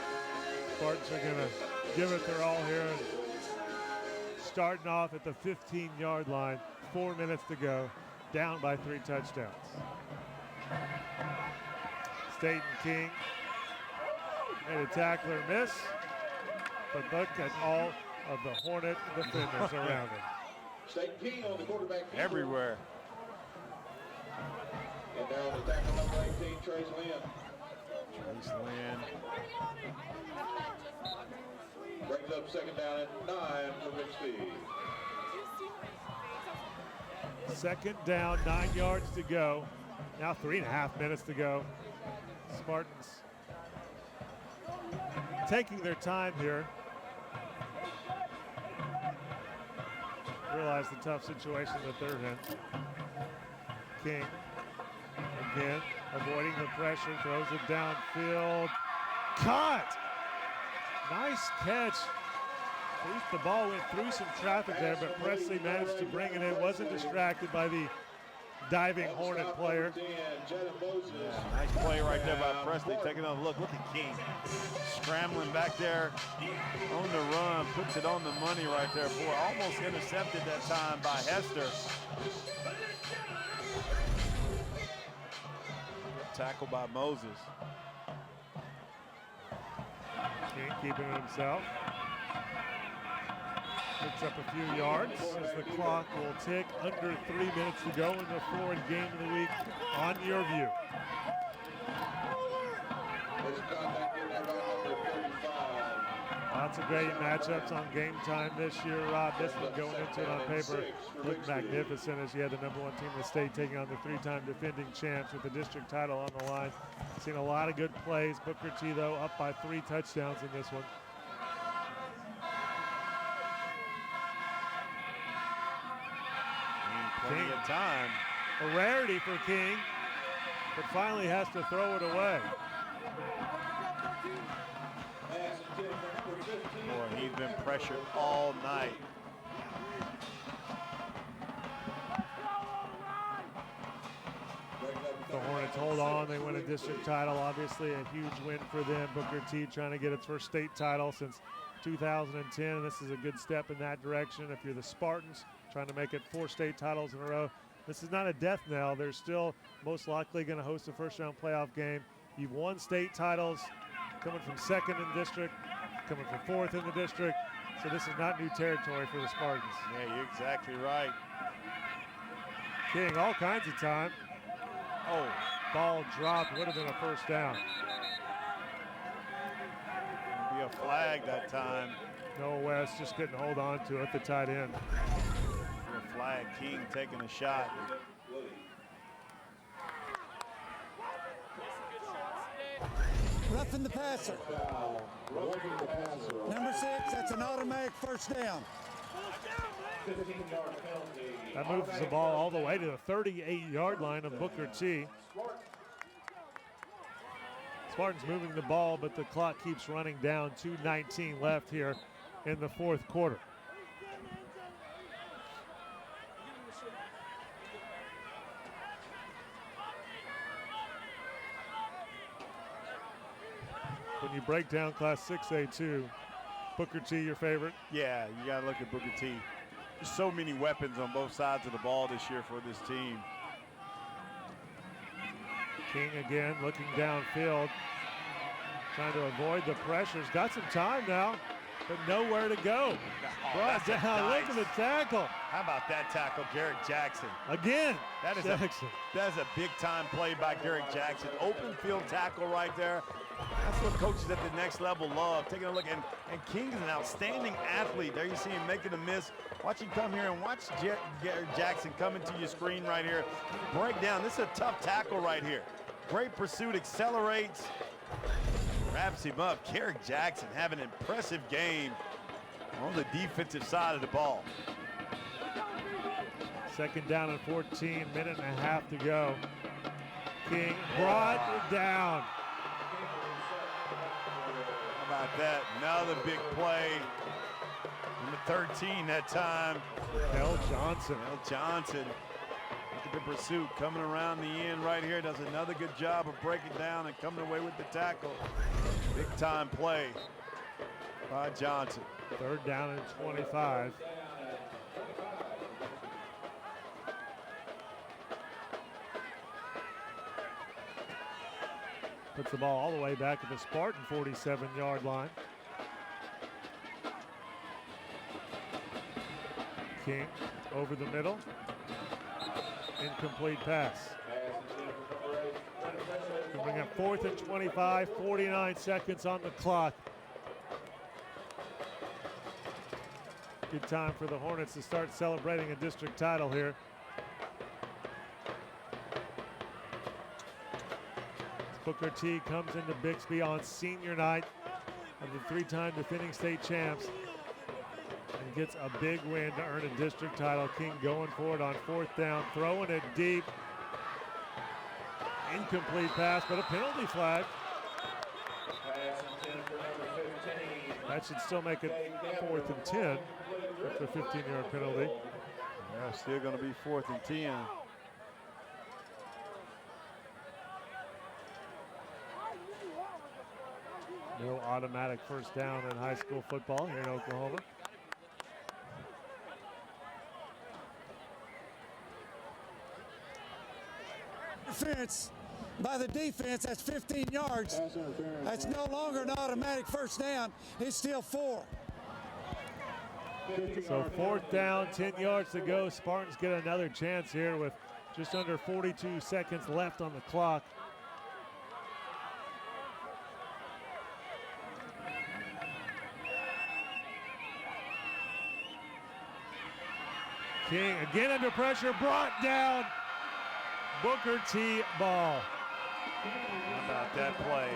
Spartans are going to give it their all here, and starting off at the 15-yard line. 4 minutes to go, down by 3 touchdowns. Staten King made a tackler miss, but look at all of the Hornet defenders around him. Staten King on the quarterback. Everywhere. And now the tackle number 18, Trace Lynn. Trace Lynn. Brings up second down at 9 for Bixby. Second down, 9 yards to go. Now 3.5 minutes to go. Spartans taking their time here. Realize the tough situation that they're in. King again avoiding the pressure, throws it downfield. Caught! Nice catch. The ball went through some traffic there, but Presley managed to bring it in. Wasn't distracted by the diving Hornet player. Yeah, nice play right there by Presley. Taking another look. Look at King scrambling back there on the run. Puts it on the money right there. Boy, almost intercepted that time by Hester. Tackle by Moses. King keeping it himself. Picks up a few yards as the clock will tick. Under 3 minutes to go in the fourth game of the week on YurView. Lots of great matchups on Game Time this year, Rob. This one going into it on paper looked magnificent as you had the #1 team in the state taking on the 3-time defending champs with the district title on the line. Seen a lot of good plays. Booker T, though, up by 3 touchdowns in this one. Plenty of time. A rarity for King, but finally has to throw it away. Boy, he's been pressured all night. The Hornets hold on. They win a district title. Obviously a huge win for them. Booker T trying to get its first state title since 2010. And this is a good step in that direction. If you're the Spartans, trying to make it 4 state titles in a row, This is not a death knell. They're still most likely going to host a first-round playoff game. You've won state titles, coming from second in the district, coming from fourth in the district. So this is not new territory for the Spartans. Yeah, you're exactly right. King all kinds of time. Oh, ball dropped, would have been a first down. It'll be a flag that time. No, West just couldn't hold on to it, the tight end. A flag, King taking a shot. Roughing the passer. Number 6, that's an automatic first down. That moves the ball all the way to the 38-yard line of Booker T. Spartans moving the ball, but the clock keeps running down. 2:19 left here in the fourth quarter. When you break down Class 6A2, Booker T your favorite? Yeah, you got to look at Booker T. There's so many weapons on both sides of the ball this year for this team. King again looking downfield, trying to avoid the pressures. Got some time now, but nowhere to go. Brought down, nice. look at the tackle. How about that tackle, Garrett Jackson? Again, that is Jackson. That is a big time play by Garrett Jackson. Open field tackle right there. That's what coaches at the next level love. Taking a look, and King is an outstanding athlete. There you see him making a miss. Watch him come here and watch Garrett Jackson come into your screen right here. Break down. This is a tough tackle right here. Great pursuit, accelerates, wraps him up. Garrett Jackson having an impressive game on the defensive side of the ball. Second down and 14, minute and a half to go. King brought down. How about that? Another big play. Number 13 that time. L. Johnson. L. Johnson. Look at the pursuit coming around the end right here. Does another good job of breaking down and coming away with the tackle. Big time play by Johnson. Third down and 25. Puts the ball all the way back at the Spartan 47-yard line. King over the middle. Incomplete pass. We bring up 4th and 25, 49 seconds on the clock. Good time for the Hornets to start celebrating a district title here. Booker T comes into Bixby on senior night of the 3-time defending state champs and gets a big win to earn a district title. King going for it on 4th down, throwing it deep. Incomplete pass, but a penalty flag. That should still make it 4th and 10 after a 15-yard penalty. Yeah, still going to be 4th and 10. No automatic first down in high school football here in Oklahoma. Interference by the defense, that's 15 yards. That's no longer an automatic first down. It's still 4. So 4th down, 10 yards to go. Spartans get another chance here with just under 42 seconds left on the clock. King again under pressure, brought down. Booker T ball. How about that play?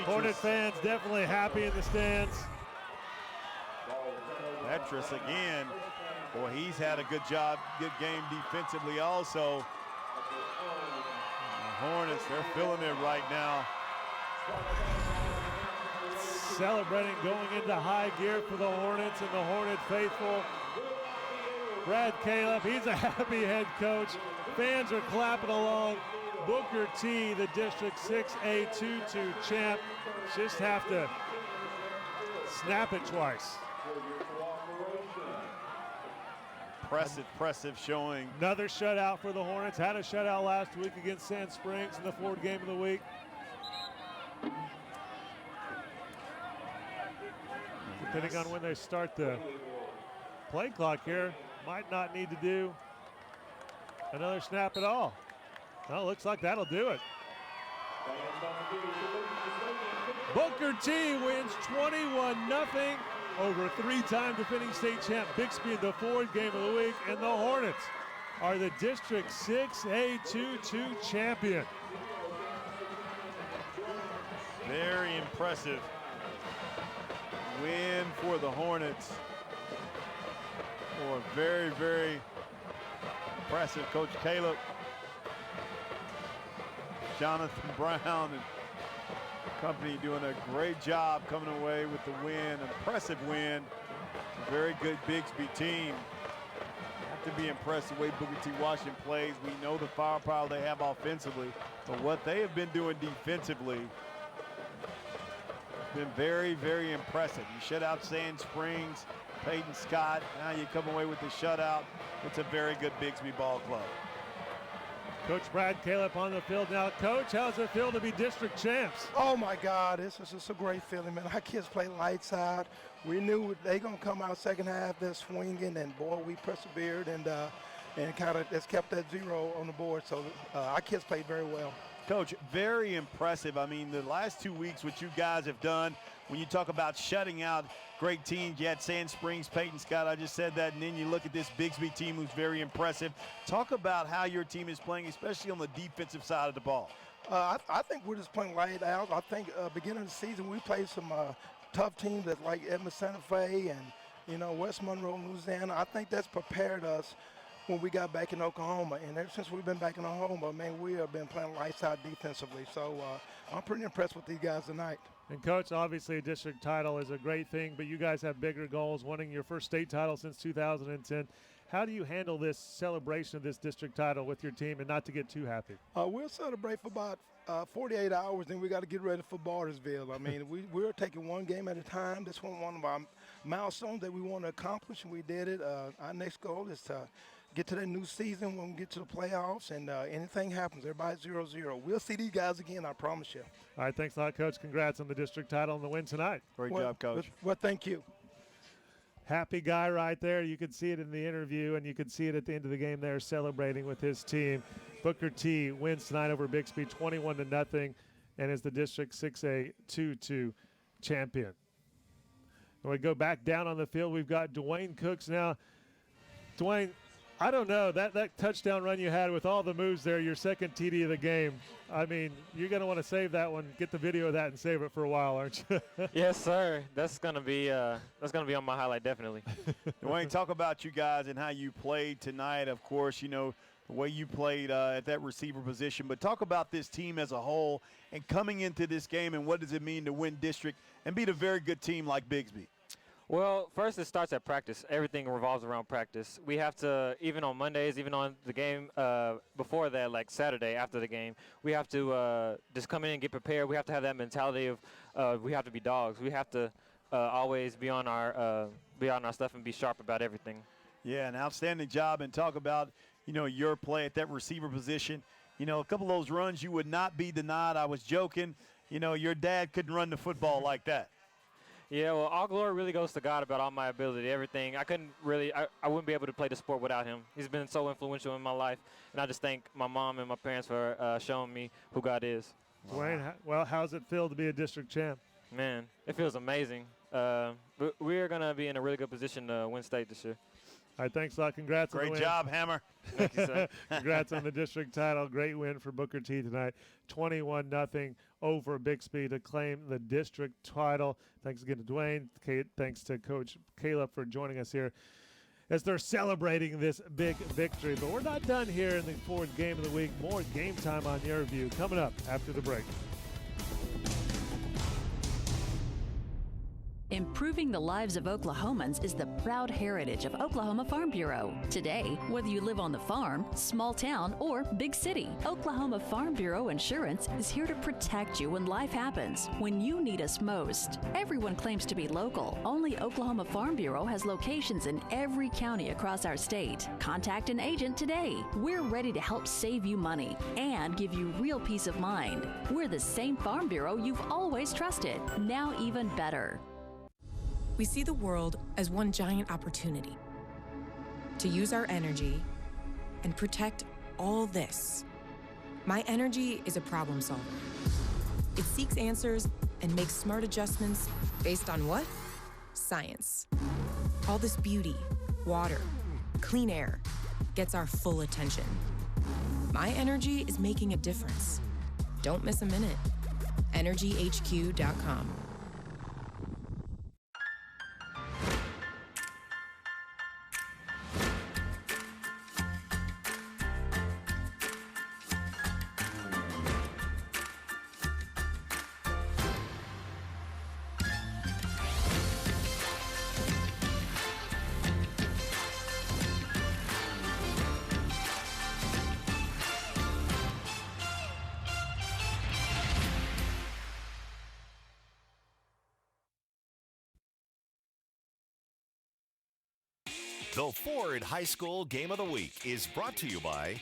Hornet fans definitely happy in the stands. Petrus again. Boy, he's had a good job, good game defensively also. The Hornets, they're feeling it right now. Celebrating going into high gear for the Hornets and the Hornet faithful. Brad Caleb, he's a happy head coach. Fans are clapping along. Booker T, the District 6A 2-2 champ, just have to snap it twice. Impressive showing. Another shutout for the Hornets. Had a shutout last week against Sand Springs in the Ford game of the week. Depending on when they start the play clock here, might not need to do another snap at all. Well, looks like that'll do it. Booker T wins 21-0 over three-time defending state champ Bixby in the Ford game of the week, and the Hornets are the District 6A 2-2 champion. Very impressive win for the Hornets. Or very, very impressive. Coach Caleb, Jonathan Brown, and company doing a great job coming away with the win. Impressive win. A very good Bixby team. Have to be impressed the way Booker T. Washington plays. We know the firepower they have offensively, but what they have been doing defensively has been very, very impressive. You shut out Sand Springs, Peyton Scott. Now you come away with the shutout. It's a very good Bixby ball club. Coach Brad Caleb on the field now. Coach, how's it feel to be district champs? Oh my God, it's a great feeling, man. Our kids play lights out. We knew they gonna come out second half, they're swinging, and boy, we persevered and kind of just kept that 0 on the board. So our kids played very well. Coach, very impressive. I mean, the last 2 weeks, what you guys have done, when you talk about shutting out great teams, you had Sand Springs, Peyton Scott, I just said that, and then you look at this Bixby team who's very impressive. Talk about how your team is playing, especially on the defensive side of the ball. I think we're just playing light out. I think beginning of the season, we played some tough teams that like Edmond Santa Fe and, West Monroe, Louisiana. I think that's prepared us when we got back in Oklahoma. And ever since we've been back in Oklahoma, man, we have been playing lights out defensively. So I'm pretty impressed with these guys tonight. And Coach, obviously a district title is a great thing, but you guys have bigger goals, winning your first state title since 2010. How do you handle this celebration of this district title with your team and not to get too happy? We'll celebrate for about 48 hours, then we got to get ready for Bartersville. I mean, we're taking one game at a time. This one of our milestones that we want to accomplish, and we did it. Our next goal is to get to that new season when we get to the playoffs, and anything happens. Everybody's 0-0. We'll see these guys again, I promise you. All right, thanks a lot, Coach. Congrats on the district title and the win tonight. Great job, Coach. Well, thank you. Happy guy right there. You could see it in the interview, and you could see it at the end of the game there celebrating with his team. Booker T wins tonight over Bixby 21-0 and is the District 6A 2-2 champion. When we go back down on the field, we've got Dwayne Cooks now. Dwayne, I don't know, that touchdown run you had with all the moves there, your second TD of the game. I mean, you're going to want to save that one, get the video of that and save it for a while, aren't you? Yes, sir. That's going to be on my highlight, definitely. Dwayne, talk about you guys and how you played tonight. Of course, the way you played at that receiver position, but talk about this team as a whole and coming into this game and what does it mean to win district and beat a very good team like Bixby? Well, first it starts at practice. Everything revolves around practice. We have to, even on Mondays, even on the game before that, like Saturday after the game, we have to just come in and get prepared. We have to have that mentality of we have to be dogs. We have to always be on our stuff and be sharp about everything. Yeah, an outstanding job. And talk about, your play at that receiver position. A couple of those runs you would not be denied. I was joking. Your dad couldn't run the football like that. Yeah, well, all glory really goes to God about all my ability, everything. I wouldn't be able to play the sport without him. He's been so influential in my life, and I just thank my mom and my parents for showing me who God is. Dwayne, well, how's it feel to be a district champ? Man, it feels amazing. But we're going to be in a really good position to win state this year. All right, thanks a lot. Congrats on the win. Great job, Hammer. Thank you, sir. Congrats on the district title. Great win for Booker T tonight. 21-0 over Bixby to claim the district title. Thanks again to Dwayne. Thanks to Coach Caleb for joining us here as they're celebrating this big victory. But we're not done here in the Ford Game of the Week. More Game Time on YurView coming up after the break. Improving the lives of Oklahomans is the proud heritage of Oklahoma Farm Bureau. Today, whether you live on the farm, small town, or big city, Oklahoma Farm Bureau Insurance is here to protect you when life happens, when you need us most. Everyone claims to be local. Only Oklahoma Farm Bureau has locations in every county across our state. Contact an agent today. We're ready to help save you money and give you real peace of mind. We're the same Farm Bureau you've always trusted, now even better. We see the world as one giant opportunity to use our energy and protect all this. My energy is a problem solver. It seeks answers and makes smart adjustments based on what? Science. All this beauty, water, clean air gets our full attention. My energy is making a difference. Don't miss a minute. EnergyHQ.com. The Ford High School Game of the Week is brought to you by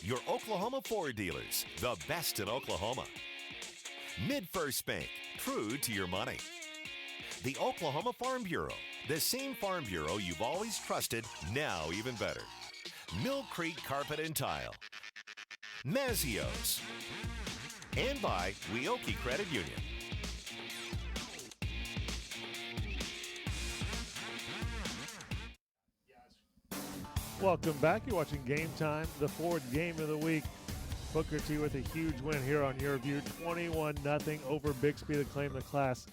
your Oklahoma Ford dealers, the best in Oklahoma. MidFirst Bank, true to your money. The Oklahoma Farm Bureau, the same Farm Bureau you've always trusted, now even better. Mill Creek Carpet and Tile. Mazio's. And by Weoki Credit Union. Welcome back. You're watching Game Time, the Ford Game of the Week. Booker T with a huge win here on YurView, 21-0 over Bixby to claim the Class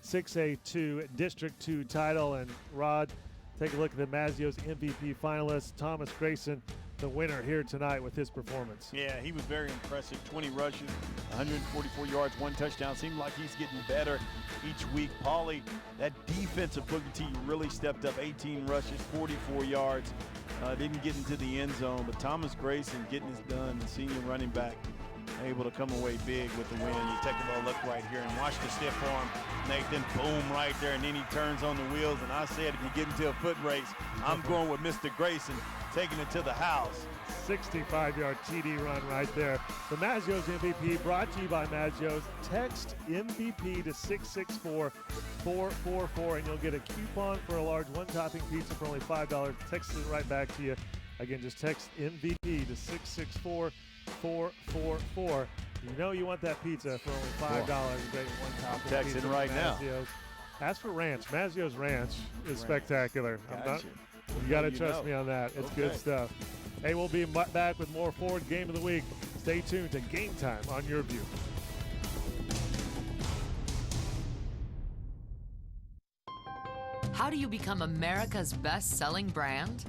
6A2 District 2 title. And Rod, take a look at the Mazio's MVP finalist, Thomas Grayson, the winner here tonight with his performance. Yeah, he was very impressive. 20 rushes, 144 yards, 1 touchdown. Seemed like he's getting better each week. Paulie, that defensive Booker T really stepped up. 18 rushes, 44 yards. Didn't get into the end zone, but Thomas Grayson getting this done, the senior running back, able to come away big with the win. You take a look right here and watch the stiff arm. Nathan, boom, right there, and then he turns on the wheels. And I said, if you get into a foot race, I'm going with Mr. Grayson, taking it to the house. 65-yard TD run right there. The Mazio's MVP brought to you by Mazio's. Text MVP to 664-444, and you'll get a coupon for a large one-topping pizza for only $5. Text it right back to you. Again, just text MVP to 664-444. You know you want that pizza for only $5. Great one-topping Texting pizza right now. As for ranch, Mazio's ranch is spectacular. You got to trust me on that. It's good stuff. Hey, we'll be back with more Ford Game of the Week. Stay tuned to Game Time on YurView. How do you become America's best-selling brand?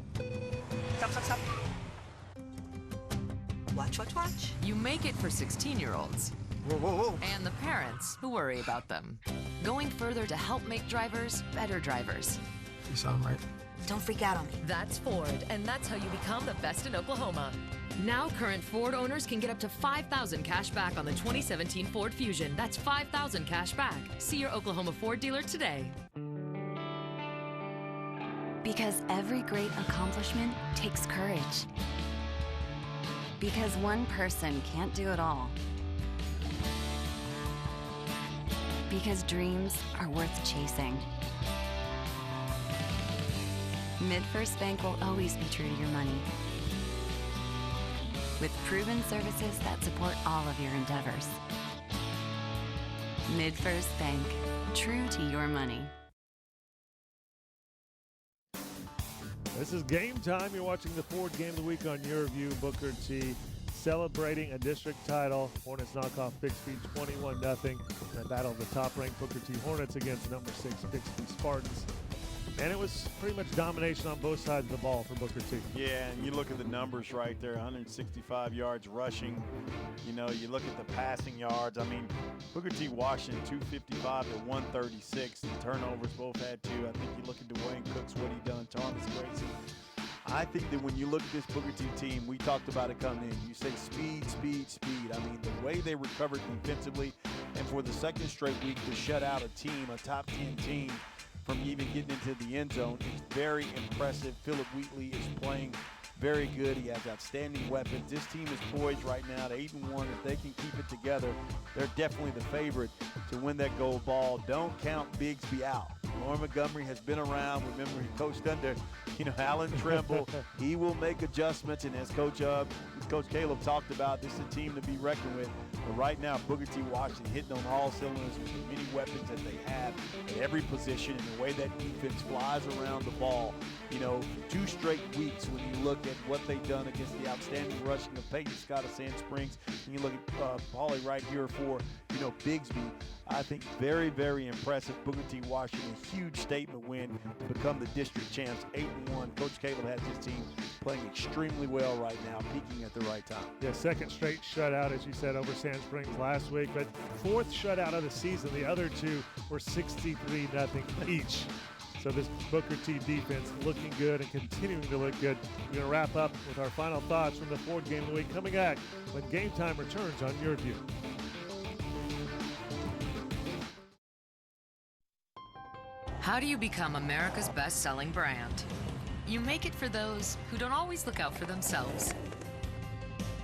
Stop, stop, stop. Watch, watch, watch. You make it for 16-year-olds. Whoa, whoa, whoa. And the parents who worry about them. Going further to help make drivers better drivers. You sound right. Don't freak out on me. That's Ford, and that's how you become the best in Oklahoma. Now, current Ford owners can get up to $5,000 cash back on the 2017 Ford Fusion. That's $5,000 cash back. See your Oklahoma Ford dealer today. Because every great accomplishment takes courage. Because one person can't do it all. Because dreams are worth chasing. MidFirst Bank will always be true to your money. With proven services that support all of your endeavors. MidFirst Bank, true to your money. This is Game Time. You're watching the Ford Game of the Week on YurView. Booker T celebrating a district title. Hornets knock off Bixby 21-0. And battle of the top-ranked Booker T Hornets against number 6 Bixby Spartans. And it was pretty much domination on both sides of the ball for Booker T. Yeah, and you look at the numbers right there, 165 yards rushing. You know, you look at the passing yards. I mean, Booker T. Washington, 255 to 136. The turnovers both had two. I think you look at Dwayne Cooks, what he done, Thomas Grayson. I think that when you look at this Booker T team, we talked about it coming in. You say speed, speed, speed. I mean, the way they recovered defensively, and for the second straight week to shut out a team, a top 10 team, from even getting into the end zone, is very impressive. Philip Wheatley is playing very good. He has outstanding weapons. This team is poised right now to 8-1. If they can keep it together, they're definitely the favorite to win that gold ball. Don't count Bixby out. Lauren Montgomery has been around. Remember, he coached under, Alan Trimble. He will make adjustments, and as Coach Caleb talked about, this is a team to be reckoned with. But right now, Booker T. Washington hitting on all cylinders with the many weapons that they have at every position, and the way that defense flies around the ball. 2 straight weeks when you look at what they've done against the outstanding rushing of Peyton Scott of Sand Springs, and you look at Paulie right here for, Bixby. I think very, very impressive. Booker T. Washington, a huge statement win to become the district champs, 8-1. Coach Caleb has his team playing extremely well right now, peaking at the right time. Yeah, second straight shutout, as you said, over Sand Springs last week, but fourth shutout of the season. The other two were 63-0 each. So this Booker T defense looking good and continuing to look good. We're going to wrap up with our final thoughts from the Ford game of the week coming back when Game Time returns on YurView. How do you become America's best-selling brand? You make it for those who don't always look out for themselves.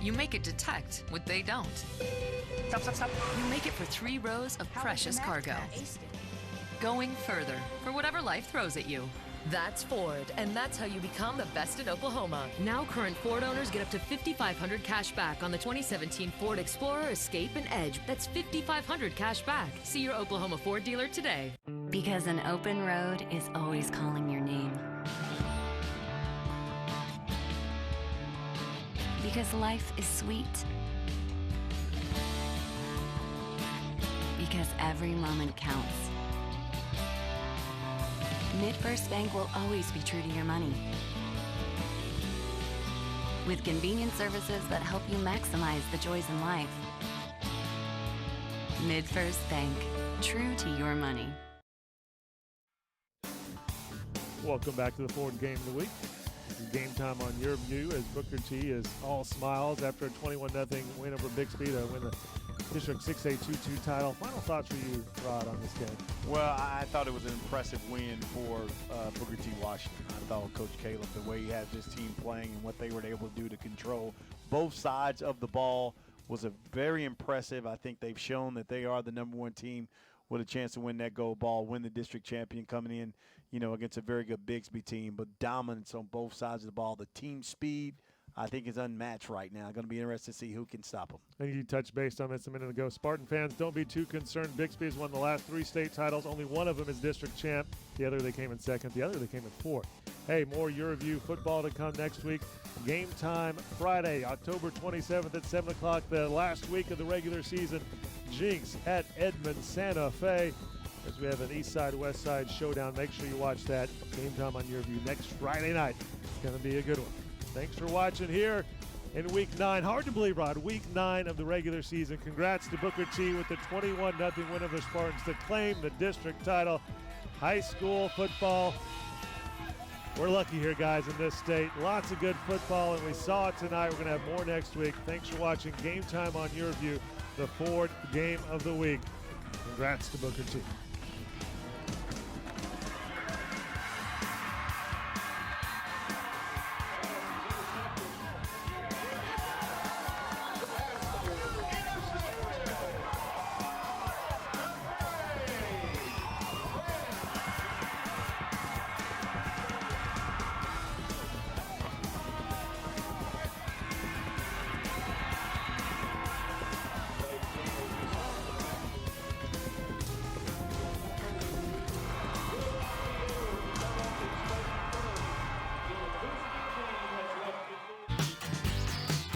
You make it detect what they don't. Stop, stop, stop. You make it for 3 rows of precious cargo. Going further for whatever life throws at you. That's Ford, and that's how you become the best in Oklahoma. Now current Ford owners get up to $5,500 cash back on the 2017 Ford Explorer, Escape, and Edge. That's $5,500 cash back. See your Oklahoma Ford dealer today. Because an open road is always calling your name. Because life is sweet. Because every moment counts. MidFirst Bank will always be true to your money. With convenient services that help you maximize the joys in life. MidFirst Bank, true to your money. Welcome back to the Ford game of the week. This is Game Time on YurView as Booker T is all smiles after a 21-0 win over Bixby to win the District 6A 2-2 title. Final thoughts for you, Rod, on this game? Well, I thought it was an impressive win for Booker T. Washington. I thought Coach Caleb, the way he has this team playing and what they were able to do to control both sides of the ball was very impressive. I think they've shown that they are the #1 team with a chance to win that gold ball, win the district champion coming in, against a very good Bixby team, but dominance on both sides of the ball. The team speed, I think, is unmatched right now. Going to be interested to see who can stop them. I think you touched base on this a minute ago. Spartan fans, don't be too concerned. Bixby has won the last 3 state titles. Only one of them is district champ. The other, they came in second. The other, they came in fourth. Hey, more YurView football to come next week. Game Time Friday, October 27th at 7 o'clock, the last week of the regular season. Jinx at Edmond Santa Fe. As we have an East Side, West Side showdown. Make sure you watch that. Game Time on YurView next Friday night. It's going to be a good one. Thanks for watching here in Week 9. Hard to believe, Rod. Week 9 of the regular season. Congrats to Booker T with the 21-0 win over the Spartans to claim the district title. High school football. We're lucky here, guys, in this state. Lots of good football, and we saw it tonight. We're going to have more next week. Thanks for watching Game Time on YurView, the Ford game of the week. Congrats to Booker T.